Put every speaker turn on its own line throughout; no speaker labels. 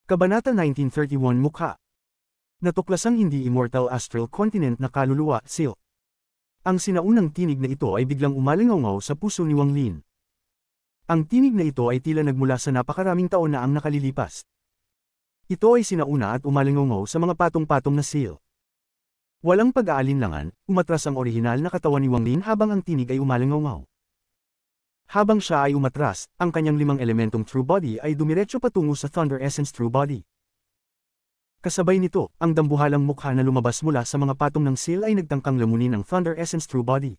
Kabanata 1931 Mukha. Natuklasang hindi immortal astral continent na kaluluwa, Seal. Ang sinaunang tinig na ito ay biglang umalingaw sa puso ni Wang Lin. Ang tinig na ito ay tila nagmula sa napakaraming taon na ang nakalilipas. Ito ay sinauna at umalingaw sa mga patong-patong na Seal. Walang pag-aalinlangan, umatras ang orihinal na katawan ni Wang Lin habang ang tinig ay umalingaw. Habang siya ay umatras, ang kanyang 5 elementong true body ay dumiretso patungo sa Thunder Essence true body. Kasabay nito, ang dambuhalang mukha na lumabas mula sa mga patong ng Seal ay nagtangkang lamunin ang Thunder Essence true body.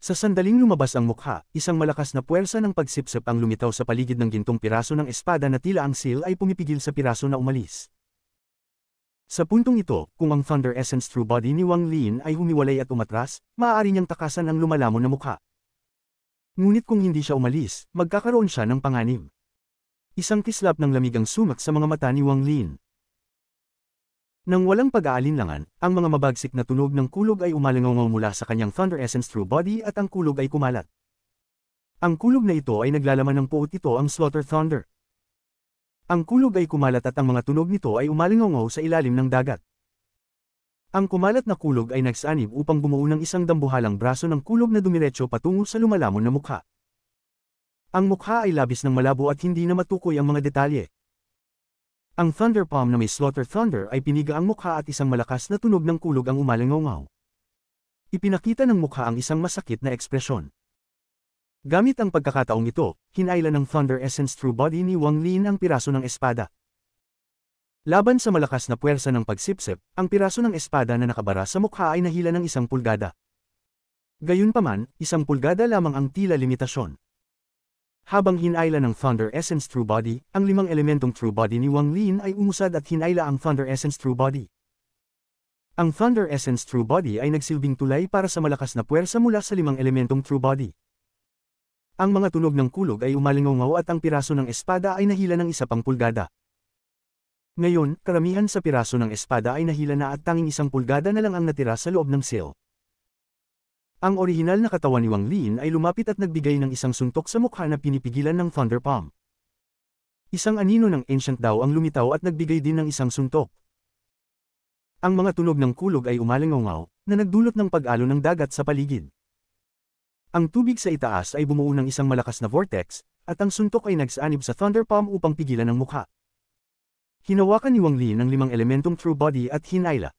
Sa sandaling lumabas ang mukha, isang malakas na puwersa ng pagsipsip ang lumitaw sa paligid ng gintong piraso ng espada na tila ang Seal ay pumipigil sa piraso na umalis. Sa puntong ito, kung ang Thunder Essence true body ni Wang Lin ay humiwalay at umatras, maaari niyang takasan ang lumalamon na mukha. Ngunit kung hindi siya umalis, magkakaroon siya ng panganib. Isang kislap ng lamig ang sumak sa mga mata ni Wang Lin. Nang walang pag-aalinlangan, ang mga mabagsik na tunog ng kulog ay umalingaw mula sa kanyang Thunder Essence true body at ang kulog ay kumalat. Ang kulog na ito ay naglalaman ng puot, ito ang Slaughter Thunder. Ang kulog ay kumalat at ang mga tunog nito ay umalingaw sa ilalim ng dagat. Ang kumalat na kulog ay nagsanib upang bumuo ng isang dambuhalang braso ng kulog na dumiretso patungo sa lumalamon na mukha. Ang mukha ay labis ng malabo at hindi na matukoy ang mga detalye. Ang Thunder Palm na may Slaughter Thunder ay piniga ang mukha at isang malakas na tunog ng kulog ang umalingaw. Ipinakita ng mukha ang isang masakit na ekspresyon. Gamit ang pagkakataong ito, hinayla ng Thunder Essence true body ni Wang Lin ang piraso ng espada. Laban sa malakas na puwersa ng pagsipsip, ang piraso ng espada na nakabara sa mukha ay nahila ng 1 pulgada. Gayunpaman, 1 pulgada lamang ang tila limitasyon. Habang hinayla ng Thunder Essence true body, ang 5 elementong true body ni Wang Lin ay umusad at hinayla ang Thunder Essence true body. Ang Thunder Essence true body ay nagsilbing tulay para sa malakas na puwersa mula sa 5 elementong true body. Ang mga tunog ng kulog ay umalingaw at ang piraso ng espada ay nahila ng 1 pulgada. Ngayon, karamihan sa piraso ng espada ay nahila na at tanging 1 pulgada na lang ang natira sa loob ng Seal. Ang orihinal na katawan ni Wang Lin ay lumapit at nagbigay ng isang suntok sa mukha na pinipigilan ng Thunder Palm. Isang anino ng Ancient daw ang lumitaw at nagbigay din ng isang suntok. Ang mga tunog ng kulog ay umalingaw na nagdulot ng pag-alo ng dagat sa paligid. Ang tubig sa itaas ay bumuo ng isang malakas na vortex, at ang suntok ay nagsanib sa Thunder Palm upang pigilan ang mukha. Hinawakan ni Wang Lin ang 5 elementong true body at hinayla.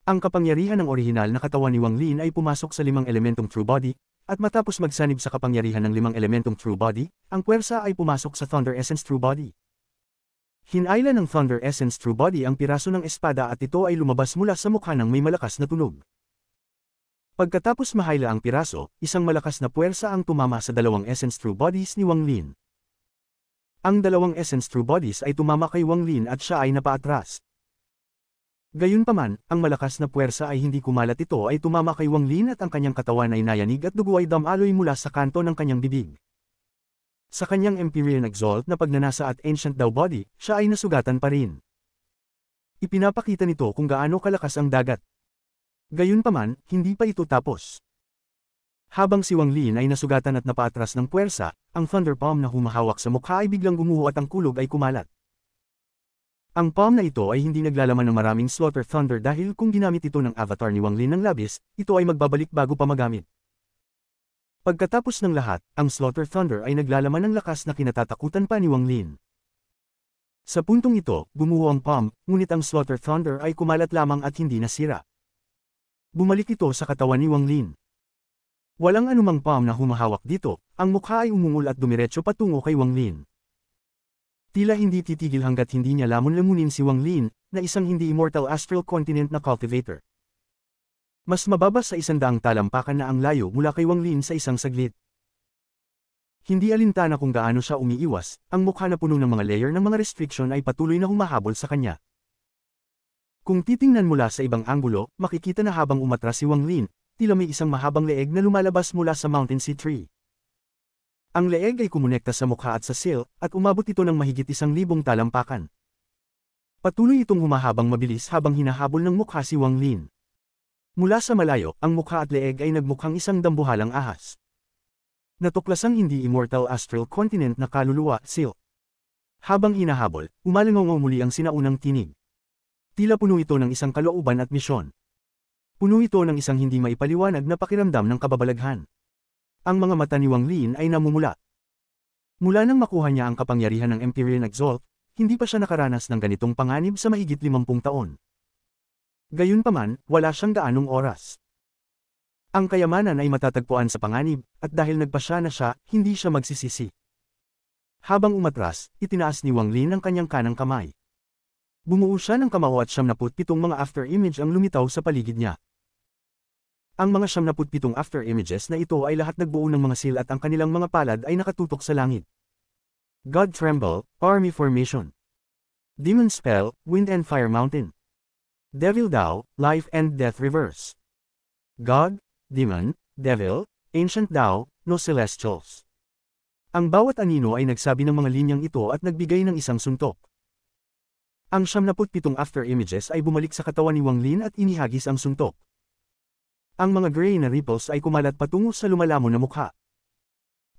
Ang kapangyarihan ng orihinal na katawan ni Wang Lin ay pumasok sa 5 elementong true body, at matapos magsanib sa kapangyarihan ng 5 elementong true body, ang puwersa ay pumasok sa Thunder Essence true body. Hinayla ng Thunder Essence true body ang piraso ng espada at ito ay lumabas mula sa mukha ng may malakas na tunog. Pagkatapos mahayla ang piraso, isang malakas na puwersa ang tumama sa 2 Essence true bodies ni Wang Lin. Ang 2 Essence true bodies ay tumama kay Wang Lin at siya ay napaatras. Gayunpaman, ang malakas na puwersa ay hindi kumalat, ito ay tumama kay Wang Lin at ang kanyang katawan ay nayanig at dugo ay damaloy mula sa kanto ng kanyang bibig. Sa kanyang Empyrean Exalt na pagnanasa at Ancient daw body, siya ay nasugatan pa rin. Ipinapakita nito kung gaano kalakas ang dagat. Gayunpaman, hindi pa ito tapos. Habang si Wang Lin ay nasugatan at napaatras ng puwersa, ang Thunder Palm na humahawak sa mukha ay biglang gumuho at ang kulog ay kumalat. Ang palm na ito ay hindi naglalaman ng maraming Slaughter Thunder dahil kung ginamit ito ng avatar ni Wang Lin ng labis, ito ay magbabalik bago pa magamit. Pagkatapos ng lahat, ang Slaughter Thunder ay naglalaman ng lakas na kinatatakutan pa ni Wang Lin. Sa puntong ito, gumuho ang palm, ngunit ang Slaughter Thunder ay kumalat lamang at hindi nasira. Bumalik ito sa katawan ni Wang Lin. Walang anumang palm na humahawak dito, ang mukha ay umungol at dumiretso patungo kay Wang Lin. Tila hindi titigil hanggat hindi niya lamon-lamunin si Wang Lin, na isang hindi immortal astral continent na cultivator. Mas mababa sa 100 talampakan na ang layo mula kay Wang Lin sa isang saglit. Hindi alintana kung gaano siya umiiwas, ang mukha na puno ng mga layer ng mga restriction ay patuloy na humahabol sa kanya. Kung titingnan mula sa ibang anggulo, makikita na habang umatras si Wang Lin, tila may isang mahabang leeg na lumalabas mula sa Mountain Sea Tree. Ang leeg ay kumonekta sa mukha at sa Seal, at umabot ito ng mahigit 1,000 talampakan. Patuloy itong humahabang mabilis habang hinahabol ng mukha si Wang Lin. Mula sa malayo, ang mukha at leeg ay nagmukhang isang dambuhalang ahas. Natuklasang hindi immortal astral continent na kaluluwa, Seal. Habang hinahabol, umalingaw muli ang sinaunang tinig. Tila puno ito ng isang kalooban at misyon. Puno ito ng isang hindi maipaliwanag na pakiramdam ng kababalaghan. Ang mga mata ni Wang Lin ay namumula. Mula nang makuha niya ang kapangyarihan ng Empyrean Exalt, hindi pa siya nakaranas ng ganitong panganib sa mahigit 50 taon. Gayunpaman, wala siyang gaanong oras. Ang kayamanan ay matatagpuan sa panganib, at dahil nagpasya na siya, hindi siya magsisisi. Habang umatras, itinaas ni Wang Lin ang kanyang kanang kamay. Bumuo siya ng kamao at 77 mga after-image ang lumitaw sa paligid niya. Ang mga 77 after-images na ito ay lahat nagbuo ng mga seal at ang kanilang mga palad ay nakatutok sa langit. God Tremble, Army Formation. Demon Spell, Wind and Fire Mountain. Devil Dao, Life and Death Reverse. God, Demon, Devil, Ancient Dao, No Celestials. Ang bawat anino ay nagsabi ng mga linyang ito at nagbigay ng isang suntok. Ang 77 after-images ay bumalik sa katawan ni Wang Lin at inihagis ang suntok. Ang mga gray na ripples ay kumalat patungo sa lumalamon na mukha.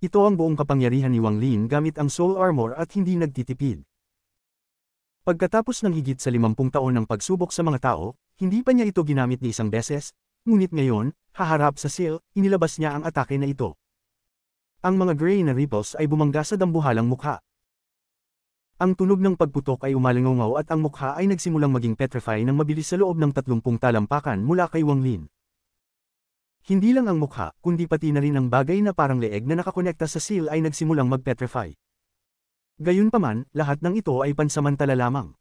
Ito ang buong kapangyarihan ni Wang Lin gamit ang Soul Armor at hindi nagtitipid. Pagkatapos ng higit sa 50 taon ng pagsubok sa mga tao, hindi pa niya ito ginamit ni isang beses, ngunit ngayon, haharap sa seal, inilabas niya ang atake na ito. Ang mga gray na ripples ay bumangga sa dambuhalang mukha. Ang tunog ng pagputok ay umalingaw at ang mukha ay nagsimulang maging petrify ng mabilis sa loob ng 30 talampakan mula kay Wang Lin. Hindi lang ang mukha, kundi pati na rin ang bagay na parang leeg na nakakonekta sa seal ay nagsimulang mag-petrify. Gayunpaman, lahat ng ito ay pansamantala lamang.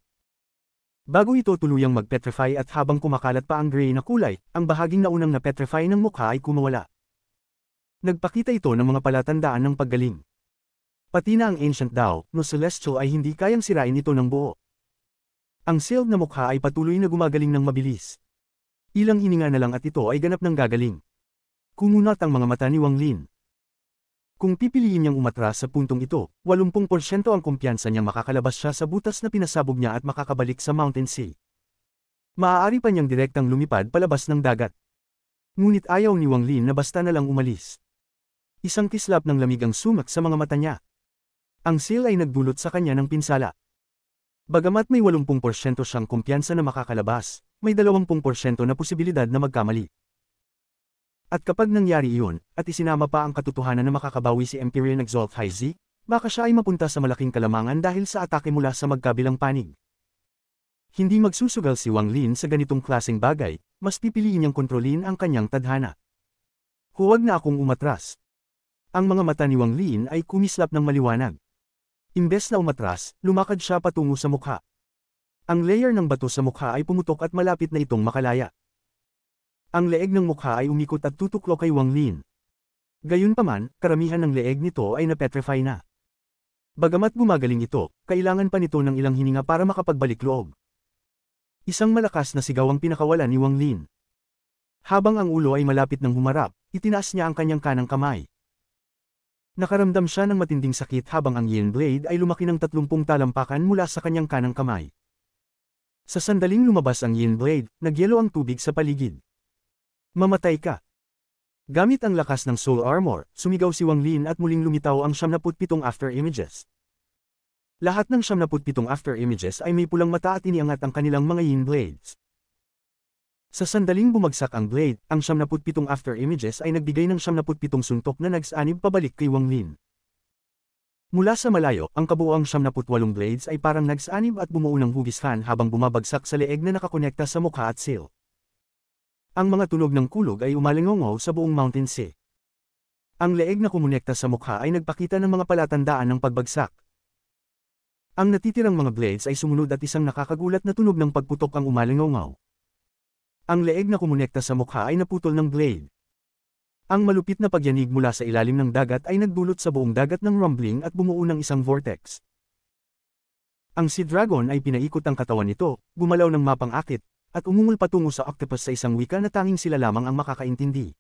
Bago ito tuluyang mag-petrify at habang kumakalat pa ang gray na kulay, ang bahaging naunang na-petrify ng mukha ay kumawala. Nagpakita ito ng mga palatandaan ng paggaling. Pati na ang Ancient Dao, No Celestial ay hindi kayang sirain ito ng buo. Ang sealed na mukha ay patuloy na gumagaling ng mabilis. Ilang hininga na lang at ito ay ganap ng gagaling. Kumunat ang mga mata ni Wang Lin. Kung pipiliin niyang umatras sa puntong ito, 80% ang kumpiyansa niyang makakalabas siya sa butas na pinasabog niya at makakabalik sa Mountain Sea. Maaari pa niyang direktang lumipad palabas ng dagat. Ngunit ayaw ni Wang Lin na basta na lang umalis. Isang kislap ng lamig ang sumak sa mga mata niya. Ang seal ay nagdulot sa kanya ng pinsala. Bagamat may 80% siyang kumpiyansa na makakalabas, may 20% na posibilidad na magkamali. At kapag nangyari iyon, at isinama pa ang katotohanan na makakabawi si Empyrean Exalt High Z, baka siya ay mapunta sa malaking kalamangan dahil sa atake mula sa magkabilang panig. Hindi magsusugal si Wang Lin sa ganitong klaseng bagay, mas pipiliin niyang kontrolin ang kanyang tadhana. Huwag na akong umatras. Ang mga mata ni Wang Lin ay kumislap ng maliwanag. Imbes na umatras, lumakad siya patungo sa mukha. Ang layer ng bato sa mukha ay pumutok at malapit na itong makalaya. Ang leeg ng mukha ay umikot at tutuklo kay Wang Lin. Gayunpaman, karamihan ng leeg nito ay na-petrify na. Bagamat gumagaling ito, kailangan pa nito ng ilang hininga para makapagbalik loob. Isang malakas na sigaw ang pinakawalan ni Wang Lin. Habang ang ulo ay malapit ng humarap, itinaas niya ang kanyang kanang kamay. Nakaramdam siya ng matinding sakit habang ang Yin Blade ay lumaki ng 30 talampakan mula sa kanyang kanang kamay. Sa sandaling lumabas ang Yin Blade, nagyelo ang tubig sa paligid. Mamatay ka. Gamit ang lakas ng Soul Armor, sumigaw si Wang Lin at muling lumitaw ang 77 after-images. Lahat ng 77 after-images ay may pulang mata at iniangat ang kanilang mga Yin Blades. Sa sandaling bumagsak ang blade, ang 77 after-images ay nagbigay ng 77 suntok na nagsanib pabalik kay Wang Lin. Mula sa malayo, ang kabuuang 78 blades ay parang nagsanib at bumuo ng hugishan habang bumabagsak sa leeg na nakakonekta sa mukha at seal. Ang mga tunog ng kulog ay umalingaw sa buong Mountain Sea. Ang leeg na kumonekta sa mukha ay nagpakita ng mga palatandaan ng pagbagsak. Ang natitirang mga blades ay sumunod at isang nakakagulat na tunog ng pagputok ang umalingaw. Ang leeg na kumonekta sa mukha ay naputol ng blade. Ang malupit na pagyanig mula sa ilalim ng dagat ay nagdulot sa buong dagat ng rumbling at bumuo ng isang vortex. Ang Sea Dragon ay pinaikot ang katawan nito, gumalaw ng mapang-akit, at umungol patungo sa octopus sa isang wika na tanging sila lamang ang makakaintindi.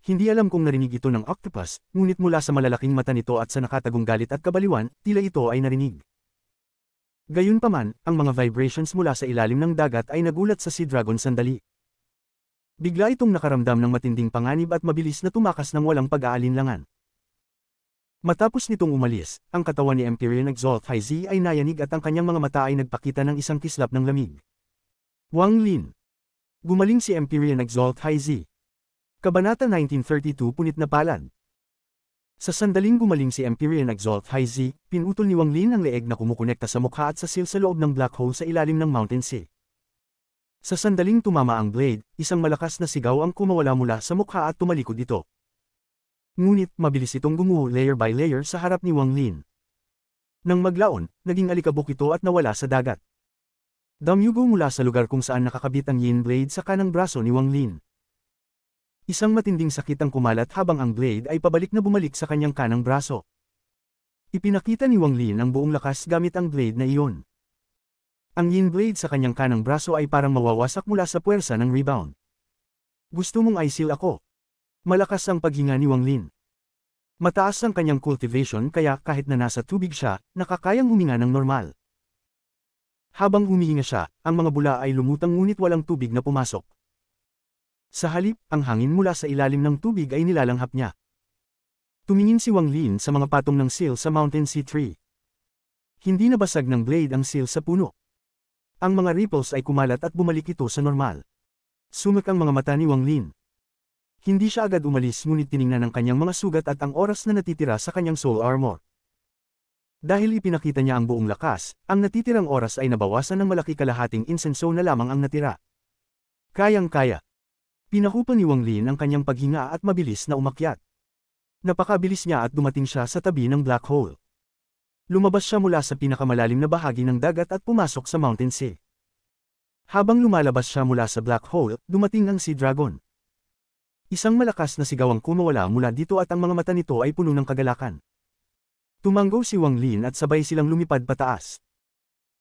Hindi alam kung narinig ito ng octopus, ngunit mula sa malalaking mata nito at sa nakatagong galit at kabaliwan, tila ito ay narinig. Gayunpaman, ang mga vibrations mula sa ilalim ng dagat ay nagulat sa Sea Dragon sandali. Bigla itong nakaramdam ng matinding panganib at mabilis na tumakas ng walang pag-aalinlangan. Matapos nitong umalis, ang katawan ni Empyrean Exalt High Z ay nayanig at ang kanyang mga mata ay nagpakita ng isang kislap ng lamig. Wang Lin. Gumaling si Empyrean Exalt High Z. Kabanata 1932 Punit na palad. Sa sandaling gumaling si Empyrean Exalt High Z, pinutol ni Wang Lin ang leeg na kumukonekta sa mukha at sa seal sa loob ng black hole sa ilalim ng Mountain Sea. Sa sandaling tumama ang blade, isang malakas na sigaw ang kumawala mula sa mukha at tumalikod ito. Ngunit mabilis itong gumuho layer by layer sa harap ni Wang Lin. Nang maglaon, naging alikabok ito at nawala sa dagat. Damyugo mula sa lugar kung saan nakakabit ang yin blade sa kanang braso ni Wang Lin. Isang matinding sakit ang kumalat habang ang blade ay pabalik na bumalik sa kanyang kanang braso. Ipinakita ni Wang Lin ang buong lakas gamit ang blade na iyon. Ang yin blade sa kanyang kanang braso ay parang mawawasak mula sa puwersa ng rebound. Gusto mong i-seal ako? Malakas ang paghinga ni Wang Lin. Mataas ang kanyang cultivation kaya kahit na nasa tubig siya, nakakayang huminga ng normal. Habang humihinga siya, ang mga bula ay lumutang ngunit walang tubig na pumasok. Sa halip, ang hangin mula sa ilalim ng tubig ay nilalanghap niya. Tumingin si Wang Lin sa mga patong ng seal sa Mountain Sea Tree. Hindi nabasag ng blade ang seal sa puno. Ang mga ripples ay kumalat at bumalik ito sa normal. Sumak ang mga mata ni Wang Lin. Hindi siya agad umalis ngunit tiningnan ang kanyang mga sugat at ang oras na natitira sa kanyang soul armor. Dahil ipinakita niya ang buong lakas, ang natitirang oras ay nabawasan ng malaki kalahating insenso na lamang ang natira. Kayang-kaya. Pinakupan ni Wang Lin ang kanyang paghinga at mabilis na umakyat. Napakabilis niya at dumating siya sa tabi ng black hole. Lumabas siya mula sa pinakamalalim na bahagi ng dagat at pumasok sa Mountain Sea. Habang lumalabas siya mula sa black hole, dumating ang Sea Dragon. Isang malakas na sigaw ang kumawala mula dito at ang mga mata nito ay puno ng kagalakan. Tumanggo si Wang Lin at sabay silang lumipad pataas.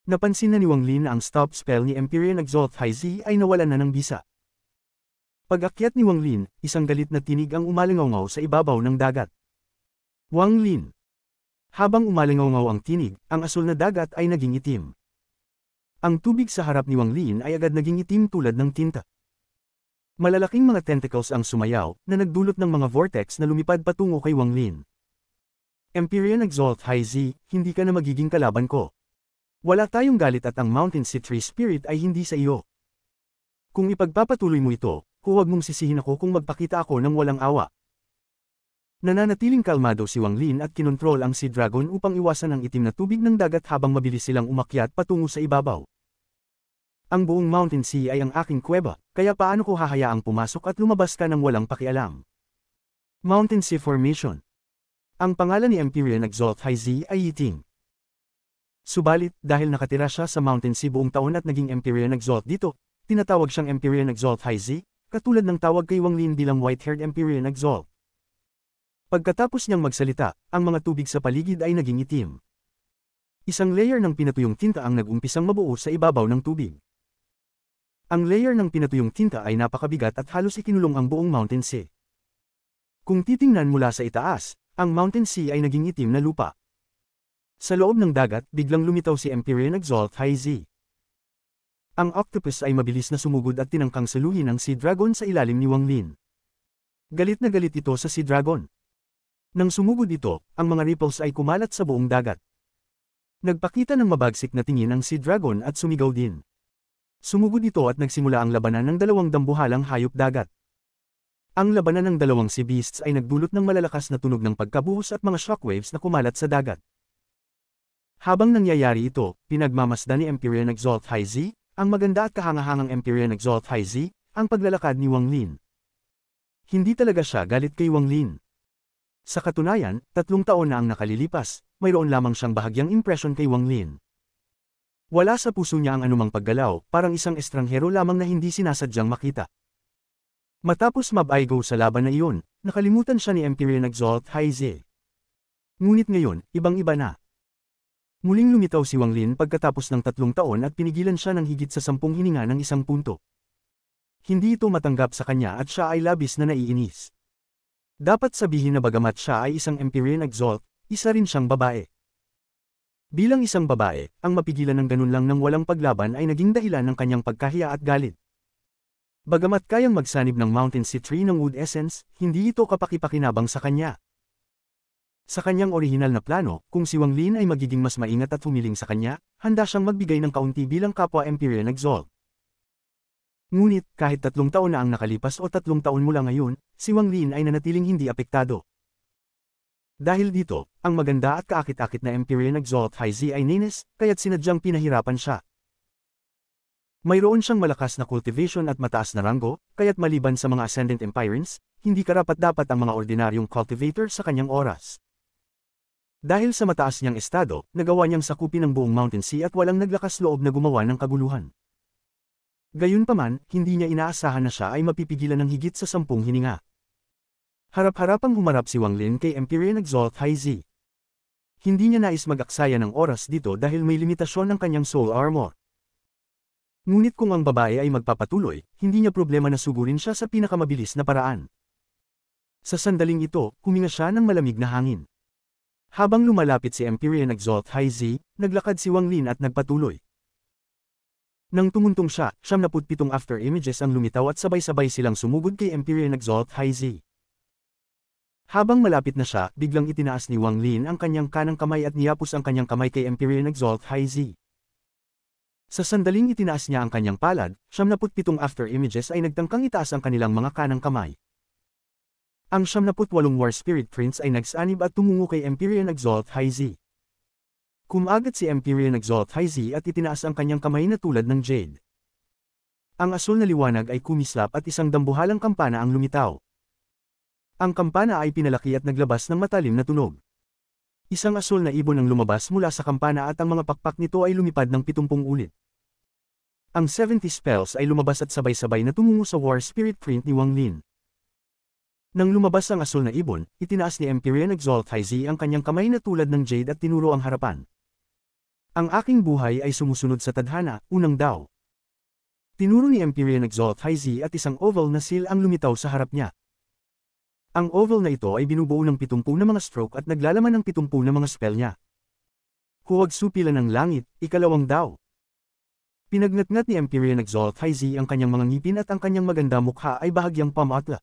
Napansin na ni Wang Lin na ang stop spell ni Empyrean Exalt High Z ay nawalan na ng bisa. Pag-akyat ni Wang Lin, isang galit na tinig ang umalingaw sa ibabaw ng dagat. Wang Lin. Habang umalingaw ang tinig, ang asul na dagat ay naging itim. Ang tubig sa harap ni Wang Lin ay agad naging itim tulad ng tinta. Malalaking mga tentacles ang sumayaw, na nagdulot ng mga vortex na lumipad patungo kay Wang Lin. Empyrean Exalt High Z, hindi ka na magiging kalaban ko. Wala tayong galit at ang Mountain Sea Tree Spirit ay hindi sa iyo. Kung ipagpapatuloy mo ito, huwag mong sisihin ako kung magpakita ako ng walang awa. Nananatiling kalmado si Wang Lin at kinontrol ang Sea Dragon upang iwasan ang itim na tubig ng dagat habang mabilis silang umakyat patungo sa ibabaw. Ang buong Mountain Sea ay ang aking kuweba, kaya paano ko hahayaang pumasok at lumabas ka ng walang pakialam? Mountain Sea Formation. Ang pangalan ni Empyrean Exalt High Z ay Yiting. Subalit, dahil nakatira siya sa Mountain Sea buong taon at naging Empyrean Exalt dito, tinatawag siyang Empyrean Exalt High Z, katulad ng tawag kay Wang Lin bilang White-Haired Empyrean Exalt. Pagkatapos niyang magsalita, ang mga tubig sa paligid ay naging itim. Isang layer ng pinatuyong tinta ang nag-umpisang mabuo sa ibabaw ng tubig. Ang layer ng pinatuyong tinta ay napakabigat at halos ikinulong ang buong Mountain Sea. Kung titingnan mula sa itaas, ang Mountain Sea ay naging itim na lupa. Sa loob ng dagat, biglang lumitaw si Empyrean Exalt High Z. Ang octopus ay mabilis na sumugod at tinangkang saluhin ang Sea Dragon sa ilalim ni Wang Lin. Galit na galit ito sa Sea Dragon. Nang sumugod ito, ang mga ripples ay kumalat sa buong dagat. Nagpakita ng mabagsik na tingin ang Sea Dragon at sumigaw din. Sumugod ito at nagsimula ang labanan ng dalawang dambuhalang hayop dagat. Ang labanan ng dalawang sea beasts ay nagdulot ng malalakas na tunog ng pagkabuhos at mga shockwaves na kumalat sa dagat. Habang nangyayari ito, pinagmamasdan ni Empyrean Exalt High Z, ang maganda at kahangahangang Empyrean Exalt High Z, ang paglalakad ni Wang Lin. Hindi talaga siya galit kay Wang Lin. Sa katunayan, 3 taon na ang nakalilipas, mayroon lamang siyang bahagyang impresyon kay Wang Lin. Wala sa puso niya ang anumang paggalaw, parang isang estranghero lamang na hindi sinasadyang makita. Matapos mab-aigo sa laban na iyon, nakalimutan siya ni Empyrean Exalt High Z. Ngunit ngayon, ibang-iba na. Muling lumitaw si Wang Lin pagkatapos ng 3 taon at pinigilan siya ng higit sa 10 hininga ng 1 punto. Hindi ito matanggap sa kanya at siya ay labis na naiinis. Dapat sabihin na bagamat siya ay isang Empyrean Exalt, isa rin siyang babae. Bilang isang babae, ang mapigilan ng ganun lang ng walang paglaban ay naging dahilan ng kanyang pagkahiya at galit. Bagamat kayang magsanib ng Mountain Sea Tree ng wood essence, hindi ito kapaki-pakinabang sa kanya. Sa kanyang orihinal na plano, kung si Wang Lin ay magiging mas maingat at humiling sa kanya, handa siyang magbigay ng kaunti bilang kapwa Empyrean Exalt. Ngunit, kahit 3 taon na ang nakalipas o 3 taon mula ngayon, si Wang Lin ay nanatiling hindi apektado. Dahil dito, ang maganda at kaakit-akit na Empyrean Exalt High Z ay ninis, kaya't sinadyang pinahirapan siya. Mayroon siyang malakas na cultivation at mataas na ranggo, kaya't maliban sa mga Ascendant Empirans, hindi karapat-dapat ang mga ordinaryong cultivator sa kanyang oras. Dahil sa mataas niyang estado, nagawa niyang sakupin ang buong Mountain Sea at walang naglakas loob na gumawa ng kaguluhan. Gayunpaman, hindi niya inaasahan na siya ay mapipigilan ng higit sa 10 hininga. Harap-harapang humarap si Wang Lin kay Empyrean Exalt High Z. Hindi niya nais mag-aksaya ng oras dito dahil may limitasyon ng kanyang soul armor. Ngunit kung ang babae ay magpapatuloy, hindi niya problema na sugurin siya sa pinakamabilis na paraan. Sa sandaling ito, huminga siya ng malamig na hangin. Habang lumalapit si Empyrean Exalt High Z, naglakad si Wang Lin at nagpatuloy. Nang tumuntong siya, 77 after images ang lumitaw at sabay-sabay silang sumugod kay Empyrean Exalt High Z. Habang malapit na siya, biglang itinaas ni Wang Lin ang kanyang kanang kamay at niyapos ang kanyang kamay kay Empyrean Exalt High Z. Sa sandaling itinaas niya ang kanyang palad, 77 after images ay nagtangkang itaas ang kanilang mga kanang kamay. Ang 78 War Spirit Prince ay nagsanib at tumungo kay Empyrean Exalt High Z. Kumagat si Empyrean Exalt High Z at itinaas ang kanyang kamay na tulad ng jade. Ang asul na liwanag ay kumislap at isang dambuhalang kampana ang lumitaw. Ang kampana ay pinalaki at naglabas ng matalim na tunog. Isang asul na ibon ang lumabas mula sa kampana at ang mga pakpak nito ay lumipad ng 70 ulit. Ang 70 spells ay lumabas at sabay-sabay na tumungo sa War Spirit Print ni Wang Lin. Nang lumabas ang asul na ibon, itinaas ni Empyrean Exalt High Z ang kanyang kamay na tulad ng jade at tinuro ang harapan. Ang aking buhay ay sumusunod sa tadhana, unang daw. Tinuro ni Empyrean Exalt High Z at isang oval na seal ang lumitaw sa harap niya. Ang oval na ito ay binubuo ng 70 na mga stroke at naglalaman ng 70 na mga spell niya. Huwag supilan ng langit, ikalawang daw. Pinagnatngat ni Empyrean Exalt High Z ang kanyang mga ngipin at ang kanyang maganda mukha ay bahagyang pamatla.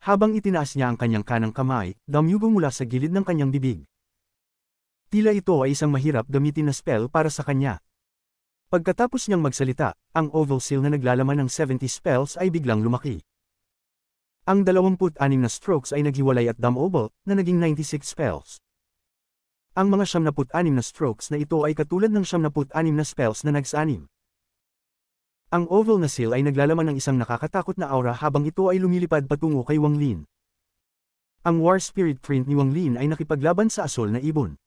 Habang itinaas niya ang kanyang kanang kamay, damyugo mula sa gilid ng kanyang bibig. Tila ito ay isang mahirap gamitin na spell para sa kanya. Pagkatapos niyang magsalita, ang oval seal na naglalaman ng 70 spells ay biglang lumaki. Ang 26 na strokes ay naghiwalay at dumb-oval, na naging 96 spells. Ang mga 76 na strokes na ito ay katulad ng 76 na spells na nagsanim. Ang oval na seal ay naglalaman ng isang nakakatakot na aura habang ito ay lumilipad patungo kay Wang Lin. Ang War Spirit Print ni Wang Lin ay nakipaglaban sa asul na ibon.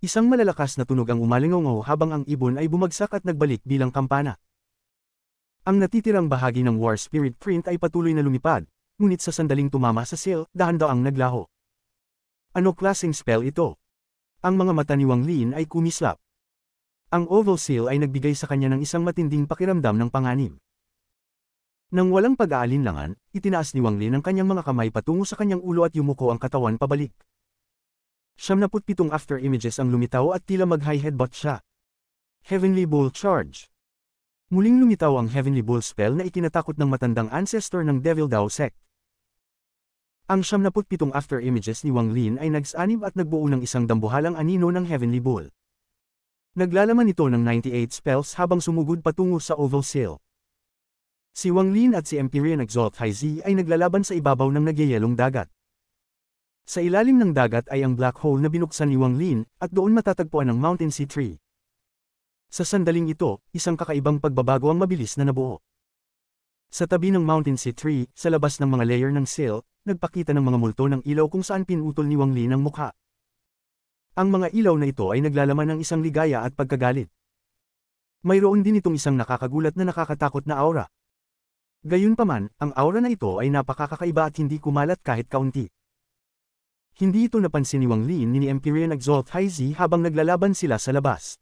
Isang malalakas na tunog ang umalingaw habang ang ibon ay bumagsak at nagbalik bilang kampana. Ang natitirang bahagi ng War Spirit Print ay patuloy na lumipad, ngunit sa sandaling tumama sa seal, dahan-daang naglaho. Ano klaseng spell ito? Ang mga mata ni Wang Lin ay kumislap. Ang oval seal ay nagbigay sa kanya ng isang matinding pakiramdam ng panganib. Nang walang pag-aalinlangan, itinaas ni Wang Lin ang kanyang mga kamay patungo sa kanyang ulo at yumuko ang katawan pabalik. 77 after images ang lumitaw at tila mag-high headbutt siya. Heavenly Bull Charge. Muling lumitaw ang Heavenly Bull spell na ikinatakot ng matandang ancestor ng Devil Dao Sect. Ang 77 after images ni Wang Lin ay nagsanib at nagbuo ng isang dambuhalang anino ng Heavenly Bull. Naglalaman ito ng 98 spells habang sumugod patungo sa oval seal. Si Wang Lin at si Empyrean Exalt High Z ay naglalaban sa ibabaw ng nagyayelong dagat. Sa ilalim ng dagat ay ang black hole na binuksan ni Wang Lin, at doon matatagpuan ang Mountain Sea Tree. Sa sandaling ito, isang kakaibang pagbabago ang mabilis na nabuo. Sa tabi ng Mountain Sea Tree, sa labas ng mga layer ng seal, nagpakita ng mga multo ng ilaw kung saan pinutol ni Wang Lin ang mukha. Ang mga ilaw na ito ay naglalaman ng isang ligaya at pagkagalit. Mayroon din itong isang nakakagulat na nakakatakot na aura. Gayunpaman, ang aura na ito ay napakakakaiba at hindi kumalat kahit kaunti. Hindi ito napansin ni Wang Lin ni Empyrean Exalt High Z habang naglalaban sila sa labas.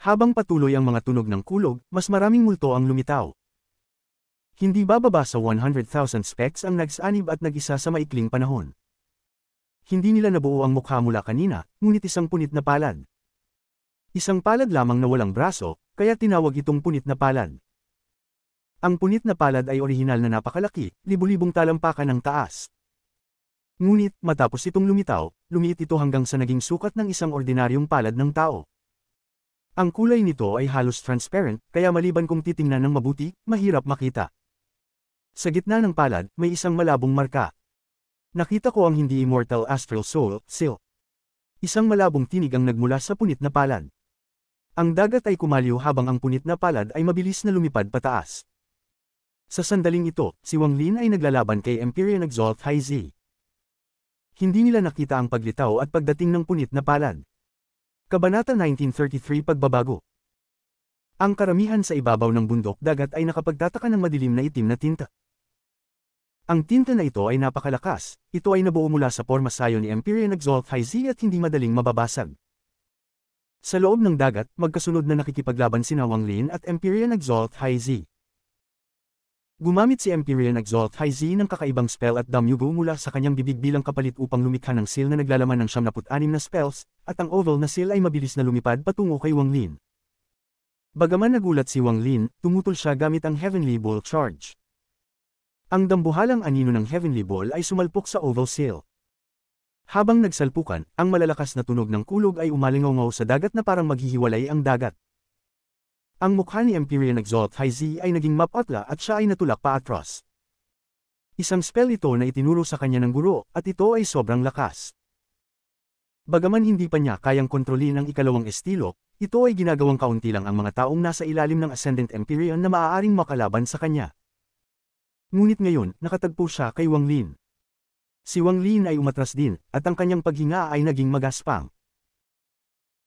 Habang patuloy ang mga tunog ng kulog, mas maraming multo ang lumitaw. Hindi bababa sa 100,000 specks ang nagsanib at nag-isa sa maikling panahon. Hindi nila nabuo ang mukha mula kanina, ngunit isang punit na palad. Isang palad lamang na walang braso, kaya tinawag itong punit na palad. Ang punit na palad ay orihinal na napakalaki, libu-libong talampakan ng taas. Ngunit, matapos itong lumitaw, lumiit ito hanggang sa naging sukat ng isang ordinaryong palad ng tao. Ang kulay nito ay halos transparent, kaya maliban kung titingnan ng mabuti, mahirap makita. Sa gitna ng palad, may isang malabong marka. Nakita ko ang hindi immortal astral soul, SEAL. Isang malabong tinig ang nagmula sa punit na palad. Ang dagat ay kumaliw habang ang punit na palad ay mabilis na lumipad pataas. Sa sandaling ito, si Wang Lin ay naglalaban kay Empyrean Exalt High Z. Hindi nila nakita ang paglitaw at pagdating ng punit na palad. Kabanata 1933 Pagbabago. Ang karamihan sa ibabaw ng bundok dagat ay nakapagtataka ng madilim na itim na tinta. Ang tinta na ito ay napakalakas, ito ay nabuo mula sa pormasayo ni Empyrean Exalt High Z at hindi madaling mababasag. Sa loob ng dagat, magkasunod na nakikipaglaban sina Wang Lin at Empyrean Exalt High Z. Gumamit si Empyrean Exalt High Z ng kakaibang spell at damyugo mula sa kanyang bibig bilang kapalit upang lumikha ng seal na naglalaman ng 76 na spells, at ang oval na seal ay mabilis na lumipad patungo kay Wang Lin. Bagaman nagulat si Wang Lin, tumutol siya gamit ang Heavenly Ball Charge. Ang dambuhalang anino ng Heavenly Ball ay sumalpok sa oval seal. Habang nagsalpukan, ang malalakas na tunog ng kulog ay umalingaw sa dagat na parang maghihiwalay ang dagat. Ang mukha ni Empyrean Exalt High Z ay naging mapatla at siya ay natulak paatras. Isang spell ito na itinuro sa kanya ng guro, at ito ay sobrang lakas. Bagaman hindi pa niya kayang kontrolin ang ikalawang estilo, ito ay ginagawang kaunti lang ang mga taong nasa ilalim ng Ascendant Empyrean na maaaring makalaban sa kanya. Ngunit ngayon, nakatagpo siya kay Wang Lin. Si Wang Lin ay umatras din, at ang kanyang paghinga ay naging magaspang.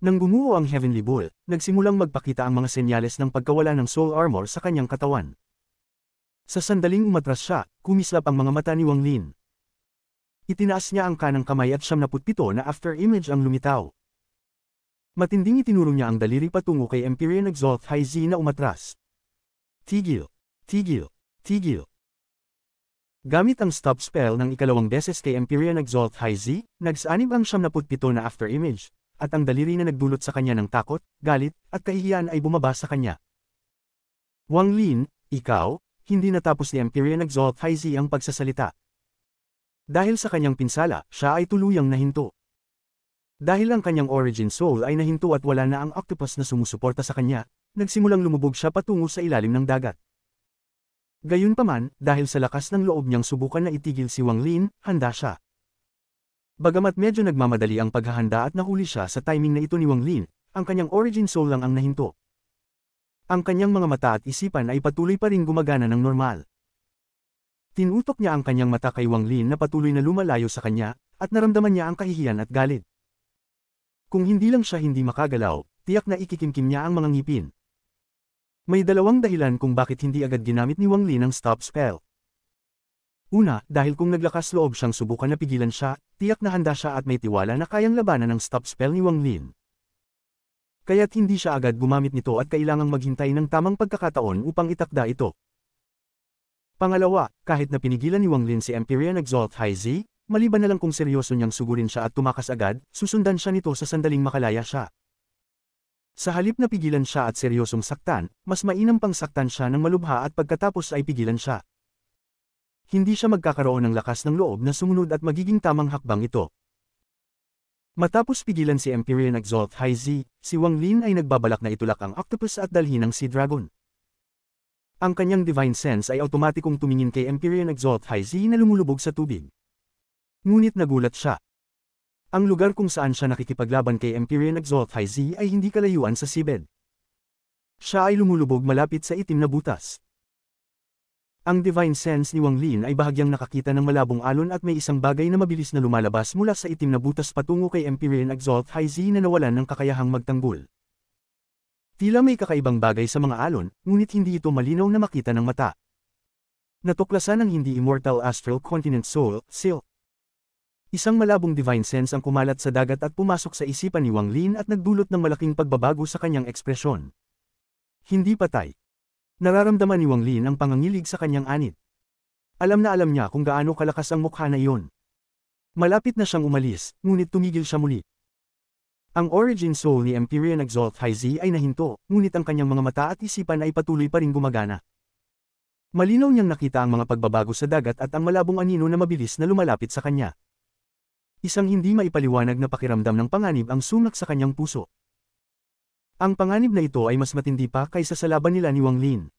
Nang gumuho ang Heavenly Ball, nagsimulang magpakita ang mga senyales ng pagkawala ng soul armor sa kanyang katawan. Sa sandaling umatras siya, kumislap ang mga mata ni Wang Lin. Itinaas niya ang kanang kamay at 77 na after image ang lumitaw. Matinding itinuro niya ang daliri patungo kay Empyrean Exalt High Z na umatras. Tigil! Tigil! Tigil! Gamit ang stop spell ng ikalawang beses kay Empyrean Exalt High Z, nagsanib ang 77 na after image, at ang daliri na nagdulot sa kanya ng takot, galit, at kahihiyan ay bumaba sa kanya. Wang Lin, ikaw, hindi natapos ni Empyrean Exalt High Z ang pagsasalita. Dahil sa kanyang pinsala, siya ay tuluyang nahinto. Dahil ang kanyang origin soul ay nahinto at wala na ang octopus na sumusuporta sa kanya, nagsimulang lumubog siya patungo sa ilalim ng dagat. Gayunpaman, dahil sa lakas ng loob niyang subukan na itigil si Wang Lin, handa siya. Bagamat medyo nagmamadali ang paghahanda at nahuli siya sa timing na ito ni Wang Lin, ang kanyang origin soul lang ang nahinto. Ang kanyang mga mata at isipan ay patuloy pa rin gumagana ng normal. Tinutok niya ang kanyang mata kay Wang Lin na patuloy na lumalayo sa kanya, at naramdaman niya ang kahihiyan at galit. Kung hindi lang siya hindi makagalaw, tiyak na ikikimkim niya ang mga ngipin. May dalawang dahilan kung bakit hindi agad ginamit ni Wang Lin ang stop spell. Una, dahil kung naglakas loob siyang subukan na pigilan siya, tiyak na handa siya at may tiwala na kayang labanan ng stop spell ni Wang Lin. Kaya't hindi siya agad gumamit nito at kailangang maghintay ng tamang pagkakataon upang itakda ito. Pangalawa, kahit na pinigilan ni Wang Lin si Empyrean Exalt High Z, maliban na lang kung seryoso niyang sugurin siya at tumakas agad, susundan siya nito sa sandaling makalaya siya. Sa halip na pigilan siya at seryosong saktan, mas mainam pang saktan siya ng malubha at pagkatapos ay pigilan siya. Hindi siya magkakaroon ng lakas ng loob na sumunod at magiging tamang hakbang ito. Matapos pigilan si Empyrean Exalt High Z, si Wang Lin ay nagbabalak na itulak ang octopus at dalhin ang Sea Dragon. Ang kanyang divine sense ay automatikong tumingin kay Empyrean Exalt High Z na lumulubog sa tubig. Ngunit nagulat siya. Ang lugar kung saan siya nakikipaglaban kay Empyrean Exalt High Z ay hindi kalayuan sa seabed. Siya ay lumulubog malapit sa itim na butas. Ang divine sense ni Wang Lin ay bahagyang nakakita ng malabong alon at may isang bagay na mabilis na lumalabas mula sa itim na butas patungo kay Empyrean Exalt High Z na nawalan ng kakayahang magtanggol. Tila may kakaibang bagay sa mga alon, ngunit hindi ito malinaw na makita ng mata. Natuklasan ng hindi immortal astral continent soul, SEAL. Isang malabong divine sense ang kumalat sa dagat at pumasok sa isipan ni Wang Lin at nagdulot ng malaking pagbabago sa kanyang ekspresyon. Hindi patay. Nararamdaman ni Wang Lin ang pangangilig sa kanyang anit. Alam niya kung gaano kalakas ang mukha na iyon. Malapit na siyang umalis, ngunit tumigil siya muli. Ang origin soul ni Empyrean Exalt High Z ay nahinto, ngunit ang kanyang mga mata at isipan ay patuloy pa rin gumagana. Malinaw niyang nakita ang mga pagbabago sa dagat at ang malabong anino na mabilis na lumalapit sa kanya. Isang hindi maipaliwanag na pakiramdam ng panganib ang sumak sa kanyang puso. Ang panganib na ito ay mas matindi pa kaysa sa laban nila ni Wang Lin.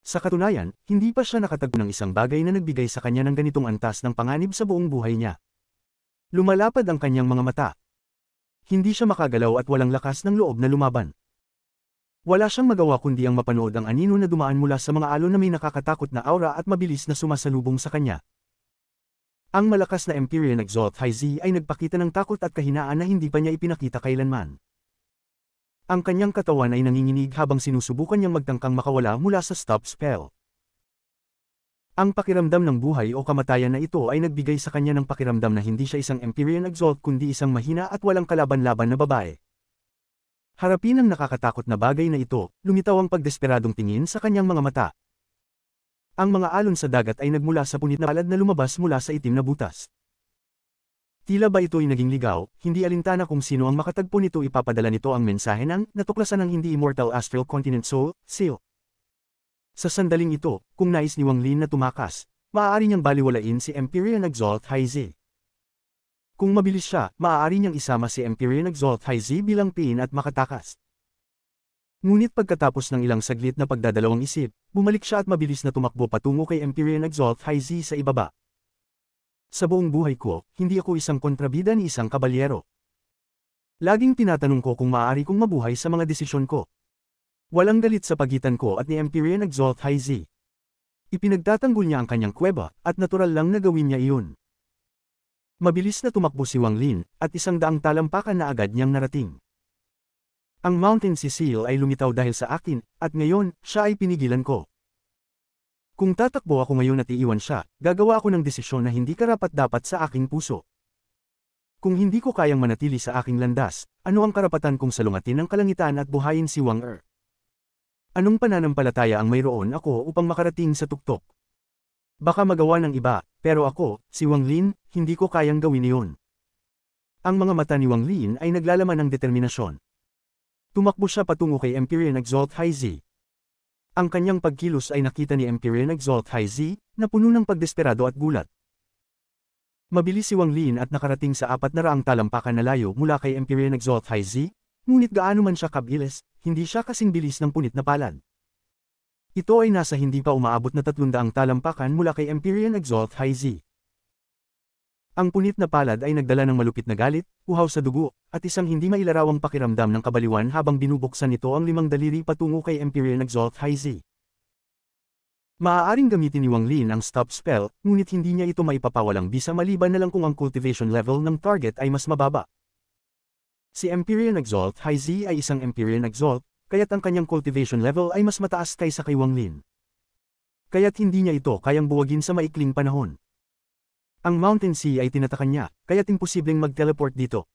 Sa katunayan, hindi pa siya nakatago ng isang bagay na nagbigay sa kanya ng ganitong antas ng panganib sa buong buhay niya. Lumalapad ang kanyang mga mata. Hindi siya makagalaw at walang lakas ng loob na lumaban. Wala siyang magawa kundi ang mapanood ang anino na dumaan mula sa mga alon na may nakakatakot na aura at mabilis na sumasalubong sa kanya. Ang malakas na Empyrean Exalt High Z ay nagpakita ng takot at kahinaan na hindi pa niya ipinakita kailanman. Ang kanyang katawan ay nanginginig habang sinusubukan niyang magtangkang makawala mula sa stop spell. Ang pakiramdam ng buhay o kamatayan na ito ay nagbigay sa kanya ng pakiramdam na hindi siya isang Empyrean Exalt kundi isang mahina at walang kalaban-laban na babae. Harapin ang nakakatakot na bagay na ito, lumitaw ang pagdesperadong tingin sa kanyang mga mata. Ang mga alon sa dagat ay nagmula sa punit na palad na lumabas mula sa itim na butas. Tila ba ito'y naging ligaw, hindi alintana kung sino ang makatagpo nito ipapadala nito ang mensahe ng natuklasan ng hindi immortal astral continent soul, seal. Sa sandaling ito, kung nais ni Wang Lin na tumakas, maaari niyang baliwalain si Empyrean Exalt High Z. Kung mabilis siya, maaari niyang isama si Empyrean Exalt High Z bilang pin at makatakas. Ngunit pagkatapos ng ilang saglit na pagdadalawang isip, bumalik siya at mabilis na tumakbo patungo kay Empyrean Exalt High Z sa ibaba. Sa buong buhay ko, hindi ako isang kontrabida ni isang kabalyero. Laging tinatanong ko kung maaari kong mabuhay sa mga desisyon ko. Walang galit sa pagitan ko at ni Empyrean Exalt High Z. Ipinagtatanggol niya ang kanyang kuweba, at natural lang na gawin niya iyon. Mabilis na tumakbo si Wang Lin, at 100 talampakan na agad niyang narating. Ang Mountain Sea Seal ay lumitaw dahil sa akin, at ngayon, siya ay pinigilan ko. Kung tatakbo ako ngayon at iiwan siya, gagawa ako ng desisyon na hindi karapat-dapat sa aking puso. Kung hindi ko kayang manatili sa aking landas, ano ang karapatan kong salungatin ang kalangitan at buhayin si Wang Er? Anong pananampalataya ang mayroon ako upang makarating sa tuktok? Baka magawa ng iba, pero ako, si Wang Lin, hindi ko kayang gawin iyon. Ang mga mata ni Wang Lin ay naglalaman ng determinasyon. Tumakbo siya patungo kay Empyrean Exalt High Z. Ang kanyang pagkilos ay nakita ni Empyrean Exalt High Z, na puno ng pagdesperado at gulat. Mabilis si Wang Lin at nakarating sa 400 talampakan na layo mula kay Empyrean Exalt High Z, ngunit gaano man siya kabilis, hindi siya kasing bilis ng punit na palad. Ito ay nasa hindi pa umaabot na 300 talampakan mula kay Empyrean Exalt High Z. Ang punit na palad ay nagdala ng malupit na galit, uhaw sa dugo, at isang hindi mailarawang pakiramdam ng kabaliwan habang binubuksan nito ang 5 daliri patungo kay Empyrean Exalt High Z. Maaaring gamitin ni Wang Lin ang stop spell, ngunit hindi niya ito maipapawalang bisa maliban na lang kung ang cultivation level ng target ay mas mababa. Si Empyrean Exalt High Z ay isang Empyrean Exalt, kaya't ang kanyang cultivation level ay mas mataas kaysa kay Wang Lin. Kaya't hindi niya ito kayang buwagin sa maikling panahon. Ang Mountain Sea ay tinatakan niya, kaya't imposibleng mag-teleport dito.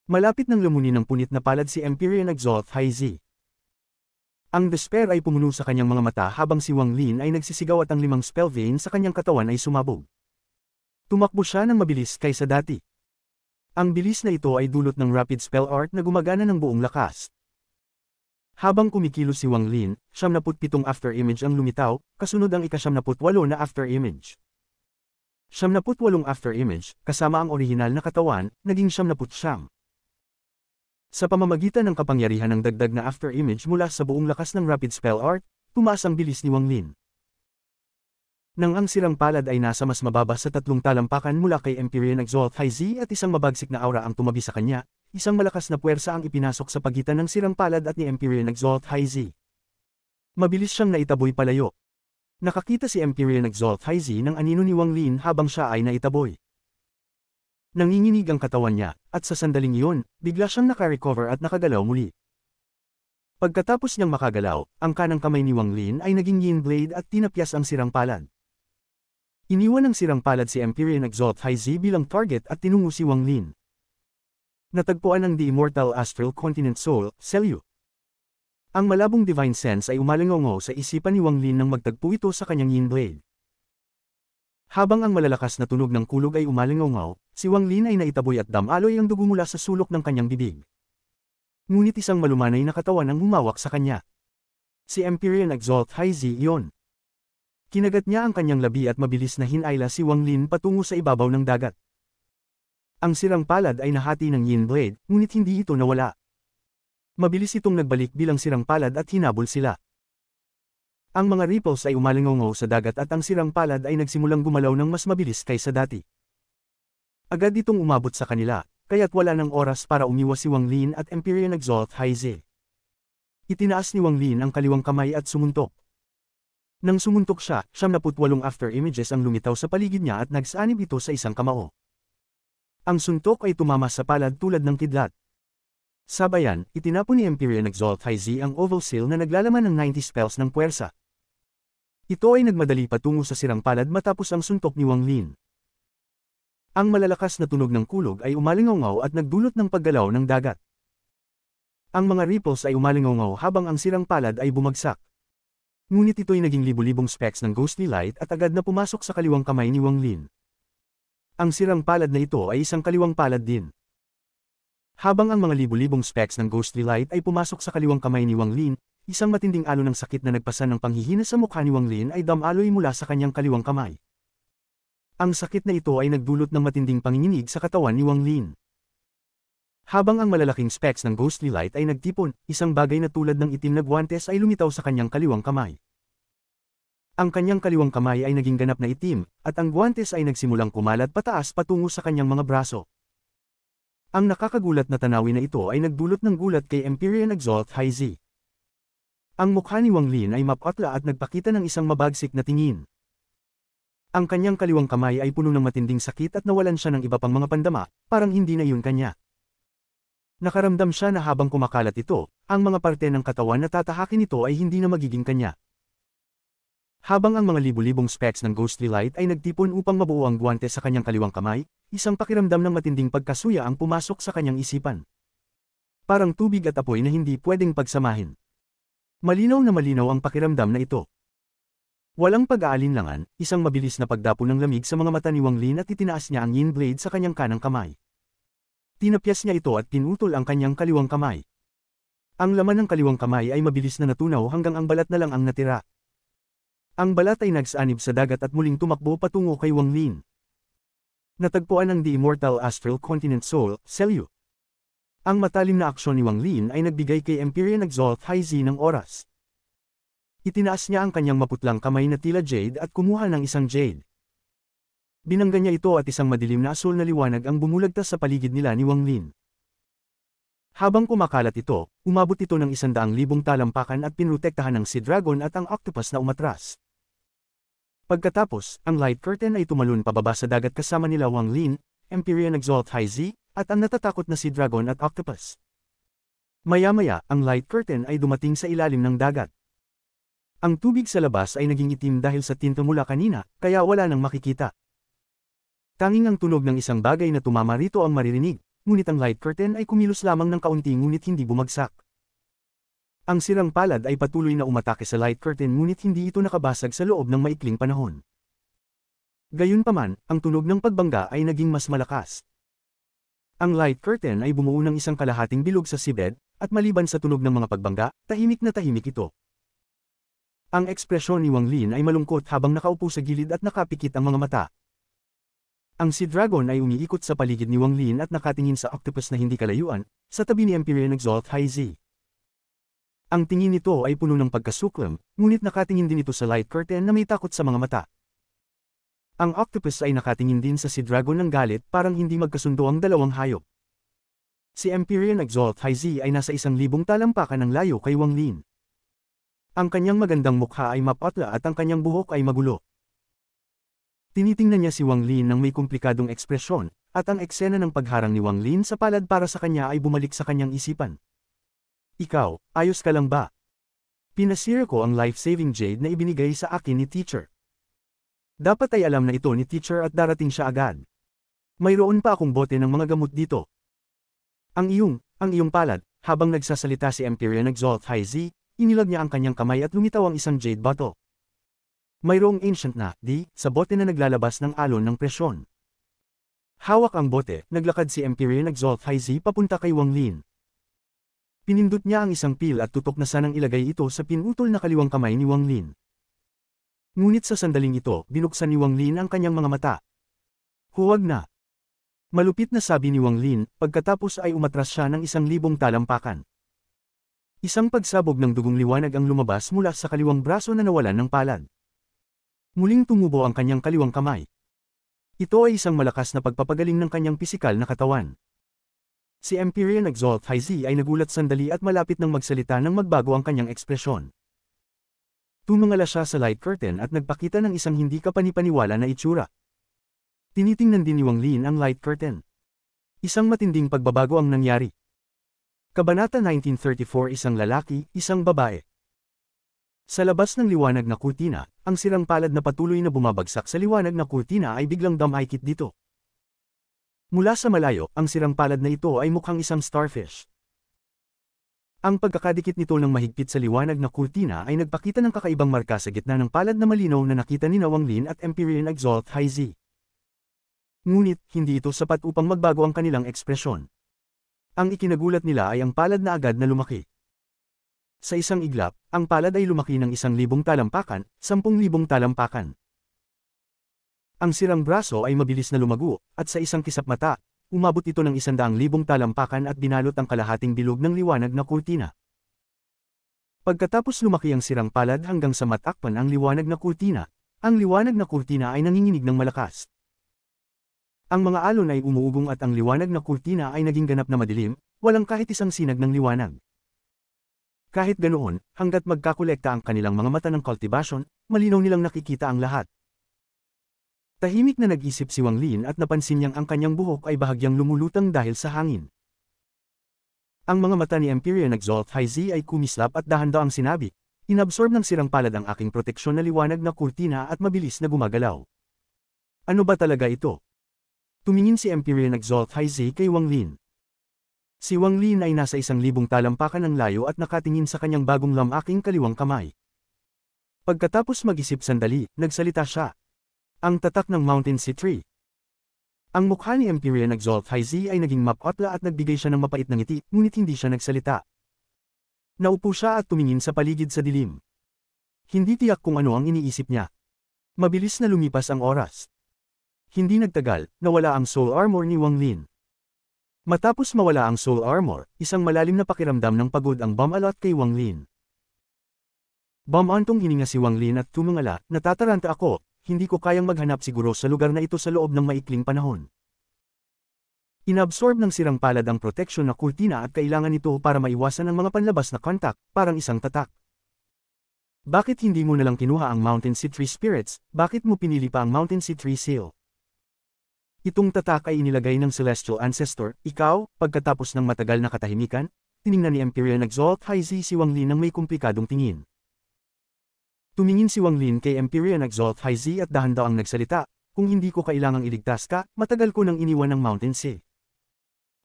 Malapit nang lumunin ng punit na palad si Empyrean Exalt High Z. Ang despair ay pumuno sa kanyang mga mata habang si Wang Lin ay nagsisigaw at ang 5 spell vein sa kanyang katawan ay sumabog. Tumakbo siya ng mabilis kaysa dati. Ang bilis na ito ay dulot ng rapid spell art na gumagana ng buong lakas. Habang kumikilos si Wang Lin, 77 after image ang lumitaw, kasunod ang ika-78 na after image. 78 after image, kasama ang orihinal na katawan, naging 79. Sa pamamagitan ng kapangyarihan ng dagdag na after image mula sa buong lakas ng rapid spell art, tumaas ang bilis ni Wang Lin. Nang ang sirang palad ay nasa mas mababa sa 3 talampakan mula kay Empyrean Exalt High Z at isang mabagsik na aura ang tumabi sa kanya, isang malakas na puwersa ang ipinasok sa pagitan ng sirang palad at ni Empyrean Exalt High Z. Mabilis siyang naitaboy palayo. Nakakita si Empyrean Exalt High Z ng anino ni Wang Lin habang siya ay naitaboy. Nanginginig ang katawan niya, at sa sandaling iyon, bigla siyang nakarecover at nakagalaw muli. Pagkatapos niyang makagalaw, ang kanang kamay ni Wang Lin ay naging yin blade at tinapyas ang sirang palad. Iniwan ng sirang palad si Empyrean Exalt High Z bilang target at tinungo si Wang Lin. Natagpuan ng The Immortal Astral Continent Soul, Celyu. Ang malabong divine sense ay umalingaw sa isipan ni Wang Lin nang magtagpo ito sa kanyang yin blade. Habang ang malalakas na tunog ng kulog ay umalingaw, si Wang Lin ay naitaboy at damaloy ang dugo mula sa sulok ng kanyang bibig. Ngunit isang malumanay na katawan ang humawak sa kanya. Si Empyrean Exalt High Z iyon. Kinagat niya ang kanyang labi at mabilis na hinayla si Wang Lin patungo sa ibabaw ng dagat. Ang sirang palad ay nahati ng yin blade, ngunit hindi ito nawala. Mabilis itong nagbalik bilang sirang palad at hinabol sila. Ang mga ripples ay umalingaw sa dagat at ang sirang palad ay nagsimulang gumalaw ng mas mabilis kaysa dati. Agad itong umabot sa kanila, kaya't wala ng oras para umiwas si Wang Lin at Empyrean Exalt Haize. Itinaas ni Wang Lin ang kaliwang kamay at sumuntok. Nang sumuntok siya, 78 after images ang lumitaw sa paligid niya at nagsanib ito sa isang kamao. Ang suntok ay tumama sa palad tulad ng kidlat. Sabayan, itinapon ni Empyrean Exalt Haize ang oval seal na naglalaman ng 90 spells ng puwersa. Ito ay nagmadali patungo sa sirang palad matapos ang suntok ni Wang Lin. Ang malalakas na tunog ng kulog ay umalingaw at nagdulot ng paggalaw ng dagat. Ang mga ripples ay umalingaw habang ang sirang palad ay bumagsak. Ngunit ito'y naging libu-libong specks ng ghostly light at agad na pumasok sa kaliwang kamay ni Wang Lin. Ang sirang palad na ito ay isang kaliwang palad din. Habang ang mga libu-libong specks ng ghostly light ay pumasok sa kaliwang kamay ni Wang Lin, isang matinding alon ng sakit na nagpasan ng panghihina sa mukha ni Wang Lin ay damaloy mula sa kanyang kaliwang kamay. Ang sakit na ito ay nagdulot ng matinding panginginig sa katawan ni Wang Lin. Habang ang malalaking specks ng ghostly light ay nagtipon, isang bagay na tulad ng itim na guwantes ay lumitaw sa kanyang kaliwang kamay. Ang kanyang kaliwang kamay ay naging ganap na itim, at ang guwantes ay nagsimulang kumalat pataas patungo sa kanyang mga braso. Ang nakakagulat na tanawin na ito ay nagdulot ng gulat kay Empyrean Exalt Haize. Ang mukha ni Wang Lin ay mapatla at nagpakita ng isang mabagsik na tingin. Ang kanyang kaliwang kamay ay puno ng matinding sakit at nawalan siya ng iba pang mga pandama, parang hindi na yun kanya. Nakaramdam siya na habang kumakalat ito, ang mga parte ng katawan na tatahakin ito ay hindi na magiging kanya. Habang ang mga libu-libong specks ng ghostly light ay nagtipon upang mabuo ang guwante sa kanyang kaliwang kamay, isang pakiramdam ng matinding pagkasuya ang pumasok sa kanyang isipan. Parang tubig at apoy na hindi pwedeng pagsamahin. Malinaw na malinaw ang pakiramdam na ito. Walang pag-aalinlangan, isang mabilis na pagdapon ng lamig sa mga mata ni Wang Lin at itinaas niya ang yin blade sa kanyang kanang kamay. Tinapyas niya ito at pinutol ang kanyang kaliwang kamay. Ang laman ng kaliwang kamay ay mabilis na natunaw hanggang ang balat na lang ang natira. Ang balat ay nagsanib sa dagat at muling tumakbo patungo kay Wang Lin. Natagpuan ng The Immortal Astral Continent Soul, Selyu. Ang matalim na aksyon ni Wang Lin ay nagbigay kay Empyrean Exalt Haize ng oras. Itinaas niya ang kanyang maputlang kamay na tila jade at kumuha ng isang jade. Binangga niya ito at isang madilim na asul na liwanag ang bumulagtas sa paligid nila ni Wang Lin. Habang kumakalat ito, umabot ito ng 100,000 talampakan at pinrotektahan ng Sea Dragon at ang octopus na umatras. Pagkatapos, ang light curtain ay tumalon pababa sa dagat kasama nila Wang Lin, Empyrean Exalt Haize, at ang natatakot na Sea Dragon at octopus. Maya-maya, ang light curtain ay dumating sa ilalim ng dagat. Ang tubig sa labas ay naging itim dahil sa tinta mula kanina, kaya wala nang makikita. Tanging ang tunog ng isang bagay na tumama rito ang maririnig, ngunit ang light curtain ay kumilos lamang ng kaunti ngunit hindi bumagsak. Ang sirang palad ay patuloy na umatake sa light curtain ngunit hindi ito nakabasag sa loob ng maikling panahon. Gayunpaman, ang tunog ng pagbangga ay naging mas malakas. Ang light curtain ay bumuo ng isang kalahating bilog sa seabed, at maliban sa tunog ng mga pagbangga, tahimik na tahimik ito. Ang ekspresyon ni Wang Lin ay malungkot habang nakaupo sa gilid at nakapikit ang mga mata. Ang Sea Dragon ay umiikot sa paligid ni Wang Lin at nakatingin sa octopus na hindi kalayuan, sa tabi ni Empyrean Exalt Haize. Ang tingin nito ay puno ng pagkasuklam, ngunit nakatingin din ito sa light curtain na may takot sa mga mata. Ang octopus ay nakatingin din sa Sea Dragon ng galit, parang hindi magkasundo ang dalawang hayop. Si Empyrean Exalt Haize ay nasa 1,000 talampakan ng layo kay Wang Lin. Ang kanyang magandang mukha ay mapatla at ang kanyang buhok ay magulo. Tinitingnan niya si Wang Lin ng may komplikadong ekspresyon, at ang eksena ng pagharang ni Wang Lin sa palad para sa kanya ay bumalik sa kanyang isipan. Ikaw, ayos ka lang ba? Pinasira ko ang life-saving jade na ibinigay sa akin ni teacher. Dapat ay alam na ito ni teacher at darating siya agad. Mayroon pa akong bote ng mga gamot dito. Ang iyong palad, habang nagsasalita si Empyrean Exalt Haize, inilag niya ang kanyang kamay at lumitaw ang isang jade bottle. Mayroong ancient na, sa bote na naglalabas ng alon ng presyon. Hawak ang bote, naglakad si Empyrean Exalt Haize papunta kay Wang Lin. Pinindot niya ang isang pil at tutok na sanang ilagay ito sa pinutol na kaliwang kamay ni Wang Lin. Ngunit sa sandaling ito, binuksan ni Wang Lin ang kanyang mga mata. Huwag na. Malupit na sabi ni Wang Lin, pagkatapos ay umatras siya ng 1,000 talampakan. Isang pagsabog ng dugong liwanag ang lumabas mula sa kaliwang braso na nawalan ng palad. Muling tumubo ang kanyang kaliwang kamay. Ito ay isang malakas na pagpapagaling ng kanyang pisikal na katawan. Si Empyrean Exalt High Z ay nagulat sandali at malapit nang magsalita nang magbago ang kanyang ekspresyon. Tumingala siya sa light curtain at nagpakita ng isang hindi kapanipaniwala na itsura. Tinitingnan din ni Wang Lin ang light curtain. Isang matinding pagbabago ang nangyari. Kabanata 1934 Isang lalaki, isang babae. Sa labas ng liwanag na kurtina, ang sirang palad na patuloy na bumabagsak sa liwanag na kurtina ay biglang dumikit dito. Mula sa malayo, ang sirang palad na ito ay mukhang isang starfish. Ang pagkakadikit nito ng mahigpit sa liwanag na kurtina ay nagpakita ng kakaibang marka sa gitna ng palad na malinaw na nakita ni Wang Lin at Empyrean Exalt High Z. Ngunit, hindi ito sapat upang magbago ang kanilang ekspresyon. Ang ikinagulat nila ay ang palad na agad na lumaki. Sa isang iglap, ang palad ay lumaki ng 1,000 talampakan, 10,000 talampakan. Ang sirang braso ay mabilis na lumago, at sa isang kisap mata, umabot ito ng 100,000 talampakan at binalot ang kalahating bilog ng liwanag na kurtina. Pagkatapos lumaki ang sirang palad hanggang sa matakpan ang liwanag na kurtina, ang liwanag na kurtina ay nanginginig ng malakas. Ang mga alon ay umuugong at ang liwanag na kurtina ay naging ganap na madilim, walang kahit isang sinag ng liwanag. Kahit ganoon, hanggat magkakolekta ang kanilang mga mata ng cultivation, malinaw nilang nakikita ang lahat. Tahimik na nag-isip si Wang Lin at napansin niyang ang kanyang buhok ay bahagyang lumulutang dahil sa hangin. Ang mga mata ni Empyrean Exalt High Z ay kumislap at dahan-dahang sinabi, inabsorb ng sirang palad ang aking proteksyon na liwanag na kurtina at mabilis na gumagalaw. Ano ba talaga ito? Tumingin si Empyrean Exalt High Z kay Wang Lin. Si Wang Lin ay nasa 1,000 talampakan ng layo at nakatingin sa kanyang bagong lamaking kaliwang kamay. Pagkatapos mag-isip sandali, nagsalita siya. Ang tatak ng Mountain Sea Tree. Ang mukha ni Empyrean Exalt High Z ay naging mapotla at nagbigay siya ng mapait na ngiti, ngunit hindi siya nagsalita. Naupo siya at tumingin sa paligid sa dilim. Hindi tiyak kung ano ang iniisip niya. Mabilis na lumipas ang oras. Hindi nagtagal, nawala ang soul armor ni Wang Lin. Matapos mawala ang soul armor, isang malalim na pakiramdam ng pagod ang bumalot kay Wang Lin. Bumantong hininga si Wang Lin at tumingala, natataranta ako, hindi ko kayang maghanap siguro sa lugar na ito sa loob ng maikling panahon. Inabsorb ng sirang palad ang proteksyon na kurtina at kailangan ito para maiwasan ang mga panlabas na kontak, parang isang tatak. Bakit hindi mo nalang kinuha ang Mountain Sea Tree Spirits, bakit mo pinili pa ang Mountain Sea Tree Seal? Itong tatak ay inilagay ng Celestial Ancestor, ikaw, pagkatapos ng matagal na katahimikan, tiningnan ni Empyrean Exalt High Z si Wang Lin ng may komplikadong tingin. Tumingin si Wang Lin kay Empyrean Exalt High Z at dahan-dahang nagsalita, kung hindi ko kailangang iligtas ka, matagal ko nang iniwan ng Mountain Sea.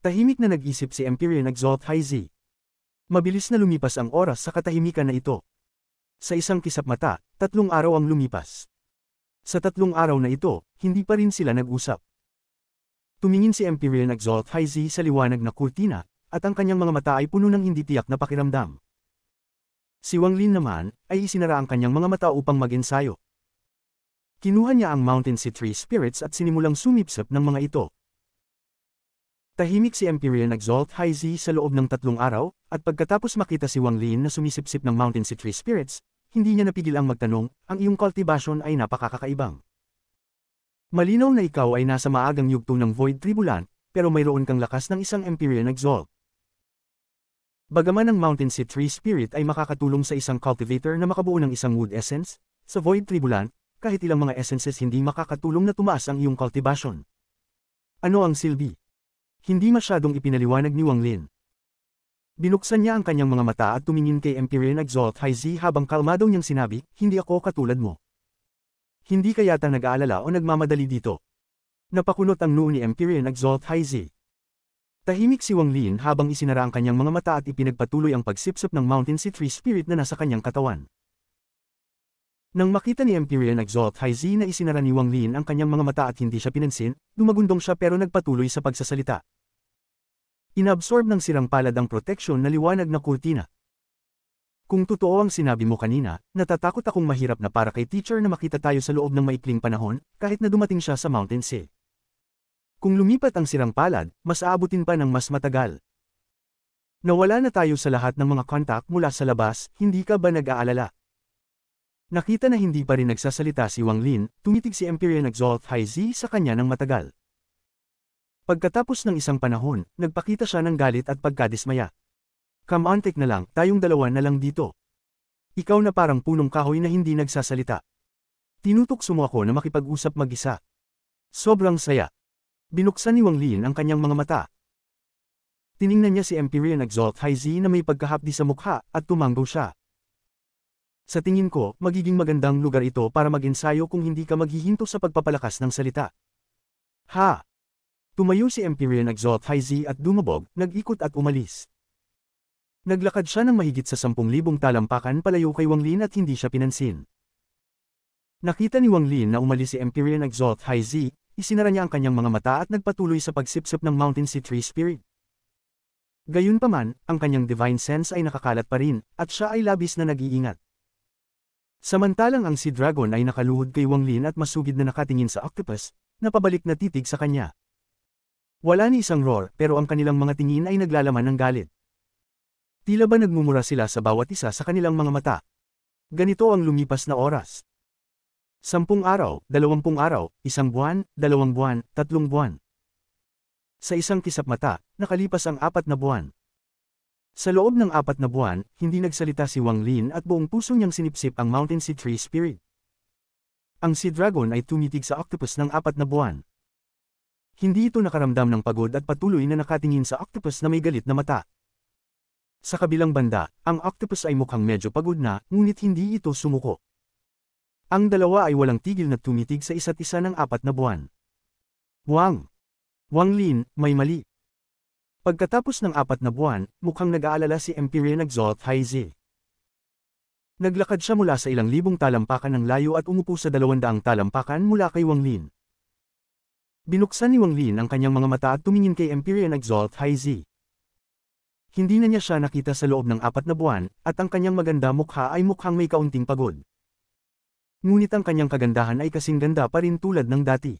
Tahimik na nag-isip si Empyrean Exalt High Z. Mabilis na lumipas ang oras sa katahimikan na ito. Sa isang kisap mata, 3 araw ang lumipas. Sa 3 araw na ito, hindi pa rin sila nag-usap. Tumingin si Empyrean Exalt High Z sa liwanag na kurtina, at ang kanyang mga mata ay puno ng hindi tiyak na pakiramdam. Si Wang Lin naman, ay isinara ang kanyang mga mata upang mag-ensayo. Kinuha niya ang Mountain Sea Tree Spirits at sinimulang sumipsip ng mga ito. Tahimik si Empyrean Exalt High Z sa loob ng 3 araw, at pagkatapos makita si Wang Lin na sumisipsip ng Mountain Sea Tree Spirits, hindi niya napigil ang magtanong, ang iyong cultivation ay napakakakaibang. Malinaw na ikaw ay nasa maagang yugto ng Void Tribulan, pero mayroon kang lakas ng isang Empyrean Exalt. Bagaman ang Mountain Sea Tree Spirit ay makakatulong sa isang cultivator na makabuo ng isang wood essence, sa Void Tribulan, kahit ilang mga essences hindi makakatulong na tumaas ang iyong cultivation. Ano ang silbi? Hindi masyadong ipinaliwanag ni Wang Lin. Binuksan niya ang kanyang mga mata at tumingin kay Empyrean Exalt High Z habang kalmado niyang sinabi, hindi ako katulad mo. Hindi ka yata nag-aalala o nagmamadali dito. Napakunot ang noo ni Empyrean Exalt High Z. Tahimik si Wang Lin habang isinara ang kanyang mga mata at ipinagpatuloy ang pagsipsip ng Mountain Sea Tree Spirit na nasa kanyang katawan. Nang makita ni Empyrean Exalt High Z na isinara ni Wang Lin ang kanyang mga mata at hindi siya pinansin, dumagundong siya pero nagpatuloy sa pagsasalita. Inabsorb ng sirang palad ang proteksyon na liwanag na kurtina. Kung totoo ang sinabi mo kanina, natatakot akong mahirap na para kay teacher na makita tayo sa loob ng maikling panahon, kahit na dumating siya sa Mountain Sea. Kung lumipat ang sirang palad, mas aabutin pa ng mas matagal. Nawala na tayo sa lahat ng mga kontak mula sa labas, hindi ka ba nag-aalala? Nakita na hindi pa rin nagsasalita si Wang Lin, tumitig si Empyrean Exalt High Z sa kanya ng matagal. Pagkatapos ng isang panahon, nagpakita siya ng galit at pagkadismaya. Come on, take na lang, tayong dalawa na lang dito. Ikaw na parang punong kahoy na hindi nagsasalita. Tinutokso mo ako na makipag-usap mag-isa. Sobrang saya. Binuksan ni Wang Lin ang kanyang mga mata. Tiningnan niya si Empyrean Exalt High Z na may pagkahapdi sa mukha, at tumanggo siya. Sa tingin ko, magiging magandang lugar ito para mag-ensayo kung hindi ka maghihinto sa pagpapalakas ng salita. Ha! Tumayo si Empyrean Exalt High Z at dumabog, nag-ikot at umalis. Naglakad siya ng mahigit sa 10,000 talampakan palayo kay Wang Lin at hindi siya pinansin. Nakita ni Wang Lin na umalis si Empyrean Exalt High Z, isinara niya ang kanyang mga mata at nagpatuloy sa pagsipsip ng Mountain Sea Tree Spirit. Gayunpaman, ang kanyang divine sense ay nakakalat pa rin, at siya ay labis na nag-iingat. Samantalang ang Sea Dragon ay nakaluhod kay Wang Lin at masugid na nakatingin sa octopus, na pabalik na titig sa kanya. Wala ni isang roar, pero ang kanilang mga tingin ay naglalaman ng galit. Tila ba nagmumura sila sa bawat isa sa kanilang mga mata? Ganito ang lumipas na oras. 10 araw, 20 araw, 1 buwan, 2 buwan, 3 buwan. Sa isang kisap mata, nakalipas ang 4 na buwan. Sa loob ng 4 na buwan, hindi nagsalita si Wang Lin at buong puso niyang sinipsip ang Mountain Sea Tree Spirit. Ang Sea Dragon ay tumitig sa octopus ng 4 na buwan. Hindi ito nakaramdam ng pagod at patuloy na nakatingin sa octopus na may galit na mata. Sa kabilang banda, ang octopus ay mukhang medyo pagod na, ngunit hindi ito sumuko. Ang dalawa ay walang tigil na tumitig sa isa't isa ng 4 na buwan. Wang Lin, may mali. Pagkatapos ng 4 na buwan, mukhang nag-aalala si Empyrean Exalt High Z. Naglakad siya mula sa ilang libong talampakan ng layo at umupo sa 200 talampakan mula kay Wang Lin. Binuksan ni Wang Lin ang kanyang mga mata at tumingin kay Empyrean Exalt High Z. Hindi na niya siya nakita sa loob ng 4 na buwan, at ang kanyang maganda mukha ay mukhang may kaunting pagod. Ngunit ang kanyang kagandahan ay kasing ganda pa rin tulad ng dati.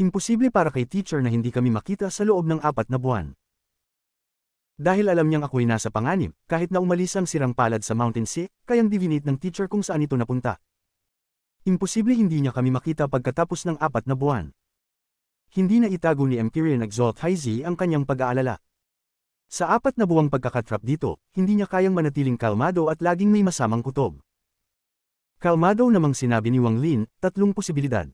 Imposible para kay teacher na hindi kami makita sa loob ng 4 na buwan. Dahil alam niyang ako'y nasa panganib, kahit na umalis ang sirang palad sa Mountain Sea, kayang divinate ng teacher kung saan ito napunta. Imposible hindi niya kami makita pagkatapos ng 4 na buwan. Hindi na itago ni Empyrean Exalt High Z ang kanyang pag-aalala. Sa 4 na buwang pagkakatrap dito, hindi niya kayang manatiling kalmado at laging may masamang kutob. Kalmado namang sinabi ni Wang Lin, 3 posibilidad.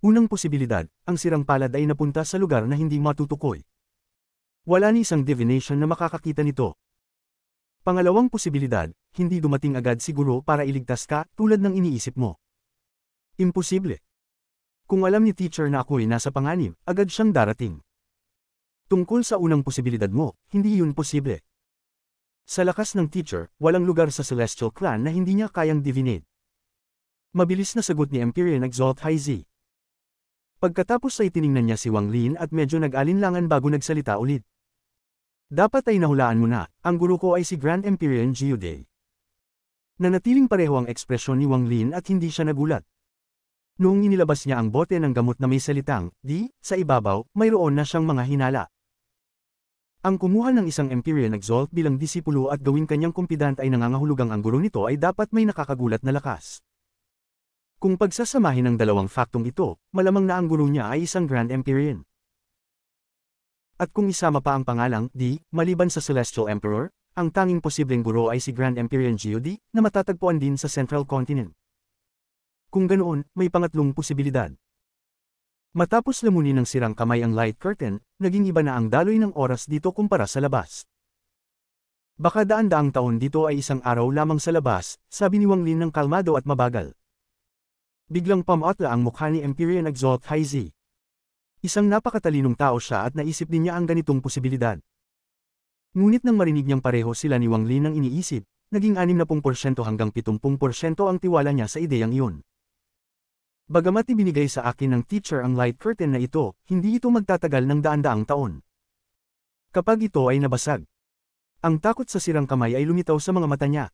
Unang posibilidad, ang sirang palad ay napunta sa lugar na hindi matutukoy. Wala ni isang divination na makakakita nito. Pangalawang posibilidad, hindi dumating agad siguro para iligtas ka tulad ng iniisip mo. Imposible. Kung alam ni teacher na ako'y nasa panganib, agad siyang darating. Tungkol sa unang posibilidad mo, hindi yun posible. Sa lakas ng teacher, walang lugar sa Celestial Clan na hindi niya kayang divinate. Mabilis na sagot ni Empyrean Exalt High Z. Pagkatapos ay tiningnan niya si Wang Lin at medyo nag-alinlangan bago nagsalita ulit. Dapat ay nahulaan mo na, ang guro ko ay si Grand Empyrean Geoday. Nanatiling pareho ang ekspresyon ni Wang Lin at hindi siya nagulat. Noong inilabas niya ang bote ng gamot na may salitang, "Di," sa ibabaw, mayroon na siyang mga hinala. Ang kumuha ng isang Empyrean Exalt bilang disipulo at gawing kanyang kumpidant ay nangangahulugang ang guro nito ay dapat may nakakagulat na lakas. Kung pagsasamahin ng dalawang faktong ito, malamang na ang guro niya ay isang Grand Empyrean. At kung isama pa ang pangalang Di, maliban sa Celestial Emperor, ang tanging posibleng guro ay si Grand Empyrean Geody, na matatagpuan din sa Central Continent. Kung ganoon, may pangatlong posibilidad. Matapos lamunin ng sirang kamay ang light curtain, naging iba na ang daloy ng oras dito kumpara sa labas. Baka daan-daang taon dito ay isang araw lamang sa labas, sabi ni Wang Lin ng kalmado at mabagal. Biglang pamatla ang mukha ni Empyrean Exalt High Z. Isang napakatalinong tao siya at naisip din niya ang ganitong posibilidad. Ngunit nang marinig niyang pareho sila ni Wang Lin ang iniisip, naging 60% hanggang 70% ang tiwala niya sa ideyang iyon. Bagamat ibinigay sa akin ng teacher ang light curtain na ito, hindi ito magtatagal ng daan-daang taon. Kapag ito ay nabasag, ang takot sa sirang kamay ay lumitaw sa mga mata niya.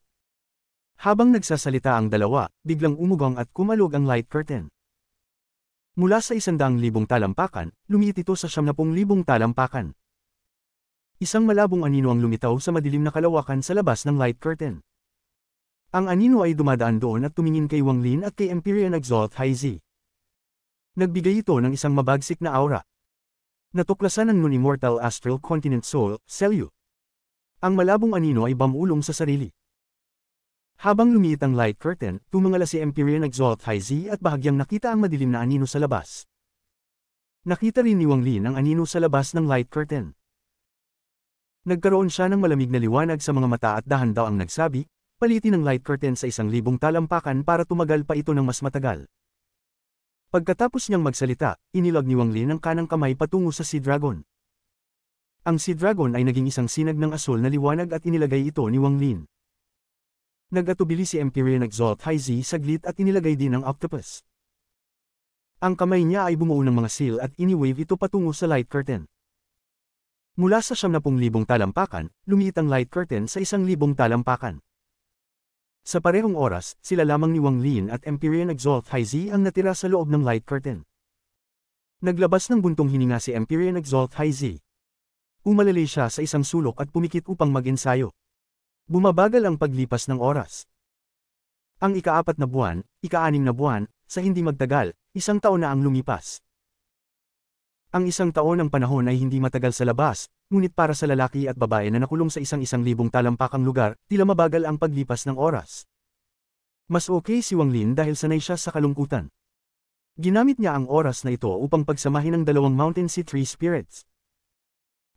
Habang nagsasalita ang dalawa, biglang umugong at kumalog ang light curtain. Mula sa 100,000 talampakan, lumiit ito sa 70,000 talampakan. Isang malabong anino ang lumitaw sa madilim na kalawakan sa labas ng light curtain. Ang anino ay dumadaan doon at tumingin kay Wang Lin at kay Empyrean Exalt Haizi. Nagbigay ito ng isang mabagsik na aura. Natuklasan ng non-immortal astral continent soul, Selyu. Ang malabong anino ay bamulong sa sarili. Habang lumiit ang light curtain, tumingala si Empyrean Exalt Haizi at bahagyang nakita ang madilim na anino sa labas. Nakita rin ni Wang Lin ang anino sa labas ng light curtain. Nagkaroon siya ng malamig na liwanag sa mga mata at dahan daw ang nagsabi, palitin ang light curtain sa 1,000 talampakan para tumagal pa ito ng mas matagal. Pagkatapos niyang magsalita, inilag ni Wang Lin ang kanang kamay patungo sa Sea Dragon. Ang Sea Dragon ay naging isang sinag ng asul na liwanag at inilagay ito ni Wang Lin. Nagatubili si Empyrean Exalt Haizi saglit at inilagay din ang octopus. Ang kamay niya ay bumuo ng mga seal at ini-wave ito patungo sa light curtain. Mula sa 70,000 talampakan, lumiit ang light curtain sa 1,000 talampakan. Sa parehong oras, sila lamang ni Wang Lin at Empyrean Exalt Haizi ang natira sa loob ng light curtain. Naglabas ng buntong hininga si Empyrean Exalt Haizi. Umalalay siya sa isang sulok at pumikit upang mag-ensayo. Bumabagal ang paglipas ng oras. Ang ika-4 na buwan, ika-6 na buwan, sa hindi magtagal, 1 taon na ang lumipas. Ang 1 taon ng panahon ay hindi matagal sa labas, ngunit para sa lalaki at babae na nakulong sa 1,000 talampakang lugar, tila mabagal ang paglipas ng oras. Mas okay si Wang Lin dahil sanay siya sa kalungkutan. Ginamit niya ang oras na ito upang pagsamahin ang 2 Mountain Sea Tree Spirits.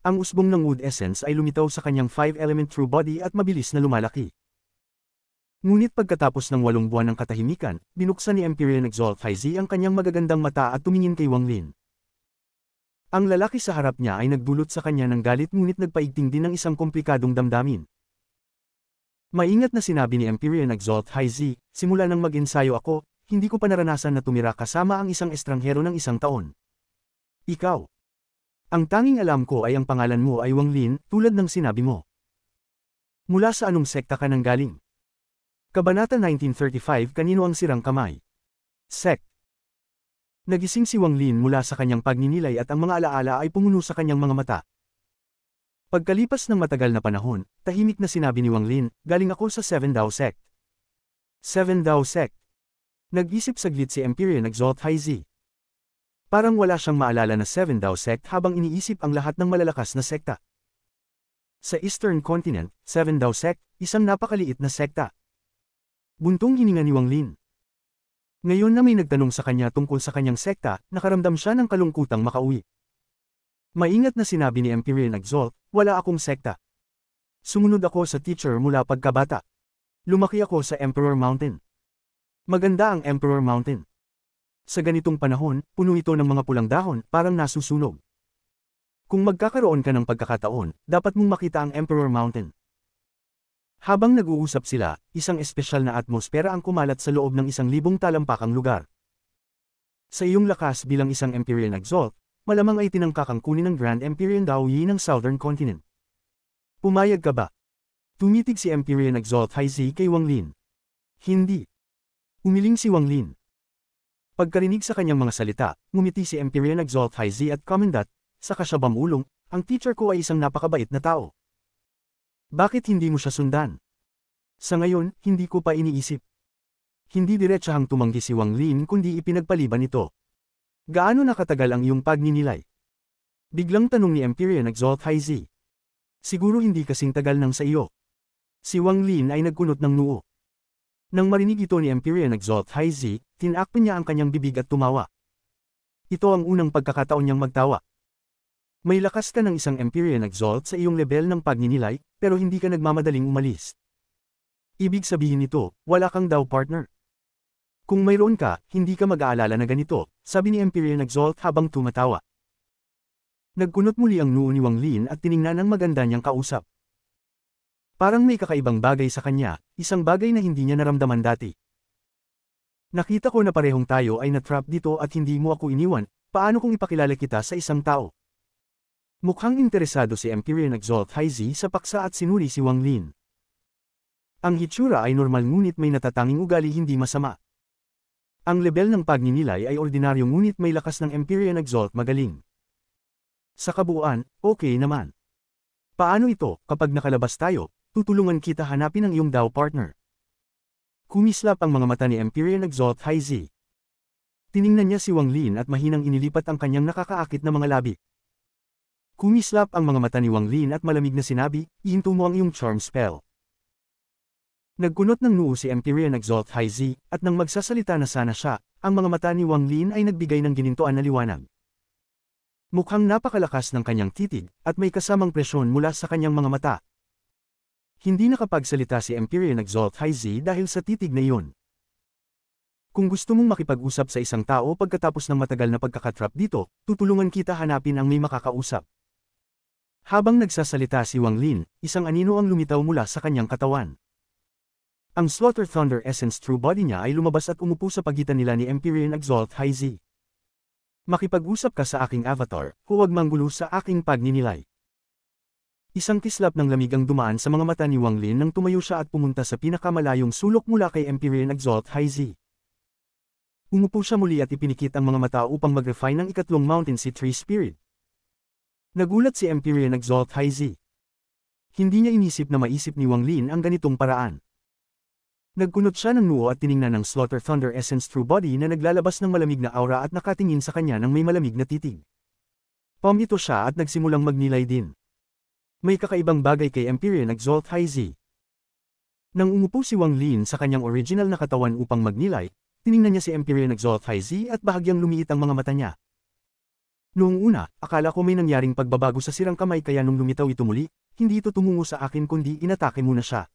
Ang usbong ng wood essence ay lumitaw sa kanyang 5-element true body at mabilis na lumalaki. Ngunit pagkatapos ng 8 buwan ng katahimikan, binuksan ni Empyrean Exalt Haizi ang kanyang magagandang mata at tumingin kay Wang Lin. Ang lalaki sa harap niya ay nagdulot sa kanya ng galit ngunit nagpaigting din ng isang komplikadong damdamin. Maingat na sinabi ni Empyrean Exalt Haizi, simula nang mag-ensayo ako, hindi ko pa naranasan na tumira kasama ang isang estranghero ng 1 taon. Ikaw. Ang tanging alam ko ay ang pangalan mo ay Wang Lin, tulad ng sinabi mo. Mula sa anong sekta ka nang galing? Kabanata 1935 Kanino ang sirang kamay? Sect. Nagising si Wang Lin mula sa kanyang pagninilay at ang mga alaala ay pumuno sa kanyang mga mata. Pagkalipas ng matagal na panahon, tahimik na sinabi ni Wang Lin, galing ako sa Seven Dao Sect. Seven Dao Sect. Nag-isip saglit si Empyrean Exalt Haizi. Parang wala siyang maalala na Seven Dao Sect habang iniisip ang lahat ng malalakas na sekta. Sa Eastern Continent, Seven Dao Sect, isang napakaliit na sekta. Buntong hininga ni Wang Lin. Ngayon na may nagtanong sa kanya tungkol sa kanyang sekta, nakaramdam siya ng kalungkutang makauwi. Maingat na sinabi ni Empyrean Exalt, wala akong sekta. Sumunod ako sa teacher mula pagkabata. Lumaki ako sa Emperor Mountain. Maganda ang Emperor Mountain. Sa ganitong panahon, puno ito ng mga pulang dahon, parang nasusunog. Kung magkakaroon ka ng pagkakataon, dapat mong makita ang Emperor Mountain. Habang nag-uusap sila, isang espesyal na atmosfera ang kumalat sa loob ng 1,000 talampakang lugar. Sa iyong lakas bilang isang Empyrean Exalt, malamang ay tinangkakang kunin ng Grand Empyrean Dao Yi ng Southern Continent. Pumayag ka ba? Tumitig si Empyrean Exalt Haizi kay Wang Lin. Hindi. Umiling si Wang Lin. Pagkarinig sa kanyang mga salita, ngumiti si Empyrean Exalt Haizi at Commandant, saka siya bamulong, ang teacher ko ay isang napakabait na tao. Bakit hindi mo siya sundan? Sa ngayon, hindi ko pa iniisip. Hindi diretsahang tumanggi si Wang Lin kundi ipinagpaliban ito. Gaano nakatagal ang iyong pagninilay? Biglang tanong ni Empyrean Exalt Haizi. Siguro hindi kasing tagal nang sa iyo. Si Wang Lin ay nagkunot ng noo. Nang marinig ito ni Empyrean Exalt Haizi, tinakpan niya ang kanyang bibig at tumawa. Ito ang unang pagkakataon niyang magtawa. May lakas ka ng isang Empyrean Exalt sa iyong level ng pagninilay, pero hindi ka nagmamadaling umalis. Ibig sabihin nito, wala kang daw partner. Kung mayroon ka, hindi ka mag-aalala na ganito, sabi ni Empyrean Exalt habang tumatawa. Nagkunot muli ang noo ni Wang Lin at tiningnan ang maganda niyang kausap. Parang may kakaibang bagay sa kanya, isang bagay na hindi niya naramdaman dati. Nakita ko na parehong tayo ay na-trap dito at hindi mo ako iniwan, paano kung ipakilala kita sa isang tao? Mukhang interesado si Empyrean Exalt Haizi sa paksa at sinuri si Wang Lin. Ang hitsura ay normal ngunit may natatanging ugali hindi masama. Ang level ng pagninilay ay ordinaryo ngunit may lakas ng Empyrean Exalt magaling. Sa kabuuan, okay naman. Paano ito, kapag nakalabas tayo, tutulungan kita hanapin ang iyong DAO partner. Kumislap ang mga mata ni Empyrean Exalt High Z. Tiningnan niya si Wang Lin at mahinang inilipat ang kanyang nakakaakit na mga labi. Kumislap ang mga mata ni Wang Lin at malamig na sinabi, ihinto mo ang iyong charm spell. Nagkunot ng noo si Empyrean Exalt High Z, at nang magsasalita na sana siya, ang mga mata ni Wang Lin ay nagbigay ng ginintuan na liwanag. Mukhang napakalakas ng kanyang titig, at may kasamang presyon mula sa kanyang mga mata. Hindi nakapagsalita si Empyrean Exalt High Z dahil sa titig na iyon. Kung gusto mong makipag-usap sa isang tao pagkatapos ng matagal na pagkakatrap dito, tutulungan kita hanapin ang may makakausap. Habang nagsasalita si Wang Lin, isang anino ang lumitaw mula sa kanyang katawan. Ang Slaughter Thunder Essence True Body niya ay lumabas at umupo sa pagitan nila ni Empyrean Exalt High Z. Makipag-usap ka sa aking avatar, huwag manggulo sa aking pagninilay. Isang kislap ng lamig ang dumaan sa mga mata ni Wang Lin nang tumayo siya at pumunta sa pinakamalayong sulok mula kay Empyrean Exalt High Z. Umupo siya muli at ipinikit ang mga mata upang mag-refine ng ikatlong Mountain Sea Tree Spirit. Nagulat si Empyrean Exalt High Z. Hindi niya inisip na maisip ni Wang Lin ang ganitong paraan. Nagkunot siya ng noo at tiningnan ng Slaughter Thunder Essence True Body na naglalabas ng malamig na aura at nakatingin sa kanya ng may malamig na titig. Pumito siya at nagsimulang magnilay din. May kakaibang bagay kay Empyrean Exalt High Z. Nang umupo si Wang Lin sa kanyang original na katawan upang magnilay, tiningnan niya si Empyrean Exalt High Z at bahagyang lumiit ang mga mata niya. Noong una, akala ko may nangyaring pagbabago sa sirang kamay kaya nung lumitaw ito muli, hindi ito tumungo sa akin kundi inatake muna siya.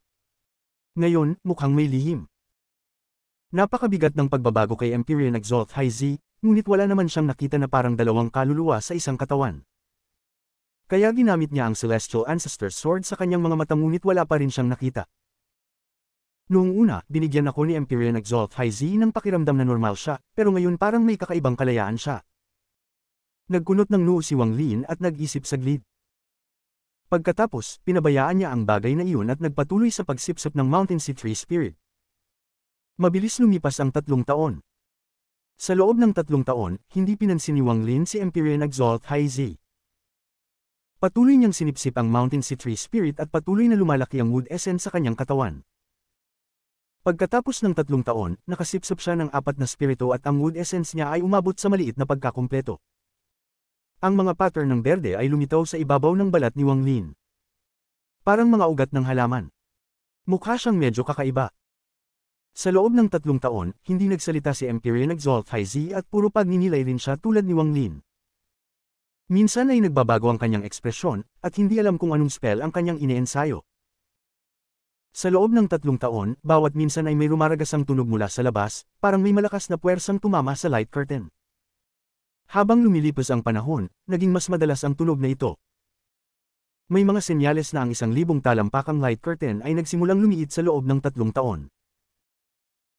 Ngayon, mukhang may lihim. Napakabigat ng pagbabago kay Empyrean Exalt High Z, ngunit wala naman siyang nakita na parang dalawang kaluluwa sa isang katawan. Kaya ginamit niya ang Celestial Ancestor Sword sa kanyang mga mata ngunit wala pa rin siyang nakita. Noong una, binigyan ako ni Empyrean Exalt High Z ng pakiramdam na normal siya, pero ngayon parang may kakaibang kalayaan siya. Nagkunot ng noo si Wang Lin at nag-isip saglit. Pagkatapos, pinabayaan niya ang bagay na iyon at nagpatuloy sa pagsipsip ng Mountain Sea Tree Spirit. Mabilis lumipas ang 3 taon. Sa loob ng 3 taon, hindi pinansin ni Wang Lin si Empyrean Exalt High Z. Patuloy niyang sinipsip ang Mountain Sea Tree Spirit at patuloy na lumalaki ang Wood Essence sa kanyang katawan. Pagkatapos ng 3 taon, nakasipsip siya ng 4 na spirito at ang Wood Essence niya ay umabot sa maliit na pagkakumpleto. Ang mga pattern ng berde ay lumitaw sa ibabaw ng balat ni Wang Lin. Parang mga ugat ng halaman. Mukha siyang medyo kakaiba. Sa loob ng 3 taon, hindi nagsalita si Empyrean Exalt High Z at puro pagninilay rin siya tulad ni Wang Lin. Minsan ay nagbabago ang kanyang ekspresyon, at hindi alam kung anong spell ang kanyang ineensayo. Sa loob ng 3 taon, bawat minsan ay may rumaragasang tunog mula sa labas, parang may malakas na puwersang tumama sa light curtain. Habang lumilipas ang panahon, naging mas madalas ang tunog na ito. May mga senyales na ang 1,000 talampakang light curtain ay nagsimulang lumiit sa loob ng 3 taon.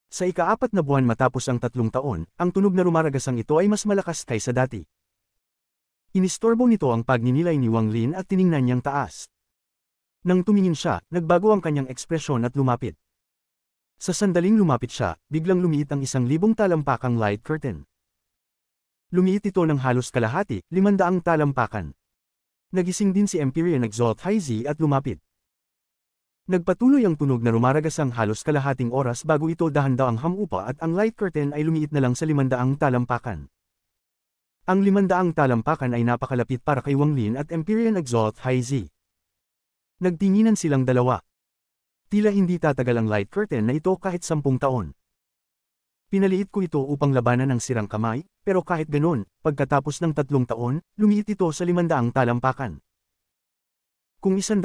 Sa ika-4 na buwan matapos ang 3 taon, ang tunog na rumaragasang ito ay mas malakas kaysa dati. Inistorbo nito ang pagninilay ni Wang Lin at tiningnan niyang taas. Nang tumingin siya, nagbago ang kanyang ekspresyon at lumapit. Sa sandaling lumapit siya, biglang lumiit ang 1,000 talampakang light curtain. Lumiit ito ng halos kalahati, 500 talampakan. Nagising din si Empyrean Exalt High Z at lumapit. Nagpatuloy ang tunog na rumaragasang halos kalahating oras bago ito dahan-dahang hamupa at ang light curtain ay lumiit na lang sa 500 talampakan. Ang 500 talampakan ay napakalapit para kay Wang Lin at Empyrean Exalt High Z. Nagtinginan silang dalawa. Tila hindi tatagal ang light curtain na ito kahit 10 taon. Pinaliit ko ito upang labanan ng sirang kamay, pero kahit ganon, pagkatapos ng 3 taon, lumiit ito sa 500 talampakan. Kung 100,000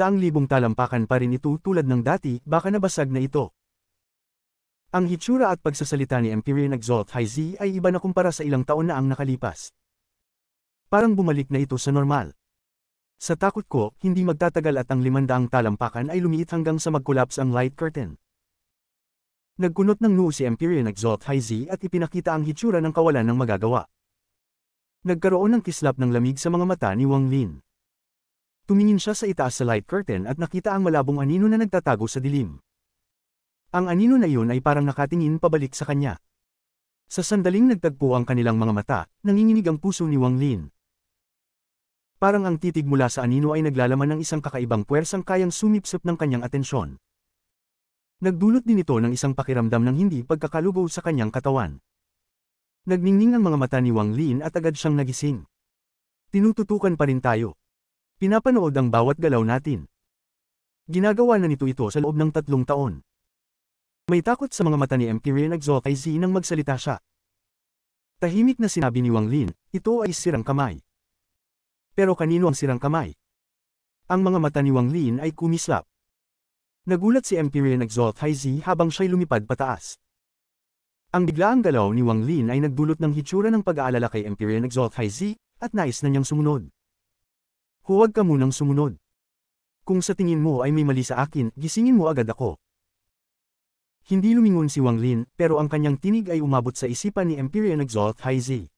talampakan pa rin ito tulad ng dati, baka nabasag na ito. Ang hitsura at pagsasalita ni Empyrean Exalt High Z ay iba na kumpara sa ilang taon na ang nakalipas. Parang bumalik na ito sa normal. Sa takot ko, hindi magtatagal at ang 500 talampakan ay lumiit hanggang sa mag-collapse ang light curtain. Nagkunot ng noo si Empyrean Exalt High Z at ipinakita ang hitsura ng kawalan ng magagawa. Nagkaroon ng kislap ng lamig sa mga mata ni Wang Lin. Tumingin siya sa itaas sa light curtain at nakita ang malabong anino na nagtatago sa dilim. Ang anino na iyon ay parang nakatingin pabalik sa kanya. Sa sandaling nagtagpo ang kanilang mga mata, nanginginig ang puso ni Wang Lin. Parang ang titig mula sa anino ay naglalaman ng isang kakaibang puwersang kayang sumipsip ng kanyang atensyon. Nagdulot din ito ng isang pakiramdam ng hindi pagkakalugaw sa kanyang katawan. Nagningning ang mga mata ni Wang Lin at agad siyang nagising. Tinututukan pa rin tayo. Pinapanood ang bawat galaw natin. Ginagawa na nito ito sa loob ng 3 taon. May takot sa mga mata ni Empyrean Exalt IZ nang magsalita siya. Tahimik na sinabi ni Wang Lin, ito ay sirang kamay. Pero kanino ang sirang kamay? Ang mga mata ni Wang Lin ay kumislap. Nagulat si Empyrean Exalt IZ habang siya'y lumipad pataas. Ang biglaang galaw ni Wang Lin ay nagdulot ng hitsura ng pag-aalala kay Empyrean Exalt IZ at nais na niyang sumunod. Huwag ka munang sumunod. Kung sa tingin mo ay may mali sa akin, gisingin mo agad ako. Hindi lumingon si Wang Lin, pero ang kanyang tinig ay umabot sa isipan ni Empyrean Exalt IZ.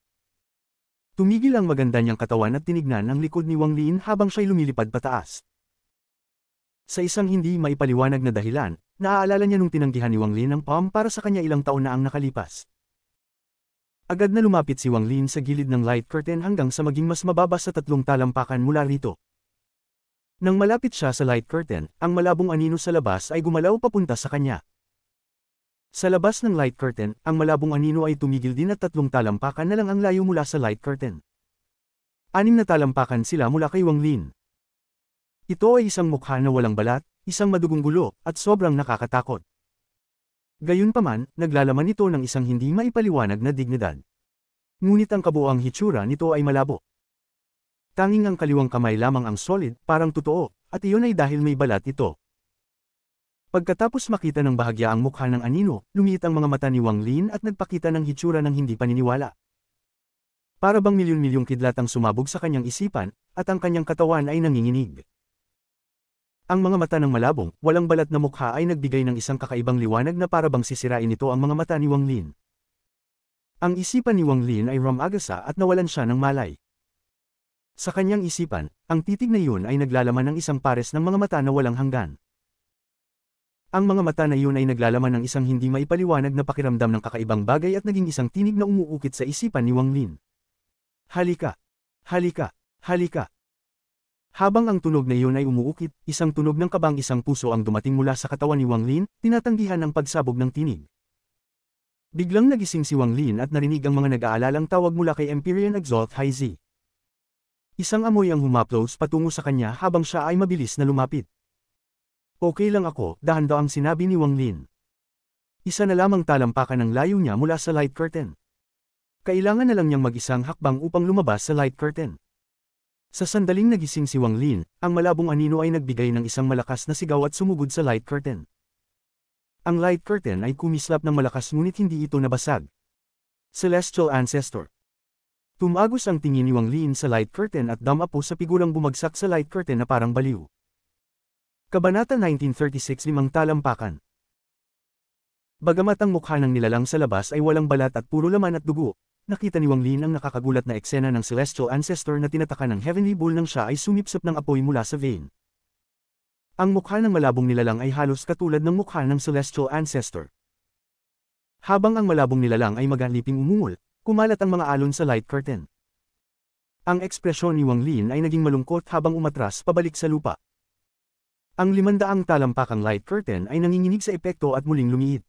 Tumigil ang maganda niyang katawan at tinignan ang likod ni Wang Lin habang siya'y lumilipad pataas. Sa isang hindi maipaliwanag na dahilan, naaalala niya nung tinanggihan ni Wang Lin ang palm para sa kanya ilang taon na ang nakalipas. Agad na lumapit si Wang Lin sa gilid ng light curtain hanggang sa maging mas mababa sa 3 talampakan mula rito. Nang malapit siya sa light curtain, ang malabong anino sa labas ay gumalaw papunta sa kanya. Sa labas ng light curtain, ang malabong anino ay tumigil din at 3 talampakan na lang ang layo mula sa light curtain. 6 na talampakan sila mula kay Wang Lin. Ito ay isang mukha na walang balat, isang madugong gulo, at sobrang nakakatakot. Gayunpaman, naglalaman ito ng isang hindi maipaliwanag na dignidad. Ngunit ang kabuuang hitsura nito ay malabo. Tanging ang kaliwang kamay lamang ang solid, parang totoo, at iyon ay dahil may balat ito. Pagkatapos makita ng bahagya ang mukha ng anino, lumiit ang mga mata ni Wang Lin at nagpakita ng hitsura ng hindi paniniwala. Para bang milyon-milyong kidlat ang sumabog sa kanyang isipan, at ang kanyang katawan ay nanginginig. Ang mga mata ng malabong, walang balat na mukha ay nagbigay ng isang kakaibang liwanag na para bang sisirain ito ang mga mata ni Wang Lin. Ang isipan ni Wang Lin ay rumagasa at nawalan siya ng malay. Sa kanyang isipan, ang titig na iyon ay naglalaman ng isang pares ng mga mata na walang hanggan. Ang mga mata na iyon ay naglalaman ng isang hindi maipaliwanag na pakiramdam ng kakaibang bagay at naging isang tinig na umuukit sa isipan ni Wang Lin. Halika! Halika! Halika! Habang ang tunog na iyon ay umuukit, isang tunog ng kabang isang puso ang dumating mula sa katawan ni Wang Lin, tinatanggihan ang pagsabog ng tinig. Biglang nagising si Wang Lin at narinig ang mga nag-aalalang tawag mula kay Empyrean Exalt IZ. Isang amoy ang humaplos patungo sa kanya habang siya ay mabilis na lumapit. Okay lang ako, dahan-dahan ang sinabi ni Wang Lin. Isa na lamang talampakan ang layo niya mula sa light curtain. Kailangan na lang niyang mag-isang hakbang upang lumabas sa light curtain. Sa sandaling nagising si Wang Lin, ang malabong anino ay nagbigay ng isang malakas na sigaw at sumugod sa light curtain. Ang light curtain ay kumislap ng malakas ngunit hindi ito nabasag. Celestial Ancestor. Tumagos ang tingin ni Wang Lin sa light curtain at damapo sa figurang bumagsak sa light curtain na parang baliw. Kabanata 1936 5 talampakan. Bagamat ang mukha ng nilalang sa labas ay walang balat at puro laman at dugo, nakita ni Wang Lin ang nakakagulat na eksena ng Celestial Ancestor na tinatakan ng Heavenly Bull nang siya ay sumipsip ng apoy mula sa vein. Ang mukha ng malabong nilalang ay halos katulad ng mukha ng Celestial Ancestor. Habang ang malabong nilalang ay magaliping umungol, kumalat ang mga alon sa light curtain. Ang ekspresyon ni Wang Lin ay naging malungkot habang umatras pabalik sa lupa. Ang 500 talampakang light curtain ay nanginginig sa epekto at muling lumiit.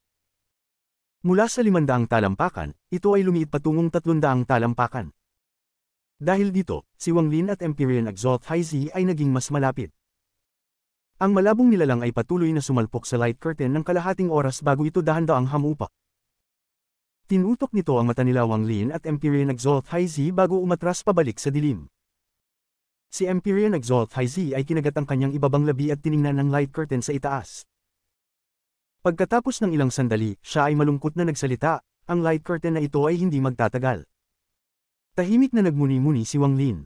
Mula sa 500 talampakan, ito ay lumiit patungong 300 talampakan. Dahil dito, si Wang Lin at Empyrean Exalt IZ ay naging mas malapit. Ang malabong nilalang ay patuloy na sumalpok sa light curtain ng kalahating oras bago ito dahan-daang hamupa. Tinutok nito ang mata nila Wang Lin at Empyrean Exalt IZ bago umatras pabalik sa dilim. Si Empyrean Exalt IZ ay kinagat ang kanyang ibabang labi at tiningnan ng light curtain sa itaas. Pagkatapos ng ilang sandali, siya ay malungkot na nagsalita, ang light curtain na ito ay hindi magtatagal. Tahimik na nagmuni-muni si Wang Lin.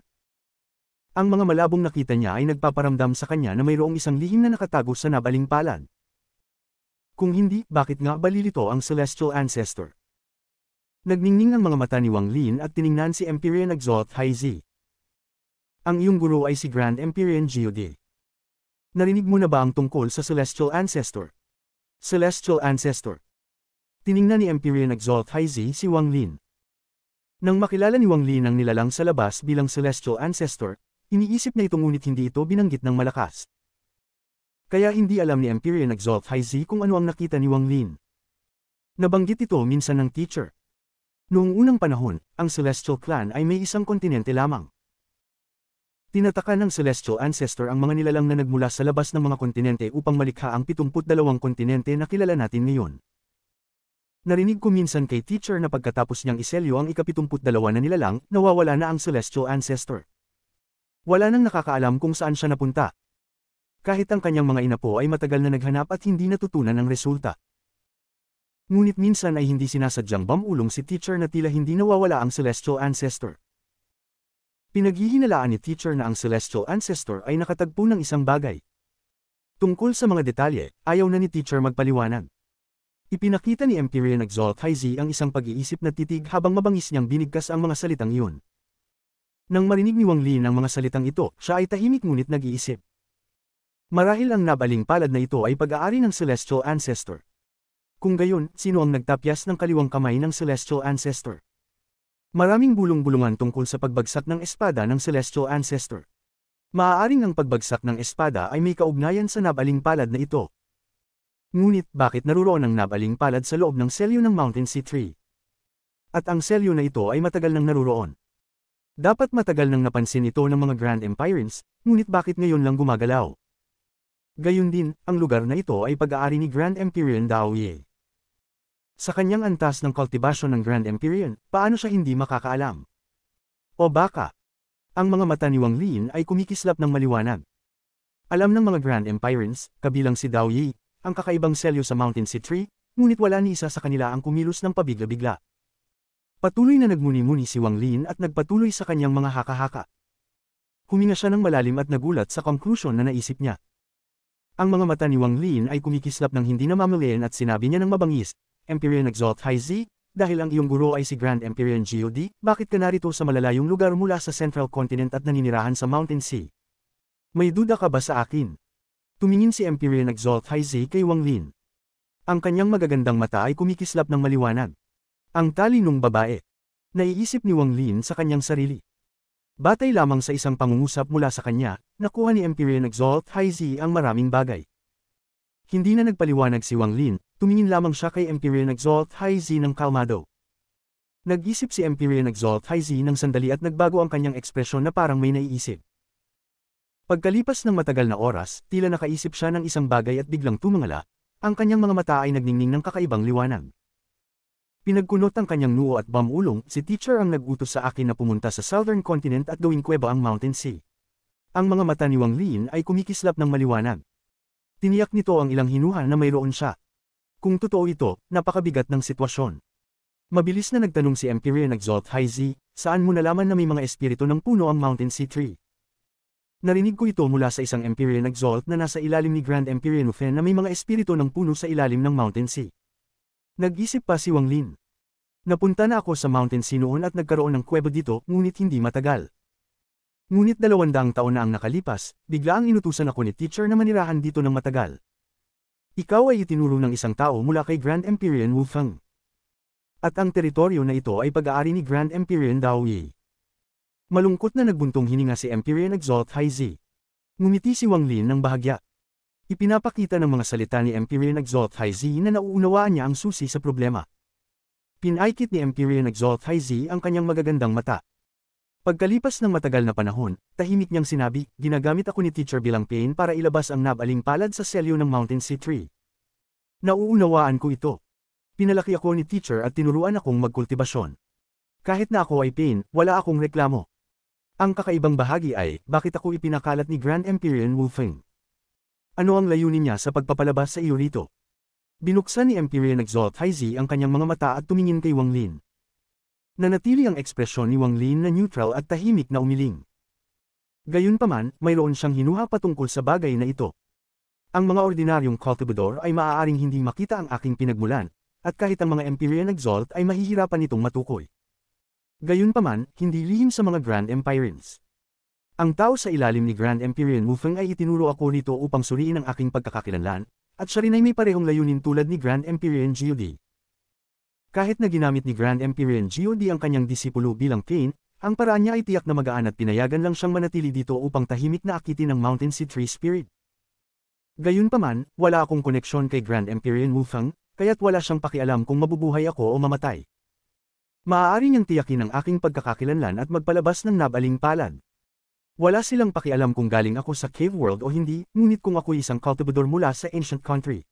Ang mga malabong nakita niya ay nagpaparamdam sa kanya na mayroong isang lihim na nakatago sa nabaling palad. Kung hindi, bakit nga balilito ang Celestial Ancestor? Nagningning ang mga mata ni Wang Lin at tiningnan si Empyrean Exalt IZ. Ang iyong guro ay si Grand Empyrean Geode. Narinig mo na ba ang tungkol sa Celestial Ancestor? Celestial Ancestor. Tiningnan ni Empyrean Exalt Haizi si Wang Lin. Nang makilala ni Wang Lin ang nilalang sa labas bilang Celestial Ancestor, iniisip niya ito ngunit hindi ito binanggit ng malakas. Kaya hindi alam ni Empyrean Exalt Haizi kung ano ang nakita ni Wang Lin. Nabanggit ito minsan ng teacher. Noong unang panahon, ang Celestial Clan ay may isang kontinente lamang. Tinataka ng Celestial Ancestor ang mga nilalang na nagmula sa labas ng mga kontinente upang malikha ang 72 kontinente na kilala natin ngayon. Narinig ko minsan kay teacher na pagkatapos niyang iselyo ang ika-72 na nilalang, nawawala na ang Celestial Ancestor. Wala nang nakakaalam kung saan siya napunta. Kahit ang kanyang mga inapo ay matagal na naghanap at hindi natutunan ang resulta. Ngunit minsan ay hindi sinasadyang bamulong si teacher na tila hindi nawawala ang Celestial Ancestor. Pinaghihinalaan ni teacher na ang Celestial Ancestor ay nakatagpo ng isang bagay. Tungkol sa mga detalye, ayaw na ni teacher magpaliwanag. Ipinakita ni Empyrean Exalt Haizi ang isang pag-iisip na titig habang mabangis niyang binigkas ang mga salitang iyon. Nang marinig ni Wang Lin ang mga salitang ito, siya ay tahimik ngunit nag-iisip. Marahil ang nabaling palad na ito ay pag-aari ng Celestial Ancestor. Kung gayon, sino ang nagtapyas ng kaliwang kamay ng Celestial Ancestor? Maraming bulong-bulungan tungkol sa pagbagsak ng espada ng Celestial Ancestor. Maaaring ang pagbagsak ng espada ay may kaugnayan sa nabaling palad na ito. Ngunit bakit naruroon ang nabaling palad sa loob ng selyo ng Mountain Sea Tree? At ang selyo na ito ay matagal nang naruroon. Dapat matagal nang napansin ito ng mga Grand Empirans, ngunit bakit ngayon lang gumagalaw? Gayun din, ang lugar na ito ay pag-aari ni Grand Empyrean Dao Ye. Sa kanyang antas ng kultibasyon ng Grand Empyrean, paano siya hindi makakaalam? O baka, ang mga mata ni Wang Lin ay kumikislap ng maliwanag. Alam ng mga Grand Empirans, kabilang si Dao Ye, ang kakaibang selyo sa Mountain Sea Tree, ngunit wala ni isa sa kanila ang kumilos ng pabigla-bigla. Patuloy na nagmuni-muni si Wang Lin at nagpatuloy sa kanyang mga haka-haka. Huminga siya ng malalim at nagulat sa conclusion na naisip niya. Ang mga mata ni Wang Lin ay kumikislap ng hindi namamalayan at sinabi niya ng mabangis, Empyrean Exalt Haizi, dahil ang iyong guro ay si Grand Empyrean God, bakit ka narito sa malalayong lugar mula sa Central Continent at naninirahan sa Mountain Sea? May duda ka ba sa akin? Tumingin si Empyrean Exalt Haizi kay Wang Lin. Ang kanyang magagandang mata ay kumikislap ng maliwanag. Ang talinong babae. Naiisip ni Wang Lin sa kanyang sarili. Batay lamang sa isang pangungusap mula sa kanya, nakuha ni Empyrean Exalt Haizi ang maraming bagay. Hindi na nagpaliwanag si Wang Lin, tumingin lamang siya kay Empyrean Exalt Haizi ng kalmado. Nag-isip si Empyrean Exalt Haizi ng sandali at nagbago ang kanyang ekspresyon na parang may naiisip. Pagkalipas ng matagal na oras, tila nakaisip siya ng isang bagay at biglang tumangala, ang kanyang mga mata ay nagningning ng kakaibang liwanag. Pinagkunot ang kanyang noo at bamulong, si teacher ang nag-utos sa akin na pumunta sa Southern Continent at gawing kuweba ang Mountain Sea. Ang mga mata ni Wang Lin ay kumikislap ng maliwanag. Tiniyak nito ang ilang hinuha na mayroon siya. Kung totoo ito, napakabigat ng sitwasyon. Mabilis na nagtanong si Empyrean Exalt Haizi, saan mo nalaman na may mga espiritu ng puno ang Mountain Sea Tree? Narinig ko ito mula sa isang Empyrean Exalt na nasa ilalim ni Grand Empyrean Ufen na may mga espiritu ng puno sa ilalim ng Mountain Sea. Nag-isip pa si Wang Lin. Napunta na ako sa Mountain Sea noon at nagkaroon ng kuweba dito, ngunit hindi matagal. Ngunit 200 taon na ang nakalipas, bigla ang inutusan ako ni teacher na manirahan dito ng matagal. Ikaw ay itinuro ng isang tao mula kay Grand Empyrean Wu Feng. At ang teritoryo na ito ay pag-aari ni Grand Empyrean Dao Ye. Malungkot na nagbuntong hininga si Empyrean Exalt Haizi. Ngumiti si Wang Lin ng bahagya. Ipinapakita ng mga salita ni Empyrean Exalt Haizi na nauunawaan niya ang susi sa problema. Pinaikit ni Empyrean Exalt Haizi ang kanyang magagandang mata. Pagkalipas ng matagal na panahon, tahimik niyang sinabi, ginagamit ako ni teacher bilang pain para ilabas ang nabaling palad sa selyo ng Mountain Sea Tree. Nauunawaan ko ito. Pinalaki ako ni teacher at tinuruan akong magkultibasyon. Kahit na ako ay pain, wala akong reklamo. Ang kakaibang bahagi ay, bakit ako ipinakalat ni Grand Empyrean Wu Feng? Ano ang layunin niya sa pagpapalabas sa iyo rito? Binuksan ni Empyrean Exalt Haizi ang kanyang mga mata at tumingin kay Wang Lin. Nanatili ang ekspresyon ni Wang Lin na neutral at tahimik na umiling. Gayunpaman, mayroon siyang hinuha patungkol sa bagay na ito. Ang mga ordinaryong cultivador ay maaaring hindi makita ang aking pinagmulan, at kahit ang mga Empyrean Exalt ay mahihirapan itong matukoy. Gayunpaman, hindi lihim sa mga Grand Empirans. Ang tao sa ilalim ni Grand Empyrean Wu Feng ay itinuro ako nito upang suriin ang aking pagkakakilanlan, at siya rin ay may parehong layunin tulad ni Grand Empyrean God. Kahit na ginamit ni Grand Empyrean God ang kanyang disipulo bilang Cain, ang paraan niya ay tiyak na magaan at pinayagan lang siyang manatili dito upang tahimik na akitin ng Mountain Sea Tree Spirit. Gayunpaman, wala akong koneksyon kay Grand Empyrean Wufang, kaya't wala siyang pakialam kung mabubuhay ako o mamatay. Maaari niyang tiyakin ang aking pagkakakilanlan at magpalabas ng nabaling palad. Wala silang pakialam kung galing ako sa cave world o hindi, ngunit kung ako'y isang cultivador mula sa ancient country.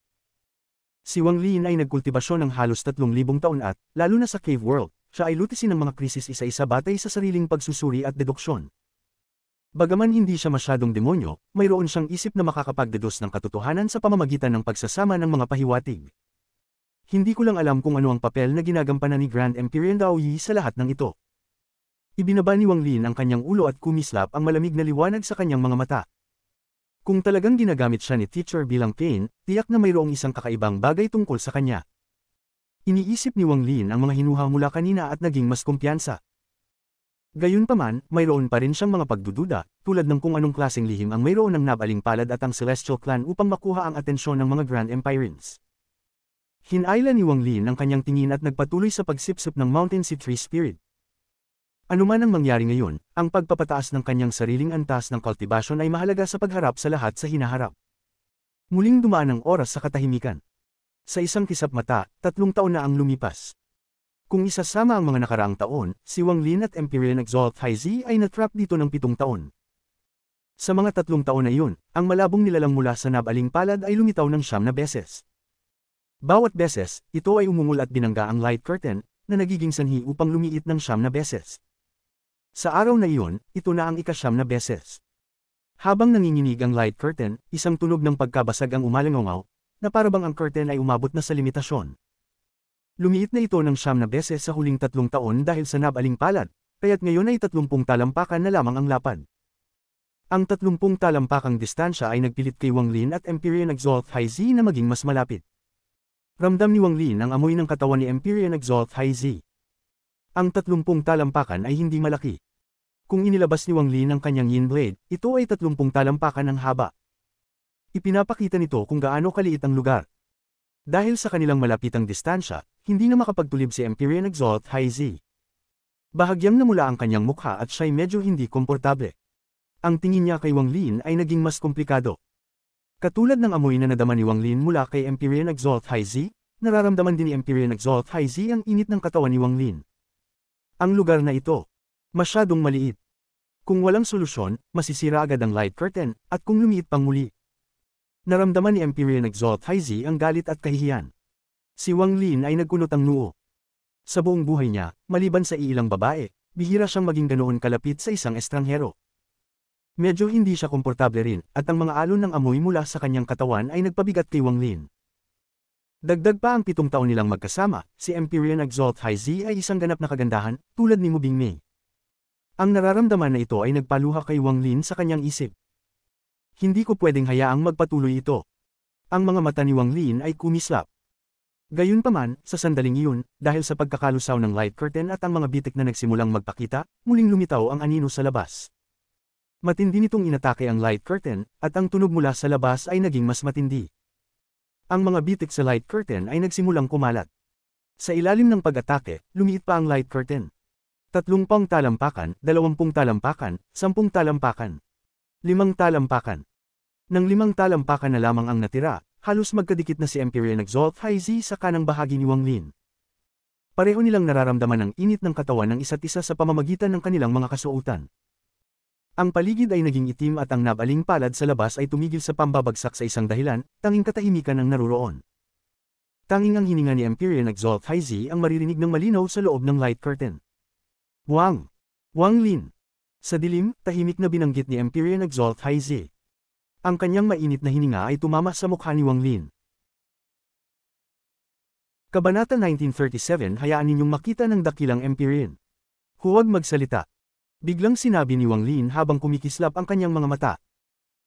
Si Wang Lin ay nagkultibasyon ng halos 3,000 taon at, lalo na sa cave world, siya ay lutisin ng mga krisis isa-isa batay sa sariling pagsusuri at deduksyon. Bagaman hindi siya masyadong demonyo, mayroon siyang isip na makakapagdedos ng katotohanan sa pamamagitan ng pagsasama ng mga pahiwatig. Hindi ko lang alam kung ano ang papel na ginagampanan ni Grand Empyrean Dao Yi sa lahat ng ito. Ibinaba ni Wang Lin ang kanyang ulo at kumislap ang malamig na liwanag sa kanyang mga mata. Kung talagang ginagamit siya ni Teacher bilang Cain, tiyak na mayroong isang kakaibang bagay tungkol sa kanya. Iniisip ni Wang Lin ang mga hinuha mula kanina at naging mas kumpiyansa. Gayunpaman, mayroon pa rin siyang mga pagdududa, tulad ng kung anong klaseng lihim ang mayroon ng nabaling palad at ang Celestial Clan upang makuha ang atensyon ng mga Grand Empyreans. Hinayla ni Wang Lin ang kanyang tingin at nagpatuloy sa pagsipsip ng Mountain Sea Tree Spirit. Ano man ang mangyari ngayon, ang pagpapataas ng kanyang sariling antas ng kultibasyon ay mahalaga sa pagharap sa lahat sa hinaharap. Muling dumaan ang oras sa katahimikan. Sa isang kisap mata, 3 taon na ang lumipas. Kung isasama ang mga nakaraang taon, si Wang Lin at Empyrean Exalt Haizi ay natrap dito ng 7 taon. Sa mga 3 taon na iyon, ang malabong nilalang mula sa nabaling palad ay lumitaw ng 9 na beses. Bawat beses, ito ay umungol at binangga ang light curtain, na nagiging sanhi upang lumiit ng 9 na beses. Sa araw na iyon, ito na ang ika-9 na beses. Habang nanginginig ang light curtain, isang tunog ng pagkabasag ang umalangaw, na parabang ang curtain ay umabot na sa limitasyon. Lumiit na ito ng 9 na beses sa huling 3 taon dahil sa nabaling palad, kaya't ngayon ay 30 talampakan na lamang ang lapad. Ang 30 talampakang distansya ay nagpilit kay Wang Lin at Empyrean Exalt Haizi na maging mas malapit. Ramdam ni Wang Lin ang amoy ng katawan ni Empyrean Exalt Haizi. Ang 30 talampakan ay hindi malaki. Kung inilabas ni Wang Lin ang kanyang yin blade, ito ay 30 talampakan ng haba. Ipinapakita nito kung gaano kaliit ang lugar. Dahil sa kanilang malapitang distansya, hindi na makapagtulib si Empyrean Exalt Haizi. Bahagyang namula ang kanyang mukha at siya'y medyo hindi komportable. Ang tingin niya kay Wang Lin ay naging mas komplikado. Katulad ng amoy na nadama ni Wang Lin mula kay Empyrean Exalt Haizi, nararamdaman din ni Empyrean Exalt Haizi ang init ng katawan ni Wang Lin. Ang lugar na ito, masyadong maliit. Kung walang solusyon, masisira agad ang light curtain, at kung lumiit pang muli. Naramdaman ni Empyrean Exalt Haizi ang galit at kahihiyan. Si Wang Lin ay nagkunot ang noo. Sa buong buhay niya, maliban sa iilang babae, bihira siyang maging ganoon kalapit sa isang estranghero. Medyo hindi siya komportable rin, at ang mga alon ng amoy mula sa kanyang katawan ay nagpabigat kay Wang Lin. Dagdag pa ang 7 taon nilang magkasama, si Empyrean Exalt Haizi ay isang ganap na kagandahan, tulad ni Mu Bingmei. Ang nararamdaman na ito ay nagpaluha kay Wang Lin sa kanyang isip. Hindi ko pwedeng hayaang magpatuloy ito. Ang mga mata ni Wang Lin ay kumislap. Gayunpaman, sa sandaling iyon, dahil sa pagkakalusaw ng light curtain at ang mga bitik na nagsimulang magpakita, muling lumitaw ang anino sa labas. Matindi nitong inatake ang light curtain, at ang tunog mula sa labas ay naging mas matindi. Ang mga bitik sa light curtain ay nagsimulang kumalat. Sa ilalim ng pag-atake, lumiit pa ang light curtain. 30 talampakan, 20 talampakan, 10 talampakan. 5 talampakan. Nang 5 talampakan na lamang ang natira, halos magkadikit na si Empyrean Exalt Haizi sa kanang bahagi ni Wang Lin. Pareho nilang nararamdaman ang init ng katawan ng isa't isa sa pamamagitan ng kanilang mga kasuotan. Ang paligid ay naging itim at ang nabaling palad sa labas ay tumigil sa pambabagsak sa isang dahilan, tanging katahimikan ang naruroon. Tanging ang hininga ni Empyrean Exalt Haizi ang maririnig ng malinaw sa loob ng light curtain. Wang Lin. Sa dilim, tahimik na binanggit ni Empyrean Exalt Haizi. Ang kanyang mainit na hininga ay tumama sa mukha ni Wang Lin. Kabanata 1937 Hayaan ninyong makita ng dakilang Empyrean. Huwag magsalita. Biglang sinabi ni Wang Lin habang kumikislap ang kanyang mga mata.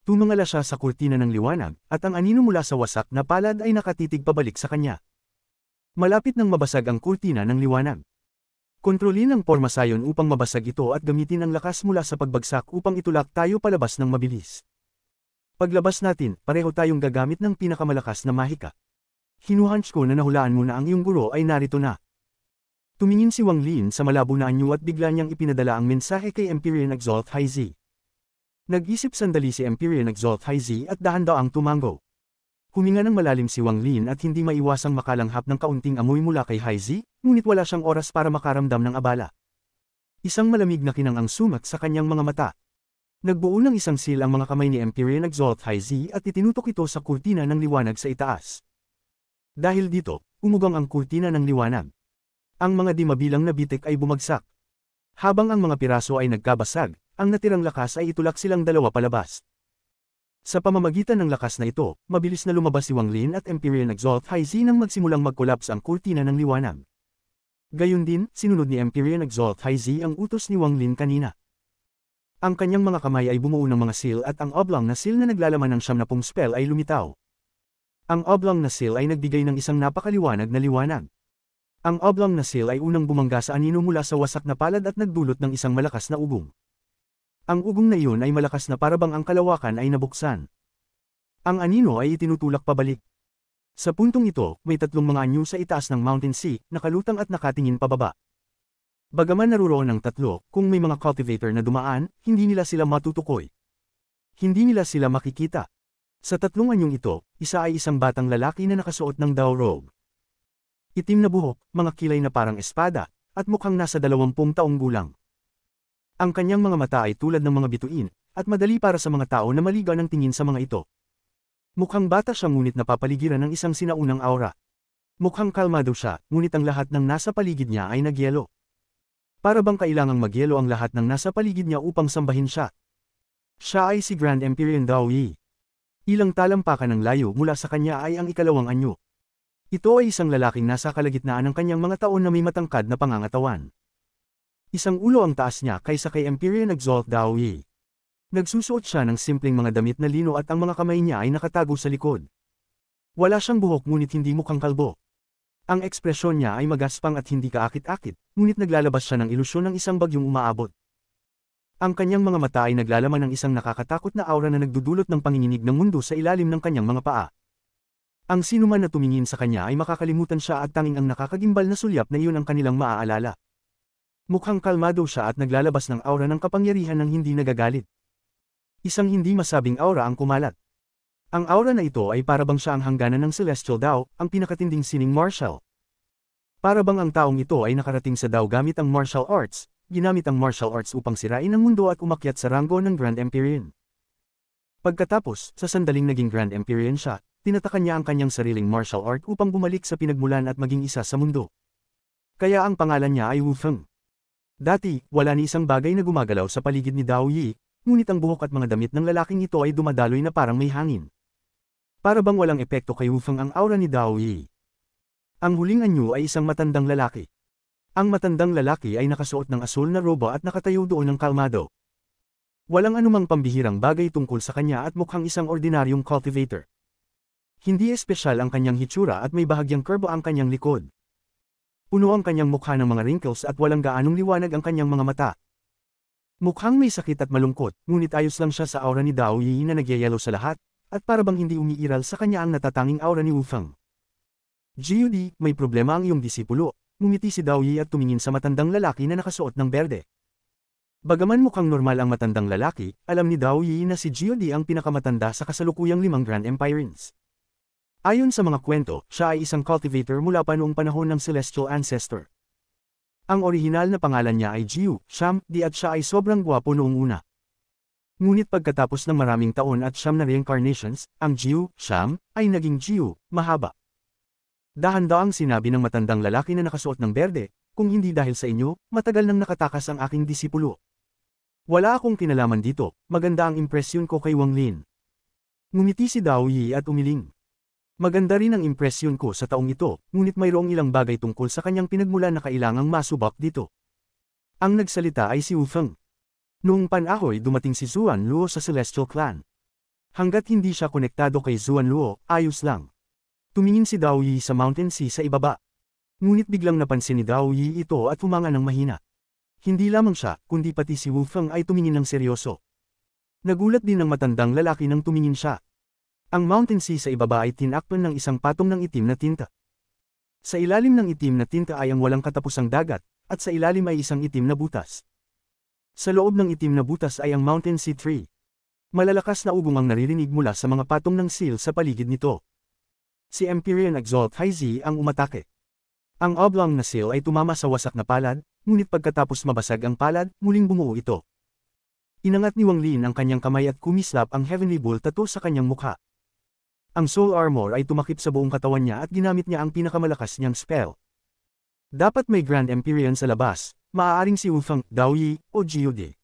Tumingala siya sa kurtina ng liwanag, at ang anino mula sa wasak na palad ay nakatitig pabalik sa kanya. Malapit nang mabasag ang kurtina ng liwanag. Kontrolin ang pormasayon upang mabasag ito at gamitin ang lakas mula sa pagbagsak upang itulak tayo palabas ng mabilis. Paglabas natin, pareho tayong gagamit ng pinakamalakas na mahika. Hinuhunch ko na nahulaan mo na ang iyong guro ay narito na. Tumingin si Wang Lin sa malabo na anyo at bigla niyang ipinadala ang mensahe kay Empyrean Exalt Haizi. Nag-isip sandali si Empyrean Exalt Haizi at dahan-daang tumango. Huminga ng malalim si Wang Lin at hindi maiwasang makalanghap ng kaunting amoy mula kay Haizi, ngunit wala siyang oras para makaramdam ng abala. Isang malamig na kinang ang sumat sa kanyang mga mata. Nagbuo ng isang seal ang mga kamay ni Empyrean Exalt Haizi at itinutok ito sa kurtina ng liwanag sa itaas. Dahil dito, umugang ang kurtina ng liwanag. Ang mga di mabilang na bitik ay bumagsak. Habang ang mga piraso ay nagkabasag, ang natirang lakas ay itulak silang dalawa palabas. Sa pamamagitan ng lakas na ito, mabilis na lumabas si Wang Lin at Empyrean Exalt Haizi nang magsimulang mag-collapse ang kurtina ng liwanag. Gayun din, sinunod ni Empyrean Exalt Haizi ang utos ni Wang Lin kanina. Ang kanyang mga kamay ay bumuo ng mga seal at ang oblong na seal na naglalaman ng 70 spell ay lumitaw. Ang oblong na seal ay nagbigay ng isang napakaliwanag na liwanag. Ang oblong na seal ay unang bumangga sa anino mula sa wasak na palad at nagdulot ng isang malakas na ugong. Ang ugong na iyon ay malakas na parabang ang kalawakan ay nabuksan. Ang anino ay itinutulak pabalik. Sa puntong ito, may tatlong mga anyo sa itaas ng Mountain Sea, nakalutang at nakatingin pababa. Bagaman naruroon ang tatlo, kung may mga cultivator na dumaan, hindi nila sila matutukoy. Hindi nila sila makikita. Sa tatlong anyong ito, isa ay isang batang lalaki na nakasuot ng Dao robe. Itim na buhok, mga kilay na parang espada, at mukhang nasa 20 taong gulang. Ang kanyang mga mata ay tulad ng mga bituin, at madali para sa mga tao na maligaw ng tingin sa mga ito. Mukhang bata siya ngunit napapaligiran ng isang sinaunang aura. Mukhang kalmado siya, ngunit ang lahat ng nasa paligid niya ay nagyelo. Para bang kailangang magyelo ang lahat ng nasa paligid niya upang sambahin siya. Siya ay si Grand Empyrean Dao Yi. Ilang talampakan ng layo mula sa kanya ay ang ikalawang anyo. Ito ay isang lalaking nasa kalagitnaan ng kanyang mga taon na may matangkad na pangangatawan. Isang ulo ang taas niya kaysa kay Empyrean Exalt Dao Yi. Nagsusuot siya ng simpleng mga damit na lino at ang mga kamay niya ay nakatago sa likod. Wala siyang buhok ngunit hindi mukhang kalbo. Ang ekspresyon niya ay magaspang at hindi kaakit-akit, ngunit naglalabas siya ng ilusyon ng isang bagyong umaabot. Ang kanyang mga mata ay naglalaman ng isang nakakatakot na aura na nagdudulot ng panginginig ng mundo sa ilalim ng kanyang mga paa. Ang sinuman na tumingin sa kanya ay makakalimutan siya at tanging ang nakakagimbal na sulyap na iyon ang kanilang maaalala. Mukhang kalmado siya at naglalabas ng aura ng kapangyarihan ng hindi nagagalit. Isang hindi masabing aura ang kumalat. Ang aura na ito ay parabang siya ang hangganan ng Celestial Dao, ang pinakatinding sining martial. Parabang ang taong ito ay nakarating sa Dao gamit ang martial arts, ginamit ang martial arts upang sirain ang mundo at umakyat sa ranggo ng Grand Empyrean. Pagkatapos, sa sandaling naging Grand Empyrean siya, tinatakan niya ang kanyang sariling martial art upang bumalik sa pinagmulan at maging isa sa mundo. Kaya ang pangalan niya ay Wu Feng. Dati, wala ni isang bagay na gumagalaw sa paligid ni Dao Yi, ngunit ang buhok at mga damit ng lalaking ito ay dumadaloy na parang may hangin. Para bang walang epekto kay Wu Feng ang aura ni Dao Yi. Ang huling anyo ay isang matandang lalaki. Ang matandang lalaki ay nakasuot ng asul na roba at nakatayo doon ng kalmado. Walang anumang pambihirang bagay tungkol sa kanya at mukhang isang ordinaryong cultivator. Hindi espesyal ang kanyang hitsura at may bahagyang kurbo ang kanyang likod. Puno ang kanyang mukha ng mga wrinkles at walang gaanong liwanag ang kanyang mga mata. Mukhang may sakit at malungkot, ngunit ayos lang siya sa aura ni Dao Yi na nagyayelo sa lahat, at parabang hindi umiiral sa kanya ang natatanging aura ni Wu Feng. Jiudi, may problema ang iyong disipulo, ngumiti si Dao Yi at tumingin sa matandang lalaki na nakasuot ng berde. Bagaman mukhang normal ang matandang lalaki, alam ni Dao Yi na si Jiudi ang pinakamatanda sa kasalukuyang 5 Grand Empyreans. Ayon sa mga kwento, siya ay isang cultivator mula pa noong panahon ng Celestial Ancestor. Ang orihinal na pangalan niya ay Jiu, Sham, Di at siya ay sobrang gwapo noong una. Ngunit pagkatapos ng maraming taon at siyam na reincarnations, ang Jiu, Sham, ay naging Jiu, mahaba. Dahan-daang sinabi ng matandang lalaki na nakasuot ng berde, kung hindi dahil sa inyo, matagal nang nakatakas ang aking disipulo. Wala akong kinalaman dito, maganda ang impresyon ko kay Wang Lin. Ngumiti si Dao Yi at umiling. Maganda rin ang impresyon ko sa taong ito, ngunit mayroong ilang bagay tungkol sa kanyang pinagmulan na kailangang masubak dito. Ang nagsalita ay si Wu Feng. Noong panahoy dumating si Zuan Luo sa Celestial Clan. Hanggat hindi siya konektado kay Zuan Luo, ayos lang. Tumingin si Dao Yi sa Mountain Sea sa ibaba. Ngunit biglang napansin ni Dao Yi ito at humanga ng mahina. Hindi lamang siya, kundi pati si Wu Feng ay tumingin ng seryoso. Nagulat din ng matandang lalaki nang tumingin siya. Ang Mountain Sea sa ibaba ay tinakpan ng isang patong ng itim na tinta. Sa ilalim ng itim na tinta ay ang walang katapusang dagat, at sa ilalim ay isang itim na butas. Sa loob ng itim na butas ay ang Mountain Sea Tree. Malalakas na ugong ang naririnig mula sa mga patong ng seal sa paligid nito. Si Empyrean Exalt High Z ang umatake. Ang oblong na seal ay tumama sa wasak na palad, ngunit pagkatapos mabasag ang palad, muling bumuo ito. Inangat ni Wang Lin ang kanyang kamay at kumislap ang Heavenly Bull tattoo sa kanyang mukha. Ang Soul Armor ay tumakip sa buong katawan niya at ginamit niya ang pinakamalakas niyang spell. Dapat may Grand Empyrean sa labas, maaaring si Wufang, Daoyi, o Geode.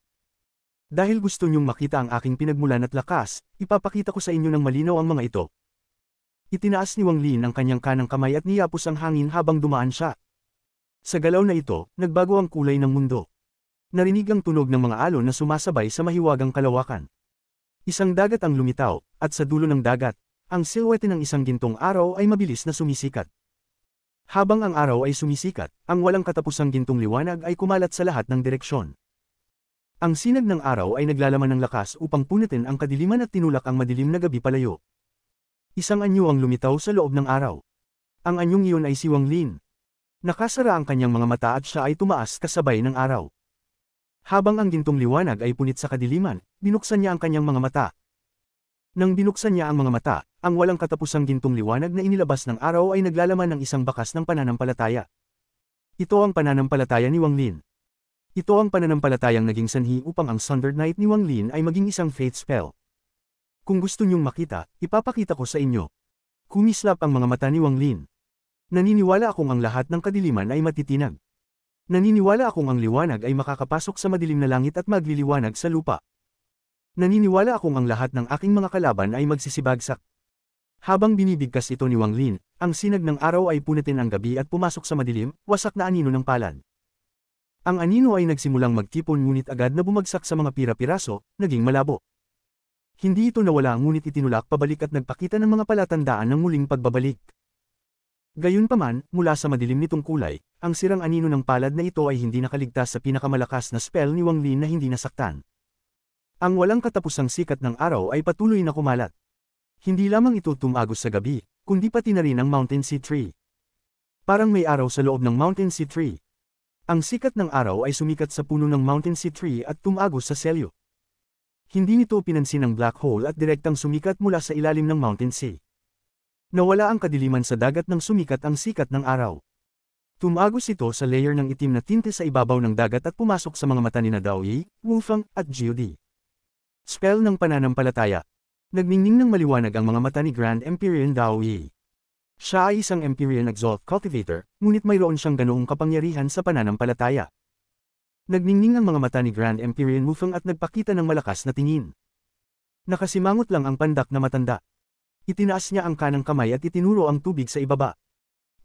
Dahil gusto niyong makita ang aking pinagmulan at lakas, ipapakita ko sa inyo ng malinaw ang mga ito. Itinaas ni Wang Lin ang kanyang kanang kamay at niyapos ang hangin habang dumaan siya. Sa galaw na ito, nagbago ang kulay ng mundo. Narinig ang tunog ng mga alon na sumasabay sa mahiwagang kalawakan. Isang dagat ang lumitaw, at sa dulo ng dagat, ang silhouette ng isang gintong araw ay mabilis na sumisikat. Habang ang araw ay sumisikat, ang walang katapusang gintong liwanag ay kumalat sa lahat ng direksyon. Ang sinag ng araw ay naglalaman ng lakas upang punitin ang kadiliman at tinulak ang madilim na gabi palayo. Isang anyo ang lumitaw sa loob ng araw. Ang anyong iyon ay si Wang Lin. Nakasara ang kanyang mga mata at siya ay tumaas kasabay ng araw. Habang ang gintong liwanag ay punit sa kadiliman, binuksan niya ang kanyang mga mata. Nang binuksan niya ang mga mata, ang walang katapusang gintong liwanag na inilabas ng araw ay naglalaman ng isang bakas ng pananampalataya. Ito ang pananampalataya ni Wang Lin. Ito ang pananampalatayang naging sanhi upang ang Thunder Knight ni Wang Lin ay maging isang faith spell. Kung gusto niyong makita, ipapakita ko sa inyo. Kumislap ang mga mata ni Wang Lin. Naniniwala akong ang lahat ng kadiliman ay matitinag. Naniniwala akong ang liwanag ay makakapasok sa madilim na langit at magliliwanag sa lupa. Naniniwala akong ang lahat ng aking mga kalaban ay magsisibagsak. Habang binibigkas ito ni Wang Lin, ang sinag ng araw ay punitin ang gabi at pumasok sa madilim, wasak na anino ng palad. Ang anino ay nagsimulang magtipon ngunit agad na bumagsak sa mga pira-piraso, naging malabo. Hindi ito nawala ngunit itinulak pabalik at nagpakita ng mga palatandaan ng muling pagbabalik. Gayunpaman, mula sa madilim nitong kulay, ang sirang anino ng palad na ito ay hindi nakaligtas sa pinakamalakas na spell ni Wang Lin na hindi nasaktan. Ang walang katapusang sikat ng araw ay patuloy na kumalat. Hindi lamang ito tumagos sa gabi, kundi pati na rin ang Mountain Sea Tree. Parang may araw sa loob ng Mountain Sea Tree. Ang sikat ng araw ay sumikat sa puno ng Mountain Sea Tree at tumagos sa selyo. Hindi nito pinansin ang black hole at direktang sumikat mula sa ilalim ng Mountain Sea. Nawala ang kadiliman sa dagat nang sumikat ang sikat ng araw. Tumagos ito sa layer ng itim na tinte sa ibabaw ng dagat at pumasok sa mga mata ni Daoyi, Wufang, at Geode. Spell ng pananampalataya. Nagningning ng maliwanag ang mga mata ni Grand Empyrean Daoyi. Siya ay isang Empyrean Exalt Cultivator, ngunit mayroon siyang ganoong kapangyarihan sa pananampalataya. Nagningning ang mga mata ni Grand Empyrean Wufang at nagpakita ng malakas na tingin. Nakasimangot lang ang pandak na matanda. Itinaas niya ang kanang kamay at itinuro ang tubig sa ibaba.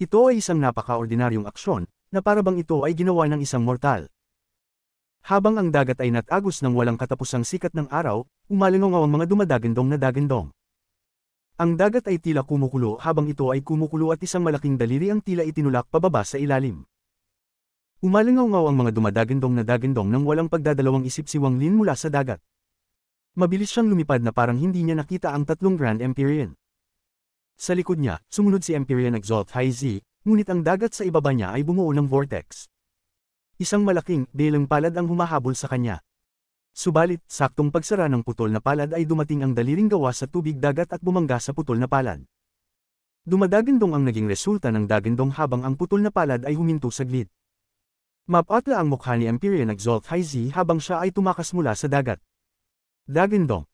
Ito ay isang napaka-ordinaryong aksyon, na parabang ito ay ginawa ng isang mortal. Habang ang dagat ay natagos ng walang katapusang sikat ng araw, umalingaw ang mga dumadagandong na dagandong. Ang dagat ay tila kumukulo habang ito ay kumukulo at isang malaking daliri ang tila itinulak pababa sa ilalim. Umalingaw ang mga dumadagandong na dagandong nang walang pagdadalawang isip si Wang Lin mula sa dagat. Mabilis siyang lumipad na parang hindi niya nakita ang tatlong Grand Empyrean. Sa likod niya, sumunod si Empyrean Exalt High Z, ngunit ang dagat sa ibaba niya ay bumuo ng vortex. Isang malaking, belang palad ang humahabol sa kanya. Subalit, saktong pagsara ng putol na palad ay dumating ang daliring gawa sa tubig dagat at bumangga sa putol na palad. Dumadagandong ang naging resulta ng dagandong habang ang putol na palad ay huminto saglit. Mapatla ang mukha ni Empyrean Exalt High Z habang siya ay tumakas mula sa dagat. Dagandong.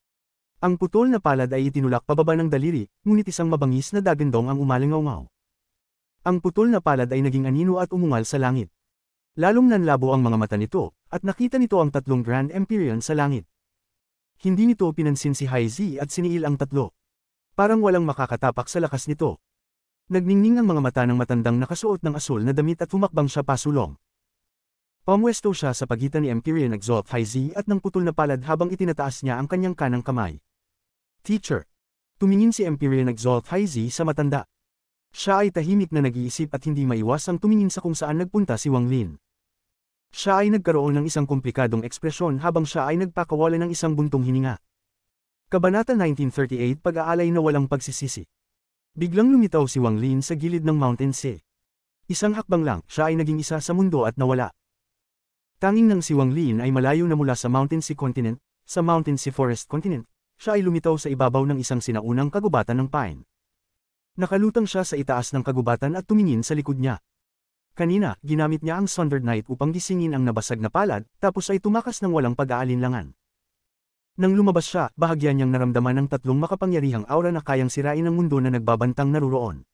Ang putol na palad ay itinulak pababa ng daliri, ngunit isang mabangis na dagandong ang umalingaw. Ang putol na palad ay naging anino at umungal sa langit. Lalong nanlabo ang mga mata nito, at nakita nito ang tatlong Grand Empyrean sa langit. Hindi nito pinansin si High Z at siniil ang tatlo. Parang walang makakatapak sa lakas nito. Nagningning ang mga mata ng matandang nakasuot ng asul na damit at humakbang siya pasulong. Pamwesto siya sa pagitan ni Empyrean Exalt High Z at ng putol na palad habang itinataas niya ang kanyang kanang kamay. Teacher. Tumingin si Empyrean Exalt High Z sa matanda. Siya ay tahimik na nag-iisip at hindi maiwasang tumingin sa kung saan nagpunta si Wang Lin. Siya ay nagkaroon ng isang komplikadong ekspresyon habang siya ay nagpakawala ng isang buntong hininga. Kabanata 1938 Pag-aalay na walang pagsisisi. Biglang lumitaw si Wang Lin sa gilid ng Mountain Sea. Isang hakbang lang, siya ay naging isa sa mundo at nawala. Tanging nang si Wang Lin ay malayo na mula sa Mountain Sea Continent, sa Mountain Sea Forest Continent, siya ay lumitaw sa ibabaw ng isang sinaunang kagubatan ng pine. Nakalutang siya sa itaas ng kagubatan at tumingin sa likod niya. Kanina, ginamit niya ang Sundered Knight upang gisingin ang nabasag na palad, tapos ay tumakas ng walang pag-aalinlangan. Nang lumabas siya, bahagya niyang naramdaman ang tatlong makapangyarihang aura na kayang sirain ang mundo na nagbabantang naruroon.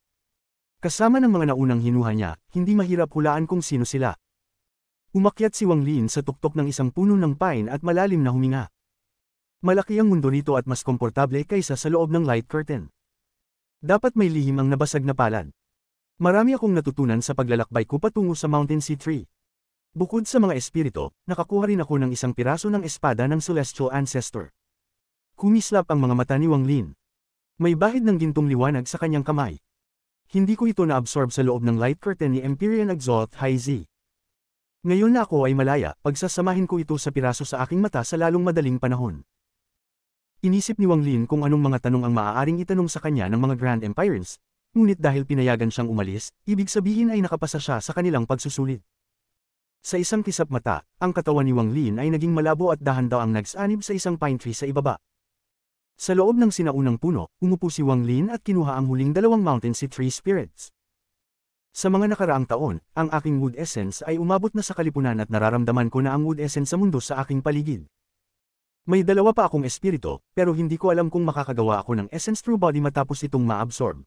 Kasama ng mga naunang hinuha niya, hindi mahirap hulaan kung sino sila. Umakyat si Wang Lin sa tuktok ng isang puno ng pine at malalim na huminga. Malaki ang mundo rito at mas komportable kaysa sa loob ng light curtain. Dapat may lihim ang nabasag na palad. Marami akong natutunan sa paglalakbay ko patungo sa Mountain Sea Tree. Bukod sa mga espirito, nakakuha rin ako ng isang piraso ng espada ng Celestial Ancestor. Kumislap ang mga mata ni Wang Lin. May bahid ng gintong liwanag sa kanyang kamay. Hindi ko ito na-absorb sa loob ng light curtain ni Empyrean Exalt High Z. Ngayon na ako ay malaya, pagsasamahin ko ito sa piraso sa aking mata sa lalong madaling panahon. Inisip ni Wang Lin kung anong mga tanong ang maaaring itanong sa kanya ng mga Grand Empires, ngunit dahil pinayagan siyang umalis, ibig sabihin ay nakapasa siya sa kanilang pagsusulit. Sa isang kisap mata, ang katawan ni Wang Lin ay naging malabo at dahan-daang nagsanib sa isang pine tree sa ibaba. Sa loob ng sinaunang puno, umupo si Wang Lin at kinuha ang huling dalawang Mountain Sea Tree Spirits. Sa mga nakaraang taon, ang aking Wood Essence ay umabot na sa kalipunan at nararamdaman ko na ang Wood Essence sa mundo sa aking paligid. May dalawa pa akong espirito, pero hindi ko alam kung makakagawa ako ng Essence True Body matapos itong ma-absorb.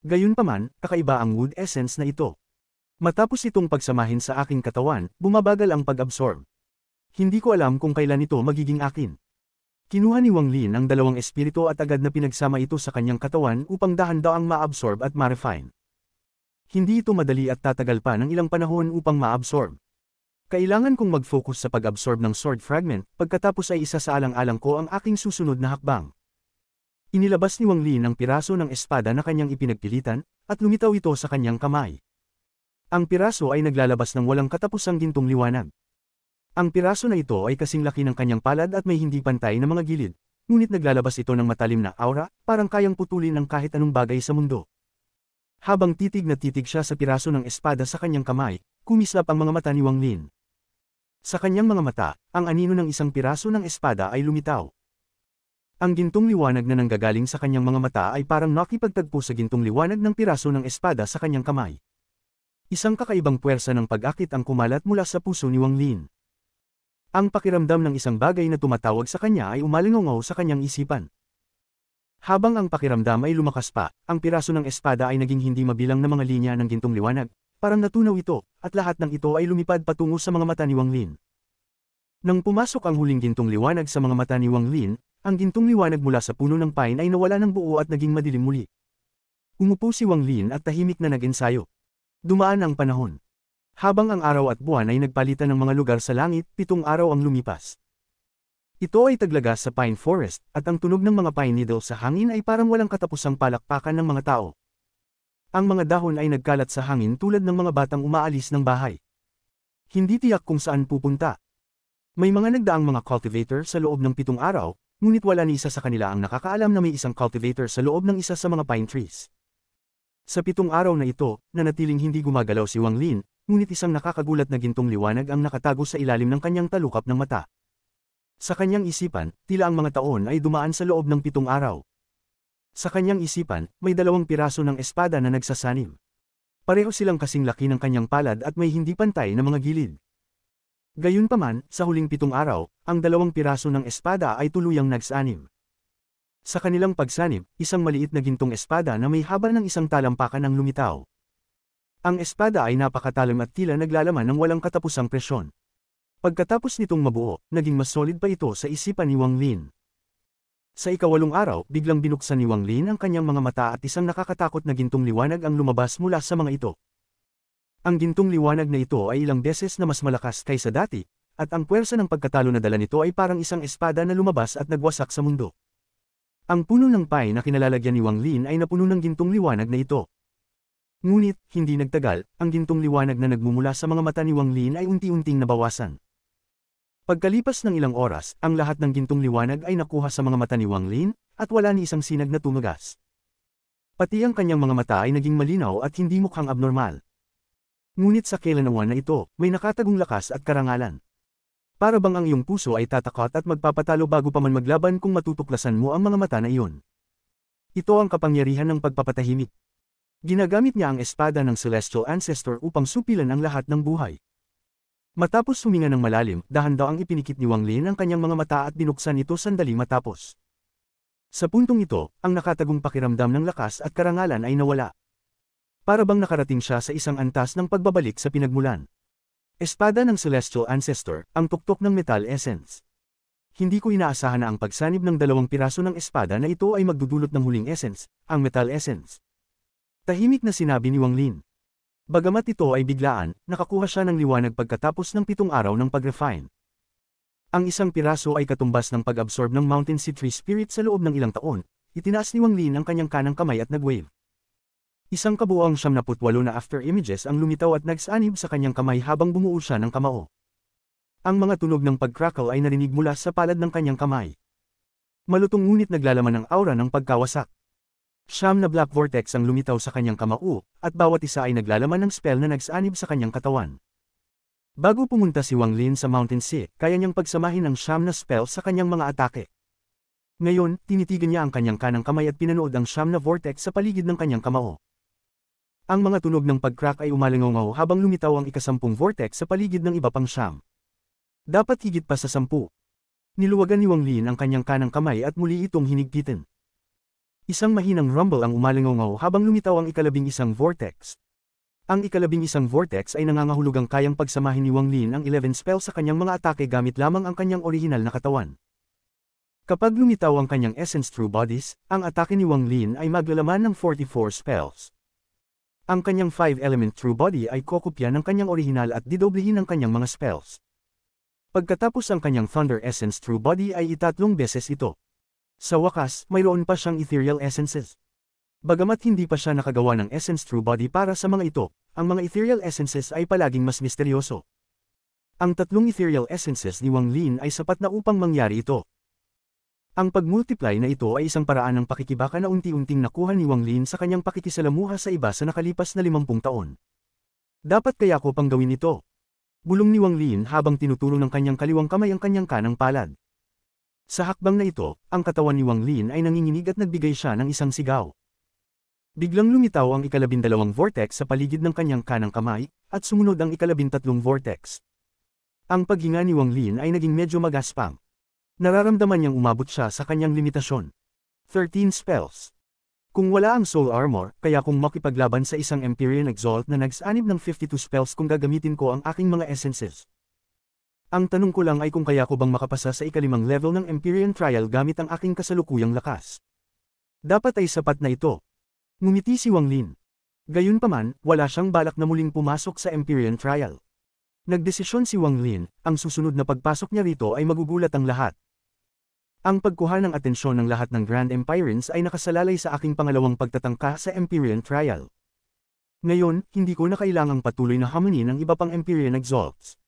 Gayunpaman, kakaiba ang Wood Essence na ito. Matapos itong pagsamahin sa aking katawan, bumabagal ang pag-absorb. Hindi ko alam kung kailan ito magiging akin. Kinuha ni Wang Lin ang dalawang espiritu at agad na pinagsama ito sa kanyang katawan upang dahan-daang ma-absorb at ma-refine. Hindi ito madali at tatagal pa ng ilang panahon upang ma-absorb. Kailangan kong mag-focus sa pag-absorb ng sword fragment, pagkatapos ay isa sa alang-alang ko ang aking susunod na hakbang. Inilabas ni Wang Lin ang piraso ng espada na kanyang ipinagpilitan, at lumitaw ito sa kanyang kamay. Ang piraso ay naglalabas ng walang katapusang gintong liwanag. Ang piraso na ito ay kasing laki ng kanyang palad at may hindi pantay na mga gilid, ngunit naglalabas ito ng matalim na aura, parang kayang putulin ang kahit anong bagay sa mundo. Habang titig na titig siya sa piraso ng espada sa kanyang kamay, kumislap ang mga mata ni Wang Lin. Sa kanyang mga mata, ang anino ng isang piraso ng espada ay lumitaw. Ang gintong liwanag na nanggagaling sa kanyang mga mata ay parang nakipagtagpo sa gintong liwanag ng piraso ng espada sa kanyang kamay. Isang kakaibang puwersa ng pag-akit ang kumalat mula sa puso ni Wang Lin. Ang pakiramdam ng isang bagay na tumatawag sa kanya ay umalingaw sa kanyang isipan. Habang ang pakiramdam ay lumakas pa, ang piraso ng espada ay naging hindi mabilang na mga linya ng gintong liwanag, parang natunaw ito, at lahat ng ito ay lumipad patungo sa mga mata ni Wang Lin. Nang pumasok ang huling gintong liwanag sa mga mata ni Wang Lin, ang gintong liwanag mula sa puno ng pine ay nawala ng buo at naging madilim muli. Umupo si Wang Lin at tahimik na nag-ensayo. Dumaan ang panahon. Habang ang araw at buwan ay nagpalitan ng mga lugar sa langit, 7 araw ang lumipas. Ito ay taglagas sa pine forest, at ang tunog ng mga pine needles sa hangin ay parang walang katapusang palakpakan ng mga tao. Ang mga dahon ay nagkalat sa hangin tulad ng mga batang umaalis ng bahay. Hindi tiyak kung saan pupunta. May mga nagdaang mga cultivator sa loob ng 7 araw, ngunit wala ni isa sa kanila ang nakakaalam na may isang cultivator sa loob ng isa sa mga pine trees. Sa 7 araw na ito, nanatiling hindi gumagalaw si Wang Lin, ngunit isang nakakagulat na gintong liwanag ang nakatago sa ilalim ng kanyang talukap ng mata. Sa kanyang isipan, tila ang mga taon ay dumaan sa loob ng 7 araw. Sa kanyang isipan, may 2 piraso ng espada na nagsasanib. Pareho silang kasing laki ng kanyang palad at may hindi pantay na mga gilid. Gayunpaman, sa huling 7 araw, ang 2 piraso ng espada ay tuluyang nagsanib. Sa kanilang pagsanib, isang maliit na gintong espada na may haba ng isang talampakan ang lumitaw. Ang espada ay napakatalim at tila naglalaman ng walang katapusang presyon. Pagkatapos nitong mabuo, naging mas solid pa ito sa isipan ni Wang Lin. Sa ika-8 araw, biglang binuksan ni Wang Lin ang kanyang mga mata at isang nakakatakot na gintong liwanag ang lumabas mula sa mga ito. Ang gintong liwanag na ito ay ilang beses na mas malakas kaysa dati, at ang puwersa ng pagkatalo na dala nito ay parang isang espada na lumabas at nagwasak sa mundo. Ang puno ng pine na kinalalagyan ni Wang Lin ay napuno ng gintong liwanag na ito. Ngunit, hindi nagtagal, ang gintong liwanag na nagmumula sa mga mata ni Wang Lin ay unti-unting nabawasan. Pagkalipas ng ilang oras, ang lahat ng gintong liwanag ay nakuha sa mga mata ni Wang Lin, at wala ni isang sinag na tumagas. Pati ang kanyang mga mata ay naging malinaw at hindi mukhang abnormal. Ngunit sa kailanawan na ito, may nakatagong lakas at karangalan. Para bang ang iyong puso ay tatakot at magpapatalo bago pa man maglaban kung matutuklasan mo ang mga mata na iyon. Ito ang kapangyarihan ng pagpapatahimik. Ginagamit niya ang espada ng Celestial Ancestor upang supilan ang lahat ng buhay. Matapos huminga ng malalim, dahan-dahang ipinikit ni Wang Lin ang kanyang mga mata at binuksan ito sandali matapos. Sa puntong ito, ang nakatagong pakiramdam ng lakas at karangalan ay nawala. Para bang nakarating siya sa isang antas ng pagbabalik sa pinagmulan. Espada ng Celestial Ancestor, ang tuktok ng Metal Essence. Hindi ko inaasahan na ang pagsanib ng 2 piraso ng espada na ito ay magdudulot ng huling essence, ang Metal Essence. Tahimik na sinabi ni Wang Lin. Bagamat ito ay biglaan, nakakuha siya ng liwanag pagkatapos ng 7 araw ng pag-refine. Ang isang piraso ay katumbas ng pag-absorb ng Mountain Sea Tree Spirit sa loob ng ilang taon. Itinaas ni Wang Lin ang kanyang kanang kamay at nag-wave. Isang kabuoang 78 na after images ang lumitaw at nagsanib sa kanyang kamay habang bumuo siya ng kamao. Ang mga tunog ng pag-crackle ay narinig mula sa palad ng kanyang kamay. Malutong ngunit naglalaman ng aura ng pagkawasak. 9 na black vortex ang lumitaw sa kanyang kamao, at bawat isa ay naglalaman ng spell na nagsanib sa kanyang katawan. Bago pumunta si Wang Lin sa Mountain Sea, kaya niyang pagsamahin ang 9 na spell sa kanyang mga atake. Ngayon, tinitigan niya ang kanyang kanang kamay at pinanood ang 9 na vortex sa paligid ng kanyang kamao. Ang mga tunog ng pag-crack ay umalingaw habang lumitaw ang ika-10 vortex sa paligid ng iba pang 9. Dapat higit pa sa 10. Niluwagan ni Wang Lin ang kanyang kanang kamay at muli itong hinigpitin. Isang mahinang rumble ang umalingaw habang lumitaw ang ika-11 vortex. Ang ika-11 vortex ay nangangahulugang kayang pagsamahin ni Wang Lin ang 11 spell sa kanyang mga atake gamit lamang ang kanyang orihinal na katawan. Kapag lumitaw ang kanyang essence through bodies, ang atake ni Wang Lin ay maglalaman ng 44 spells. Ang kanyang 5-element true body ay kokopya ng kanyang orihinal at didoblehin ng kanyang mga spells. Pagkatapos ang kanyang Thunder Essence true body ay itatlong beses ito. Sa wakas, mayroon pa siyang ethereal essences. Bagamat hindi pa siya nakagawa ng essence true body para sa mga ito, ang mga ethereal essences ay palaging mas misteryoso. Ang 3 ethereal essences ni Wang Lin ay sapat na upang mangyari ito. Ang pag-multiply na ito ay isang paraan ng pakikibaka na unti-unting nakuha ni Wang Lin sa kanyang pakikisalamuha sa iba sa nakalipas na 50 taon. Dapat kaya ko pang gawin ito? Bulong ni Wang Lin habang tinuturo ng kanyang kaliwang kamay ang kanyang kanang palad. Sa hakbang na ito, ang katawan ni Wang Lin ay nanginginig at nagbigay siya ng isang sigaw. Biglang lumitaw ang ika-12 vortex sa paligid ng kanyang kanang kamay, at sumunod ang ika-13 vortex. Ang paghinga ni Wang Lin ay naging medyo magaspang. Nararamdaman niyang umabot siya sa kanyang limitasyon. 13 spells. Kung wala ang soul armor, kaya kung makipaglaban sa isang Empyrean Exalt na nagsanib ng 52 spells kung gagamitin ko ang aking mga essences. Ang tanong ko lang ay kung kaya ko bang makapasa sa ika-5 level ng Empyrean Trial gamit ang aking kasalukuyang lakas. Dapat ay sapat na ito. Ngumiti si Wang Lin. Gayunpaman, wala siyang balak na muling pumasok sa Empyrean Trial. Nagdesisyon si Wang Lin, ang susunod na pagpasok niya rito ay magugulat ang lahat. Ang pagkuha ng atensyon ng lahat ng Grand Empirans ay nakasalalay sa aking pangalawang pagtatangka sa Empyrean Trial. Ngayon, hindi ko na kailangang patuloy na hamunin ng iba pang Empyrean Exalts.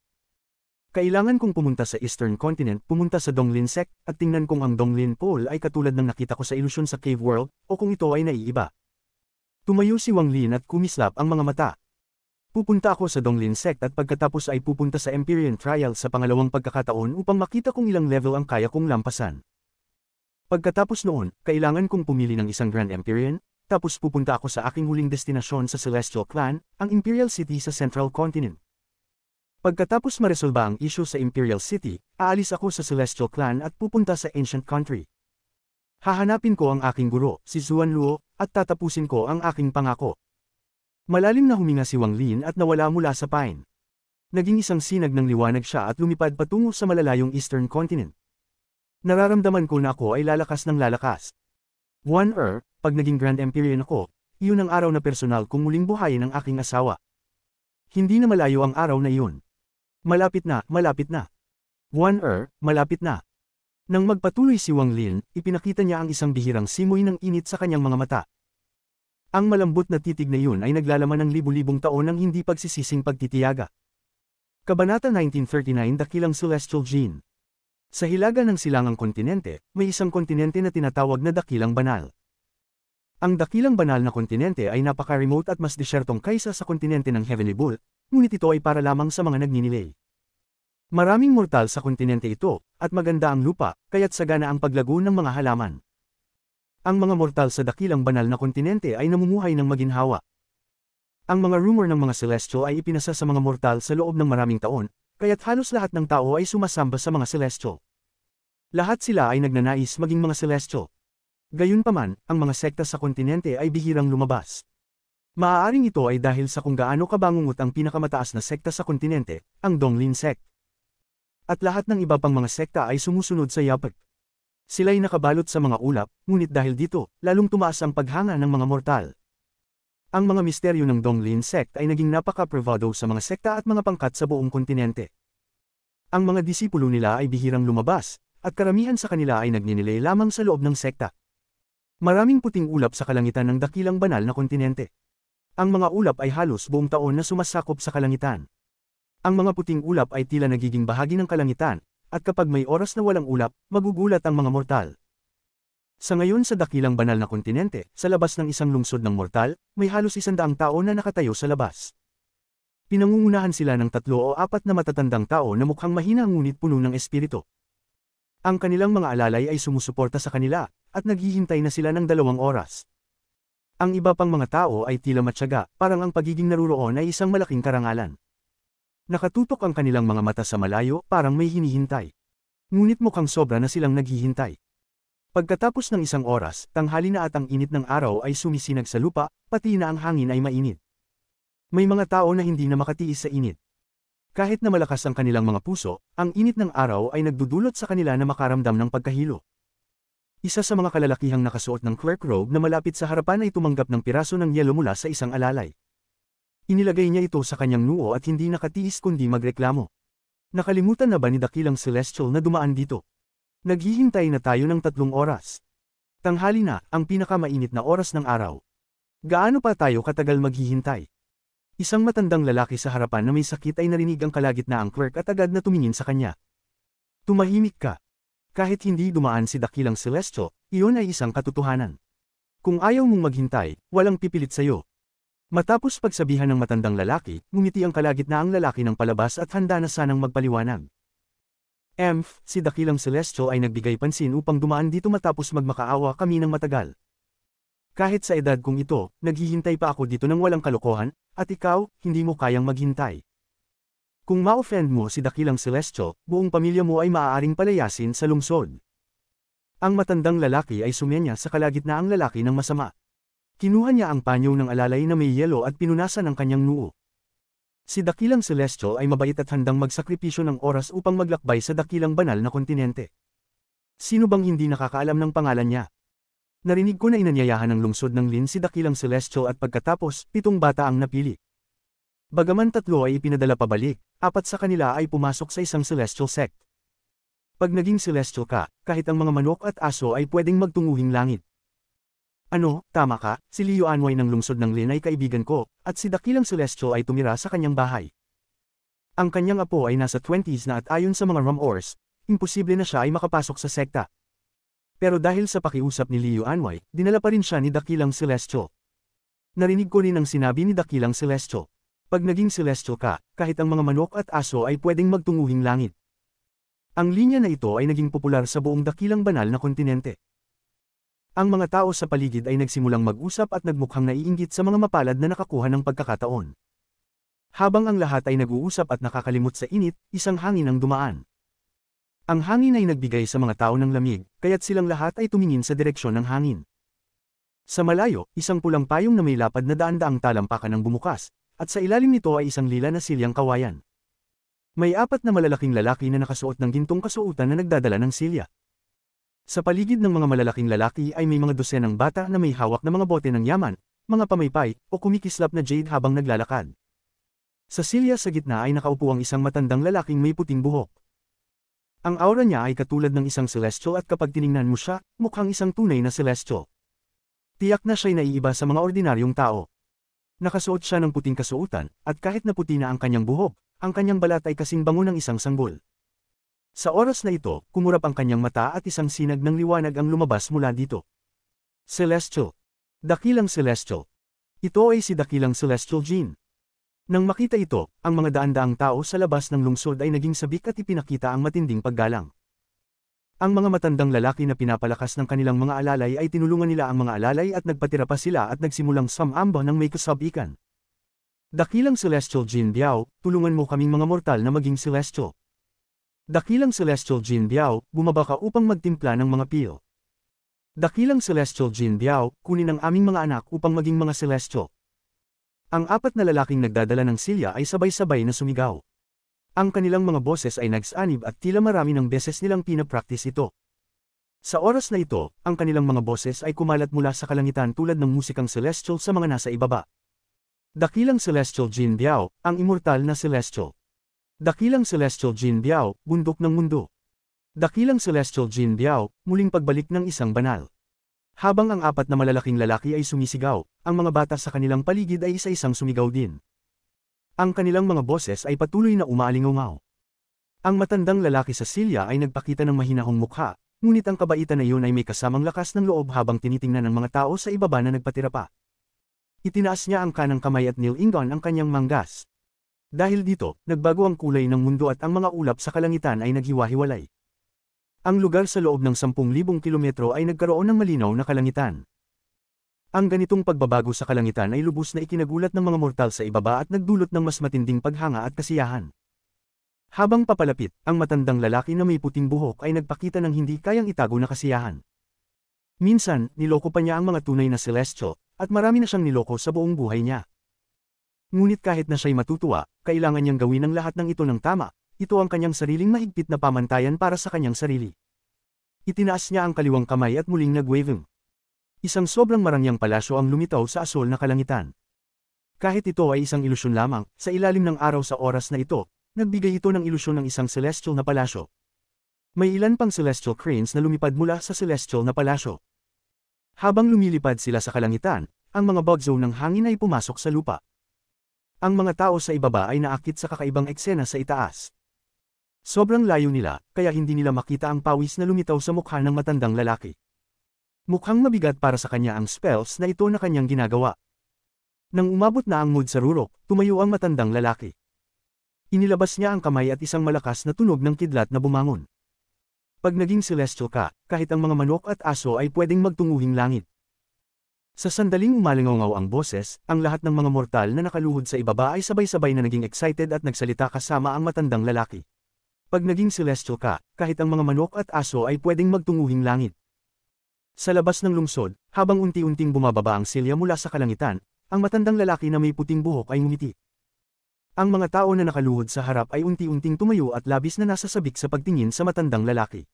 Kailangan kong pumunta sa Eastern Continent, pumunta sa Donglin Sect, at tingnan kung ang Donglin Pole ay katulad ng nakita ko sa ilusyon sa Cave World, o kung ito ay naiiba. Tumayo si Wang Lin at kumislap ang mga mata. Pupunta ako sa Donglin Sect at pagkatapos ay pupunta sa Empyrean Trial sa pangalawang pagkakataon upang makita kung ilang level ang kaya kong lampasan. Pagkatapos noon, kailangan kong pumili ng isang Grand Empyrean, tapos pupunta ako sa aking huling destinasyon sa Celestial Clan, ang Imperial City sa Central Continent. Pagkatapos maresolba ang issue sa Imperial City, aalis ako sa Celestial Clan at pupunta sa Ancient Country. Hahanapin ko ang aking guro, si Zuan Luo, at tatapusin ko ang aking pangako. Malalim na huminga si Wang Lin at nawala mula sa pine. Naging isang sinag ng liwanag siya at lumipad patungo sa malalayong Eastern Continent. Nararamdaman ko na ako ay lalakas ng lalakas. Pag naging Grand Empyrean ako, iyon ang araw na personal kong muling buhayin ang aking asawa. Hindi na malayo ang araw na iyon. Malapit na, malapit na. Malapit na. Nang magpatuloy si Wang Lin, ipinakita niya ang isang bihirang simoy ng init sa kanyang mga mata. Ang malambot na titig na iyon ay naglalaman ng libu-libong taon ng hindi pagsisising pagtitiyaga. Kabanata 1939 Dakilang Celestial Gene. Sa hilaga ng silangang kontinente, may isang kontinente na tinatawag na Dakilang Banal. Ang Dakilang Banal na kontinente ay napaka-remote at mas desyertong kaysa sa kontinente ng Heavenly Bull, ngunit ito ay para lamang sa mga nagninilay. Maraming mortal sa kontinente ito, at maganda ang lupa, kaya't sagana ang paglago ng mga halaman. Ang mga mortal sa dakilang banal na kontinente ay namumuhay ng maginhawa. Ang mga rumor ng mga celestial ay ipinasa sa mga mortal sa loob ng maraming taon, kaya't halos lahat ng tao ay sumasamba sa mga celestial. Lahat sila ay nagnanais maging mga celestial. Gayunpaman, ang mga sekta sa kontinente ay bihirang lumabas. Maaaring ito ay dahil sa kung gaano kabangungot ang pinakamataas na sekta sa kontinente, ang Donglin Sect. At lahat ng iba pang mga sekta ay sumusunod sa yapak. Sila'y nakabalot sa mga ulap, ngunit dahil dito, lalong tumaas ang paghanga ng mga mortal. Ang mga misteryo ng Donglin Sect ay naging napaka-privado sa mga sekta at mga pangkat sa buong kontinente. Ang mga disipulo nila ay bihirang lumabas, at karamihan sa kanila ay nagninilay lamang sa loob ng sekta. Maraming puting ulap sa kalangitan ng dakilang banal na kontinente. Ang mga ulap ay halos buong taon na sumasakop sa kalangitan. Ang mga puting ulap ay tila nagiging bahagi ng kalangitan, at kapag may oras na walang ulap, magugulat ang mga mortal. Sa ngayon sa dakilang banal na kontinente, sa labas ng isang lungsod ng mortal, may halos 100 tao na nakatayo sa labas. Pinangungunahan sila ng 3 o 4 na matatandang tao na mukhang mahina ngunit puno ng espiritu. Ang kanilang mga alalay ay sumusuporta sa kanila, at naghihintay na sila ng 2 oras. Ang iba pang mga tao ay tila matyaga, parang ang pagiging naruroon ay isang malaking karangalan. Nakatutok ang kanilang mga mata sa malayo, parang may hinihintay. Ngunit mukhang sobra na silang naghihintay. Pagkatapos ng 1 oras, tanghali na at ang init ng araw ay sumisinag sa lupa, pati na ang hangin ay mainit. May mga tao na hindi na makatiis sa init. Kahit na malakas ang kanilang mga puso, ang init ng araw ay nagdudulot sa kanila na makaramdam ng pagkahilo. Isa sa mga kalalakihang nakasuot ng clerk robe na malapit sa harapan ay tumanggap ng piraso ng yelo mula sa isang alalay. Inilagay niya ito sa kanyang noo at hindi nakatiis kundi magreklamo. Nakalimutan na ba ni dakilang celestial na dumaan dito? Naghihintay na tayo ng 3 oras. Tanghali na, ang pinakamainit na oras ng araw. Gaano pa tayo katagal maghihintay? Isang matandang lalaki sa harapan na may sakit ay narinig ang kalagitnaang clerk at agad na tumingin sa kanya. Tumahimik ka. Kahit hindi dumaan si dakilang celestial, iyon ay isang katotohanan. Kung ayaw mong maghintay, walang pipilit sa'yo. Matapos pagsabihan ng matandang lalaki, ngumiti ang kalagitnaang lalaki ng palabas at handa na sanang magpaliwanag. Si dakilang celestial ay nagbigay pansin upang dumaan dito matapos magmakaawa kami ng matagal. Kahit sa edad kong ito, naghihintay pa ako dito ng walang kalokohan, at ikaw, hindi mo kayang maghintay. Kung ma-offend mo si dakilang celestial, buong pamilya mo ay maaaring palayasin sa lungsod. Ang matandang lalaki ay sumenya sa kalagitnaang lalaki ng masama. Kinuha niya ang panyo ng alalay na may yelo at pinunasan ang kanyang noo. Si dakilang celestial ay mabait at handang magsakripisyo ng oras upang maglakbay sa dakilang banal na kontinente. Sino bang hindi nakakaalam ng pangalan niya? Narinig ko na inanyayahan ng lungsod ng Lin si dakilang celestial at pagkatapos, 7 bata ang napili. Bagaman 3 ay ipinadala pabalik, 4 sa kanila ay pumasok sa isang celestial sect. Pag naging celestial ka, kahit ang mga manok at aso ay pwedeng magtunguhing langit. Ano, tama ka, si Liu Anway ng lungsod ng Lin ay kaibigan ko, at si dakilang celestial ay tumira sa kanyang bahay. Ang kanyang apo ay nasa 20s na at ayon sa mga rumors, imposible na siya ay makapasok sa sekta. Pero dahil sa pakiusap ni Liu Anway, dinala pa rin siya ni dakilang celestial. Narinig ko rin ang sinabi ni dakilang celestial. Pag naging celestial ka, kahit ang mga manok at aso ay pwedeng magtunguhing langit. Ang linya na ito ay naging popular sa buong dakilang banal na kontinente. Ang mga tao sa paligid ay nagsimulang mag-usap at nagmukhang naiinggit sa mga mapalad na nakakuha ng pagkakataon. Habang ang lahat ay nag-uusap at nakakalimot sa init, isang hangin ang dumaan. Ang hangin ay nagbigay sa mga tao ng lamig, kaya't silang lahat ay tumingin sa direksyon ng hangin. Sa malayo, isang pulang payong na may lapad na daan-daang talampakan ang bumukas, at sa ilalim nito ay isang lila na silyang kawayan. May 4 na malalaking lalaki na nakasuot ng gintong kasuotan na nagdadala ng silya. Sa paligid ng mga malalaking lalaki ay may mga dosenang bata na may hawak na mga bote ng yaman, mga pamaypay, o kumikislap na jade habang naglalakad. Sa silya sa gitna ay nakaupo ang isang matandang lalaking may puting buhok. Ang aura niya ay katulad ng isang celestial at kapag tiningnan mo siya, mukhang isang tunay na celestial. Tiyak na siya'y naiiba sa mga ordinaryong tao. Nakasuot siya ng puting kasuotan, at kahit na puti na ang kanyang buhok, ang kanyang balat ay kasing bango ng isang sanggol. Sa oras na ito, kumurap ang kanyang mata at isang sinag ng liwanag ang lumabas mula dito. Celestial. Dakilang celestial. Ito ay si dakilang celestial Jin. Nang makita ito, ang mga daan-daang tao sa labas ng lungsod ay naging sabik at ipinakita ang matinding paggalang. Ang mga matandang lalaki na pinapalakas ng kanilang mga alalay ay tinulungan nila ang mga alalay at nagpatira pa sila at nagsimulang sumamba ng may kasabikan. Dakilang Celestial Jin Biao, tulungan mo kaming mga mortal na maging celestial. Dakilang Celestial Jin Biao, bumaba ka upang magtimpla ng mga pil. Dakilang Celestial Jin Biao, kunin ang aming mga anak upang maging mga celestial. Ang apat na lalaking nagdadala ng silya ay sabay-sabay na sumigaw. Ang kanilang mga boses ay nagsanib at tila marami ng beses nilang pinapractice ito. Sa oras na ito, ang kanilang mga boses ay kumalat mula sa kalangitan tulad ng musikang celestial sa mga nasa ibaba. Dakilang Celestial Jin Biao, ang immortal na celestial. Dakilang Celestial Jin Biao, bundok ng mundo. Dakilang Celestial Jin Biao, muling pagbalik ng isang banal. Habang ang apat na malalaking lalaki ay sumisigaw, ang mga bata sa kanilang paligid ay isa-isang sumigaw din. Ang kanilang mga boses ay patuloy na umaalingaw. Ang matandang lalaki sa silya ay nagpakita ng mahinahong mukha, ngunit ang kabaitan na iyon ay may kasamang lakas ng loob habang tinitingnan ng mga tao sa ibaba na nagpatira pa. Itinaas niya ang kanang kamay at nilingon ang kanyang manggas. Dahil dito, nagbago ang kulay ng mundo at ang mga ulap sa kalangitan ay naghiwa-hiwalay. Ang lugar sa loob ng 10,000 kilometro ay nagkaroon ng malinaw na kalangitan. Ang ganitong pagbabago sa kalangitan ay lubos na ikinagulat ng mga mortal sa ibaba at nagdulot ng mas matinding paghanga at kasiyahan. Habang papalapit, ang matandang lalaki na may puting buhok ay nagpakita ng hindi kayang itago na kasiyahan. Minsan, niloko pa niya ang mga tunay na celestial, at marami na siyang niloko sa buong buhay niya. Ngunit kahit na siya'y matutuwa, kailangan niyang gawin ang lahat ng ito ng tama. Ito ang kanyang sariling mahigpit na pamantayan para sa kanyang sarili. Itinaas niya ang kaliwang kamay at muling nagwaving. Isang sobrang marangyang palasyo ang lumitaw sa asol na kalangitan. Kahit ito ay isang ilusyon lamang, sa ilalim ng araw sa oras na ito, nagbigay ito ng ilusyon ng isang celestial na palasyo. May ilan pang celestial cranes na lumipad mula sa celestial na palasyo. Habang lumilipad sila sa kalangitan, ang mga bug zone ng hangin ay pumasok sa lupa. Ang mga tao sa ibaba ay naakit sa kakaibang eksena sa itaas. Sobrang layo nila, kaya hindi nila makita ang pawis na lumitaw sa mukha ng matandang lalaki. Mukhang mabigat para sa kanya ang spells na ito na kanyang ginagawa. Nang umabot na ang mood sa rurok, tumayo ang matandang lalaki. Inilabas niya ang kamay at isang malakas na tunog ng kidlat na bumangon. Pag naging celestial ka, kahit ang mga manok at aso ay pwedeng magtunguhing langit. Sa sandaling umalingaw ang boses, ang lahat ng mga mortal na nakaluhod sa ibaba ay sabay-sabay na naging excited at nagsalita kasama ang matandang lalaki. Pag naging celestial ka, kahit ang mga manok at aso ay pwedeng magtunguhing langit. Sa labas ng lungsod, habang unti-unting bumababa ang silya mula sa kalangitan, ang matandang lalaki na may puting buhok ay ngumiti. Ang mga tao na nakaluhod sa harap ay unti-unting tumayo at labis na nasasabik sa pagtingin sa matandang lalaki.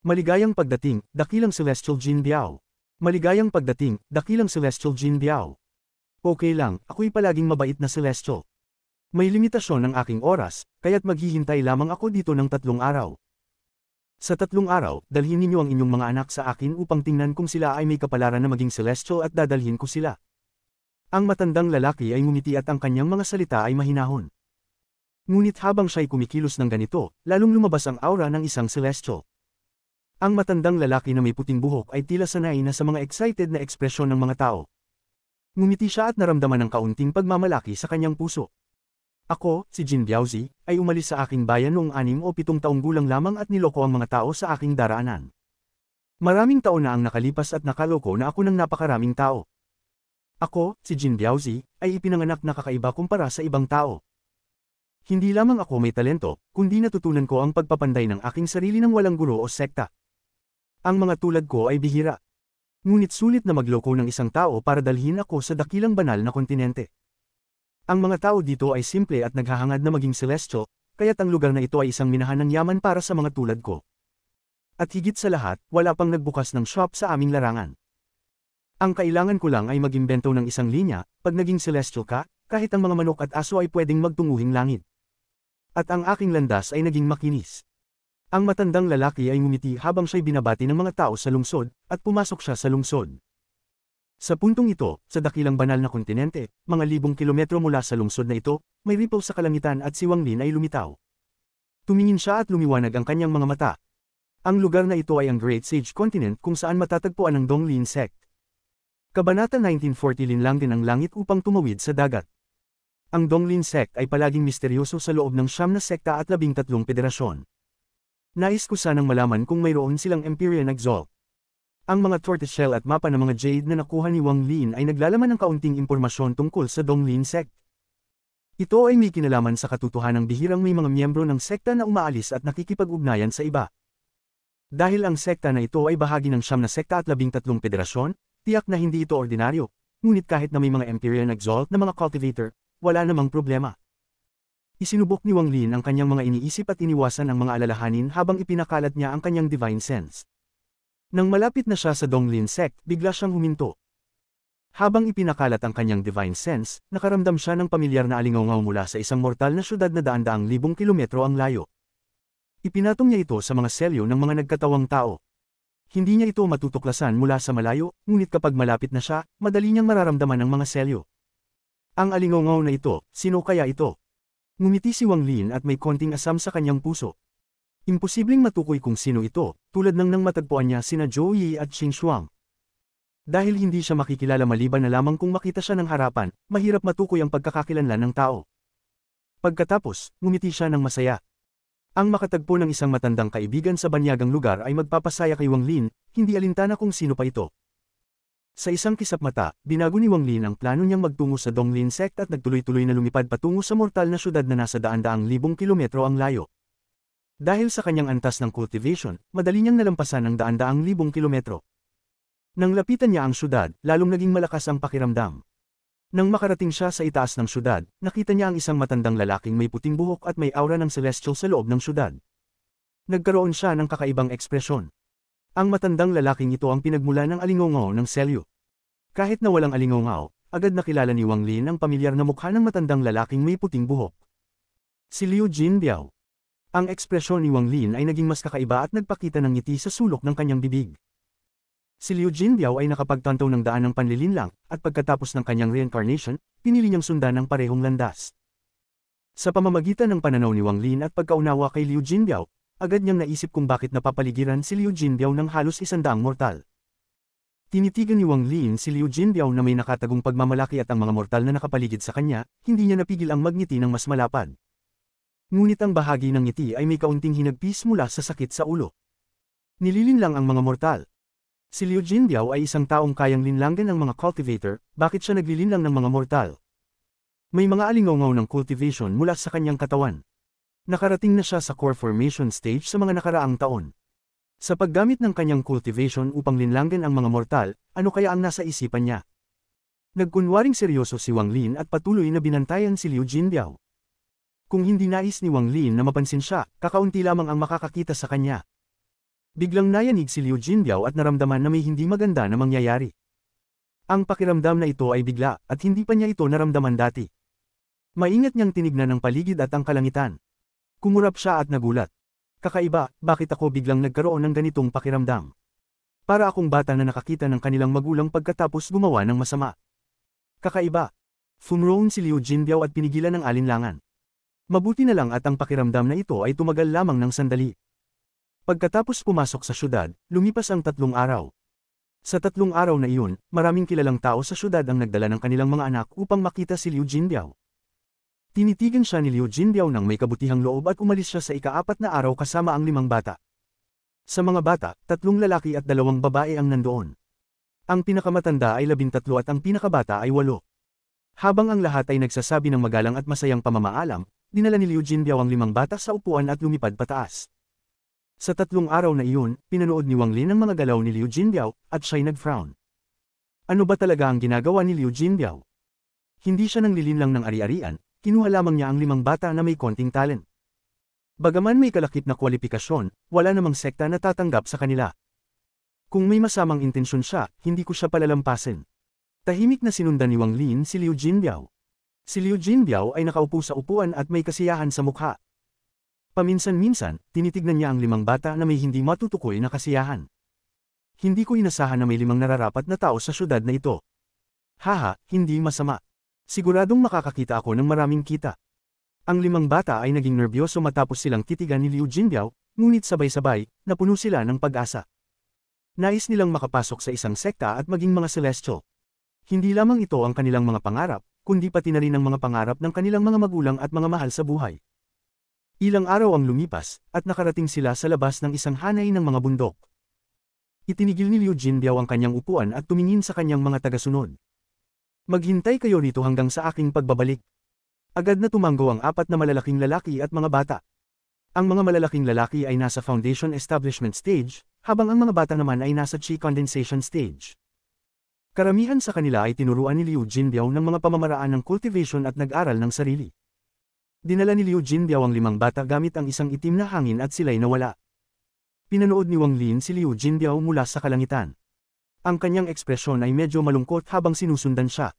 Maligayang pagdating, dakilang Celestial Jin Biao. Maligayang pagdating, dakilang Celestial Jin Biao. Okay lang, ako'y palaging mabait na celestial. May limitasyon ng aking oras, kaya't maghihintay lamang ako dito ng 3 araw. Sa 3 araw, dalhin ninyo ang inyong mga anak sa akin upang tingnan kung sila ay may kapalaran na maging celestial at dadalhin ko sila. Ang matandang lalaki ay ngumiti at ang kanyang mga salita ay mahinahon. Ngunit habang siya'y kumikilos ng ganito, lalong lumabas ang aura ng isang celestial. Ang matandang lalaki na may puting buhok ay tila sanay na sa mga excited na ekspresyon ng mga tao. Ngumiti siya at naramdaman ng kaunting pagmamalaki sa kanyang puso. Ako, si Jin Biaozi, ay umalis sa aking bayan noong 6 o 7 taong gulang lamang at niloko ang mga tao sa aking daraanan. Maraming taon na ang nakalipas at nakaloko na ako ng napakaraming tao. Ako, si Jin Biaozi, ay ipinanganak na kakaiba kumpara sa ibang tao. Hindi lamang ako may talento, kundi natutunan ko ang pagpapanday ng aking sarili ng walang guro o sekta. Ang mga tulad ko ay bihira. Ngunit sulit na magloko ng isang tao para dalhin ako sa dakilang banal na kontinente. Ang mga tao dito ay simple at naghahangad na maging celestial, kaya't ang lugar na ito ay isang minahan ng yaman para sa mga tulad ko. At higit sa lahat, wala pang nagbukas ng shop sa aming larangan. Ang kailangan ko lang ay mag-imbento ng isang linya, pag naging celestial ka, kahit ang mga manok at aso ay pwedeng magtunguhing langit. At ang aking landas ay naging makinis. Ang matandang lalaki ay ngumiti habang siya'y binabati ng mga tao sa lungsod, at pumasok siya sa lungsod. Sa puntong ito, sa dakilang banal na kontinente, mga libong kilometro mula sa lungsod na ito, may ripple sa kalangitan at si Wang Lin ay lumitaw. Tumingin siya at lumiwanag ang kanyang mga mata. Ang lugar na ito ay ang Great Sage Continent kung saan matatagpuan ang Donglin Sect. Kabanata 1940 linlang din ang langit upang tumawid sa dagat. Ang Donglin sect ay palaging misteryoso sa loob ng 9 na sekta at 13 federasyon. Nais ko sanang malaman kung mayroon silang Empyrean Exalt. Ang mga tortoiseshell at mapa ng mga jade na nakuha ni Wang Lin ay naglalaman ng kaunting impormasyon tungkol sa Donglin sect. Ito ay may kinalaman sa katotohanang bihirang may mga miyembro ng sekta na umaalis at nakikipag-ugnayan sa iba. Dahil ang sekta na ito ay bahagi ng 9 na sekta at 13 federasyon, tiyak na hindi ito ordinaryo, ngunit kahit na may mga Empyrean Exalt na mga cultivator, wala namang problema. Isinubok ni Wang Lin ang kanyang mga iniisip at iniwasan ang mga alalahanin habang ipinakalat niya ang kanyang divine sense. Nang malapit na siya sa Donglin sect, bigla siyang huminto. Habang ipinakalat ang kanyang divine sense, nakaramdam siya ng pamilyar na alingaw mula sa isang mortal na syudad na daan-daang libong kilometro ang layo. Ipinatong niya ito sa mga selyo ng mga nagkatawang tao. Hindi niya ito matutuklasan mula sa malayo, ngunit kapag malapit na siya, madali niyang mararamdaman ang mga selyo. Ang alingaw na ito, sino kaya ito? Ngumiti si Wang Lin at may konting asam sa kanyang puso. Imposibleng matukoy kung sino ito, tulad nang matagpuan niya sina Zhou Yi at Xing Shuang. Dahil hindi siya makikilala maliban na lamang kung makita siya ng harapan, mahirap matukoy ang pagkakakilanlan ng tao. Pagkatapos, ngumiti siya ng masaya. Ang makatagpo ng isang matandang kaibigan sa banyagang lugar ay magpapasaya kay Wang Lin, hindi alintana kung sino pa ito. Sa isang kisap mata, binago ni Wang Lin ang plano niyang magtungo sa Donglin sect at nagtuloy-tuloy na lumipad patungo sa mortal na syudad na nasa daan-daang libong kilometro ang layo. Dahil sa kanyang antas ng cultivation, madali niyang nalampasan ang daan-daang libong kilometro. Nang lapitan niya ang syudad, lalong naging malakas ang pakiramdam. Nang makarating siya sa itaas ng syudad, nakita niya ang isang matandang lalaking may puting buhok at may aura ng celestial sa loob ng syudad. Nagkaroon siya ng kakaibang ekspresyon. Ang matandang lalaking ito ang pinagmula ng alingaw ng selyo. Kahit na walang alingaw, agad nakilala ni Wang Lin ang pamilyar na mukha ng matandang lalaking may puting buhok. Si Liu Jinbiao. Ang ekspresyon ni Wang Lin ay naging mas kakaiba at nagpakita ng ngiti sa sulok ng kanyang bibig. Si Liu Jinbiao ay nakapagtantaw ng daan ng panlilinlang, at pagkatapos ng kanyang reincarnation, pinili niyang sundan ng parehong landas. Sa pamamagitan ng pananaw ni Wang Lin at pagkaunawa kay Liu Jinbiao, agad niyang naisip kung bakit napapaligiran si Liu Jinbiao ng halos 100 mortal. Tinitigan ni Wang Lin si Liu Jinbiao na may nakatagong pagmamalaki at ang mga mortal na nakapaligid sa kanya, hindi niya napigil ang magngiti ng mas malapad. Ngunit ang bahagi ng ngiti ay may kaunting hinagpis mula sa sakit sa ulo. Nililinlang ang mga mortal. Si Liu Jinbiao ay isang taong kayang linlangan ng mga cultivator, bakit siya naglilinlang ng mga mortal? May mga alingaw ng cultivation mula sa kanyang katawan. Nakarating na siya sa core formation stage sa mga nakaraang taon. Sa paggamit ng kanyang cultivation upang linlangan ang mga mortal, ano kaya ang nasa isipan niya? Nagkunwaring seryoso si Wang Lin at patuloy na binantayan si Liu Jinbiao. Kung hindi nais ni Wang Lin na mapansin siya, kakaunti lamang ang makakakita sa kanya. Biglang nayanig si Liu Jinbiao at naramdaman na may hindi maganda na mangyayari. Ang pakiramdam na ito ay bigla, at hindi pa niya ito naramdaman dati. Maingat niyang tinignan ang paligid at ang kalangitan. Kumurap siya at nagulat. Kakaiba, bakit ako biglang nagkaroon ng ganitong pakiramdam? Para akong bata na nakakita ng kanilang magulang pagkatapos gumawa ng masama. Kakaiba. Fumroon si Liu Jinbiao at pinigilan ng alinlangan. Mabuti na lang at ang pakiramdam na ito ay tumagal lamang ng sandali. Pagkatapos pumasok sa syudad, lumipas ang 3 araw. Sa 3 araw na iyon, maraming kilalang tao sa syudad ang nagdala ng kanilang mga anak upang makita si Liu Jinbiao. Tinitigan siya ni Liu Jinbiao ng may kabutihang loob at umalis siya sa ika-4 na araw kasama ang 5 bata. Sa mga bata, 3 lalaki at 2 babae ang nandoon. Ang pinakamatanda ay 13 at ang pinakabata ay 8. Habang ang lahat ay nagsasabi ng magalang at masayang pamamaalam, dinala ni Liu Jinbiao ang 5 bata sa upuan at lumipad pataas. Sa 3 araw na iyon, pinanood ni Wang Lin ang mga galaw ni Liu Jinbiao, at siya'y nag-frown. Ano ba talaga ang ginagawa ni Liu Jinbiao? Hindi siya nang lilinlang ng ari-arian, kinuha lamang niya ang 5 bata na may konting talent. Bagaman may kalakip na kwalifikasyon, wala namang sekta na tatanggap sa kanila. Kung may masamang intensyon siya, hindi ko siya palalampasin. Tahimik na sinundan ni Wang Lin si Liu Jinbiao. Si Liu Jinbiao ay nakaupo sa upuan at may kasiyahan sa mukha. Paminsan-minsan, tinitignan niya ang 5 bata na may hindi matutukoy na kasiyahan. Hindi ko inasahan na may 5 nararapat na tao sa syudad na ito. Haha, hindi masama. Siguradong makakakita ako ng maraming kita. Ang 5 bata ay naging nerbiyoso matapos silang titigan ni Liu Jinbiao, ngunit sabay-sabay, napuno sila ng pag-asa. Nais nilang makapasok sa isang sekta at maging mga celestial. Hindi lamang ito ang kanilang mga pangarap, kundi pati na rin ang mga pangarap ng kanilang mga magulang at mga mahal sa buhay. Ilang araw ang lumipas, at nakarating sila sa labas ng isang hanay ng mga bundok. Itinigil ni Liu Jinbiao ang kanyang upuan at tumingin sa kanyang mga tagasunod. Maghintay kayo rito hanggang sa aking pagbabalik. Agad na tumango ang apat na malalaking lalaki at mga bata. Ang mga malalaking lalaki ay nasa foundation establishment stage, habang ang mga bata naman ay nasa chi condensation stage. Karamihan sa kanila ay tinuruan ni Liu Jinbiao ng mga pamamaraan ng cultivation at nag-aral ng sarili. Dinala ni Liu Jinbiao ang 5 bata gamit ang isang itim na hangin at sila'y nawala. Pinanood ni Wang Lin si Liu Jinbiao mula sa kalangitan. Ang kanyang ekspresyon ay medyo malungkot habang sinusundan siya.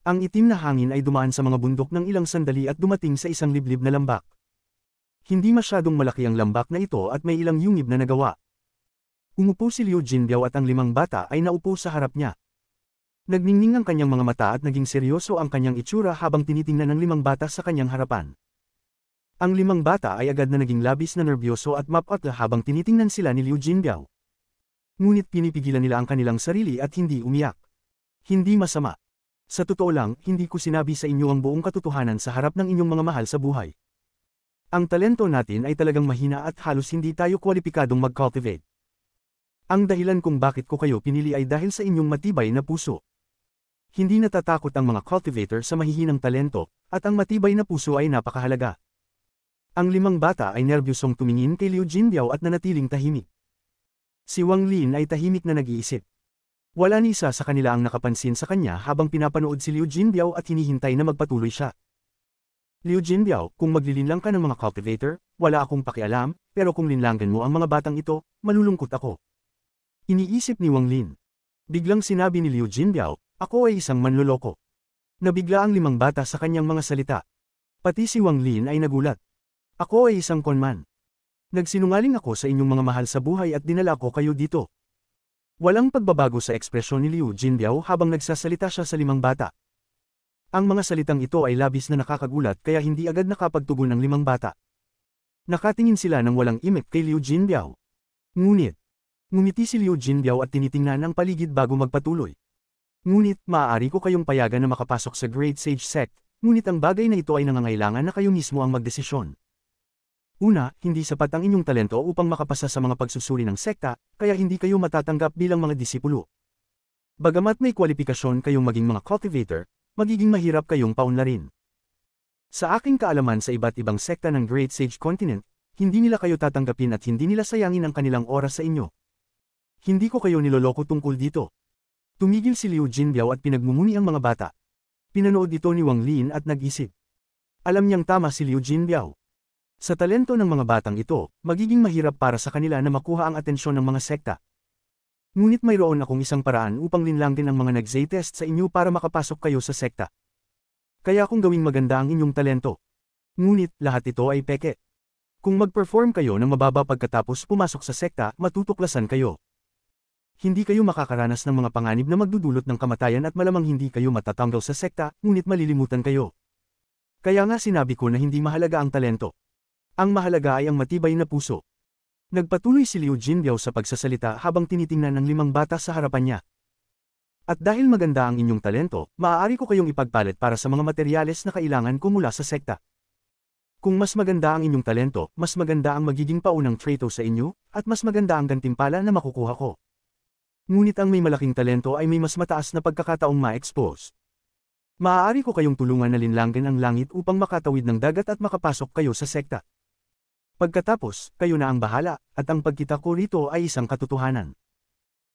Ang itim na hangin ay dumaan sa mga bundok ng ilang sandali at dumating sa isang liblib na lambak. Hindi masyadong malaki ang lambak na ito at may ilang yungib na nagawa. Umupo si Liu Jinbiao at ang 5 bata ay naupo sa harap niya. Nagningning ang kanyang mga mata at naging seryoso ang kanyang itsura habang tinitingnan ng 5 bata sa kanyang harapan. Ang 5 bata ay agad na naging labis na nerbyoso at mapatla habang tinitingnan sila ni Liu Jinbiao. Ngunit pinipigilan nila ang kanilang sarili at hindi umiyak. Hindi masama. Sa totoo lang, hindi ko sinabi sa inyo ang buong katotohanan sa harap ng inyong mga mahal sa buhay. Ang talento natin ay talagang mahina at halos hindi tayo kwalipikadong mag-cultivate. Ang dahilan kung bakit ko kayo pinili ay dahil sa inyong matibay na puso. Hindi natatakot ang mga cultivator sa mahihinang talento, at ang matibay na puso ay napakahalaga. Ang 5 bata ay nerbyosong tumingin kay Liu Jinbiao at nanatiling tahimik. Si Wang Lin ay tahimik na nag-iisip. Wala ni isa sa kanila ang nakapansin sa kanya habang pinapanood si Liu Jinbiao at hinihintay na magpatuloy siya. Liu Jinbiao, kung maglilinlang ka ng mga cultivator, wala akong pakialam, pero kung linlangan mo ang mga batang ito, malulungkot ako. Iniisip ni Wang Lin. Biglang sinabi ni Liu Jinbiao, ako ay isang manloloko. Nabigla ang 5 bata sa kanyang mga salita. Pati si Wang Lin ay nagulat. Ako ay isang conman. Nagsinungaling ako sa inyong mga mahal sa buhay at dinala ko kayo dito. Walang pagbabago sa ekspresyon ni Liu Jinbiao habang nagsasalita siya sa 5 bata. Ang mga salitang ito ay labis na nakakagulat kaya hindi agad nakapagtugon ng 5 bata. Nakatingin sila ng walang imik kay Liu Jinbiao. Ngunit, ngumiti si Liu Jinbiao at tinitingnan ang paligid bago magpatuloy. Ngunit, maaari ko kayong payagan na makapasok sa Great Sage Sect, ngunit ang bagay na ito ay nangangailangan na kayo mismo ang magdesisyon. Una, hindi sapat ang inyong talento upang makapasa sa mga pagsusuri ng sekta, kaya hindi kayo matatanggap bilang mga disipulo. Bagamat may kwalifikasyon kayong maging mga cultivator, magiging mahirap kayong paunlarin. Sa aking kaalaman sa iba't ibang sekta ng Great Sage Continent, hindi nila kayo tatanggapin at hindi nila sayangin ang kanilang oras sa inyo. Hindi ko kayo niloloko tungkol dito. Tumigil si Liu Jinbiao at pinagmumuni ang mga bata. Pinanood ito ni Wang Lin at nag-isip. Alam niyang tama si Liu Jinbiao. Sa talento ng mga batang ito, magiging mahirap para sa kanila na makuha ang atensyon ng mga sekta. Ngunit mayroon akong isang paraan upang linlangin ang mga nag-test sa inyo para makapasok kayo sa sekta. Kaya kung gawing maganda ang inyong talento. Ngunit, lahat ito ay peke. Kung mag-perform kayo ng mababa pagkatapos pumasok sa sekta, matutuklasan kayo. Hindi kayo makakaranas ng mga panganib na magdudulot ng kamatayan at malamang hindi kayo matatanggal sa sekta, ngunit malilimutan kayo. Kaya nga sinabi ko na hindi mahalaga ang talento. Ang mahalaga ay ang matibay na puso. Nagpatuloy si Liu Jinbiao sa pagsasalita habang tinitingnan ng 5 bata sa harapan niya. At dahil maganda ang inyong talento, maaari ko kayong ipagpalit para sa mga materyales na kailangan ko mula sa sekta. Kung mas maganda ang inyong talento, mas maganda ang magiging paunang traito sa inyo, at mas maganda ang gantimpala na makukuha ko. Ngunit ang may malaking talento ay may mas mataas na pagkakataong ma-expose. Maaari ko kayong tulungan na linlangin ang langit upang makatawid ng dagat at makapasok kayo sa sekta. Pagkatapos, kayo na ang bahala, at ang pagkita ko rito ay isang katotohanan.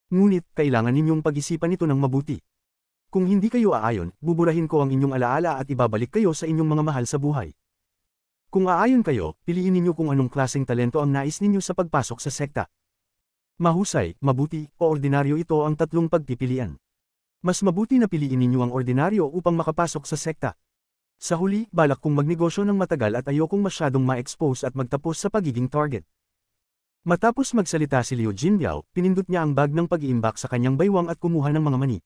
Ngunit, kailangan ninyong pag-isipan ito ng mabuti. Kung hindi kayo aayon, buburahin ko ang inyong alaala at ibabalik kayo sa inyong mga mahal sa buhay. Kung aayon kayo, piliin ninyo kung anong klaseng talento ang nais ninyo sa pagpasok sa sekta. Mahusay, mabuti, o ordinaryo ito ang 3 pagpipilian. Mas mabuti na piliin ninyo ang ordinaryo upang makapasok sa sekta. Sa huli, balak kong magnegosyo ng matagal at ayokong masyadong ma-expose at magtapos sa pagiging target. Matapos magsalita si Liu Jinbiao, pinindot niya ang bag ng pag-iimbak sa kanyang baywang at kumuha ng mga mani.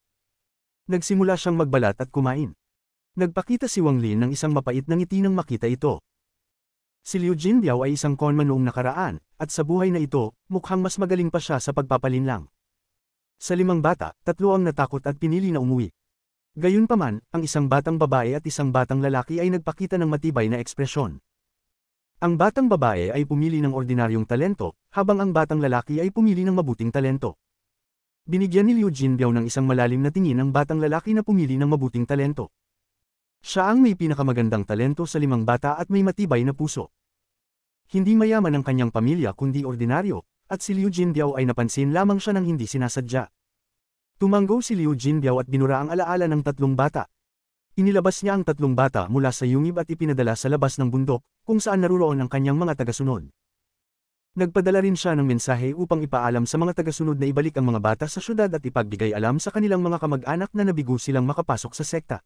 Nagsimula siyang magbalat at kumain. Nagpakita si Wang Lin ng isang mapait na ngiti nang makita ito. Si Liu Jinbiao ay isang conman noong nakaraan, at sa buhay na ito, mukhang mas magaling pa siya sa pagpapalinlang. Sa 5 bata, 3 ang natakot at pinili na umuwi. Gayunpaman, ang isang batang babae at isang batang lalaki ay nagpakita ng matibay na ekspresyon. Ang batang babae ay pumili ng ordinaryong talento, habang ang batang lalaki ay pumili ng mabuting talento. Binigyan ni Liu Jinbiao ng isang malalim na tingin ang batang lalaki na pumili ng mabuting talento. Siya ang may pinakamagandang talento sa 5 bata at may matibay na puso. Hindi mayaman ang kanyang pamilya kundi ordinaryo, at si Liu Jinbiao ay napansin lamang siya ng hindi sinasadya. Tumanggo si Liu Jinbiao at binura ang alaala ng 3 bata. Inilabas niya ang 3 bata mula sa yungib at ipinadala sa labas ng bundok, kung saan naruroon ang kanyang mga tagasunod. Nagpadala rin siya ng mensahe upang ipaalam sa mga tagasunod na ibalik ang mga bata sa syudad at ipagbigay alam sa kanilang mga kamag-anak na nabigo silang makapasok sa sekta.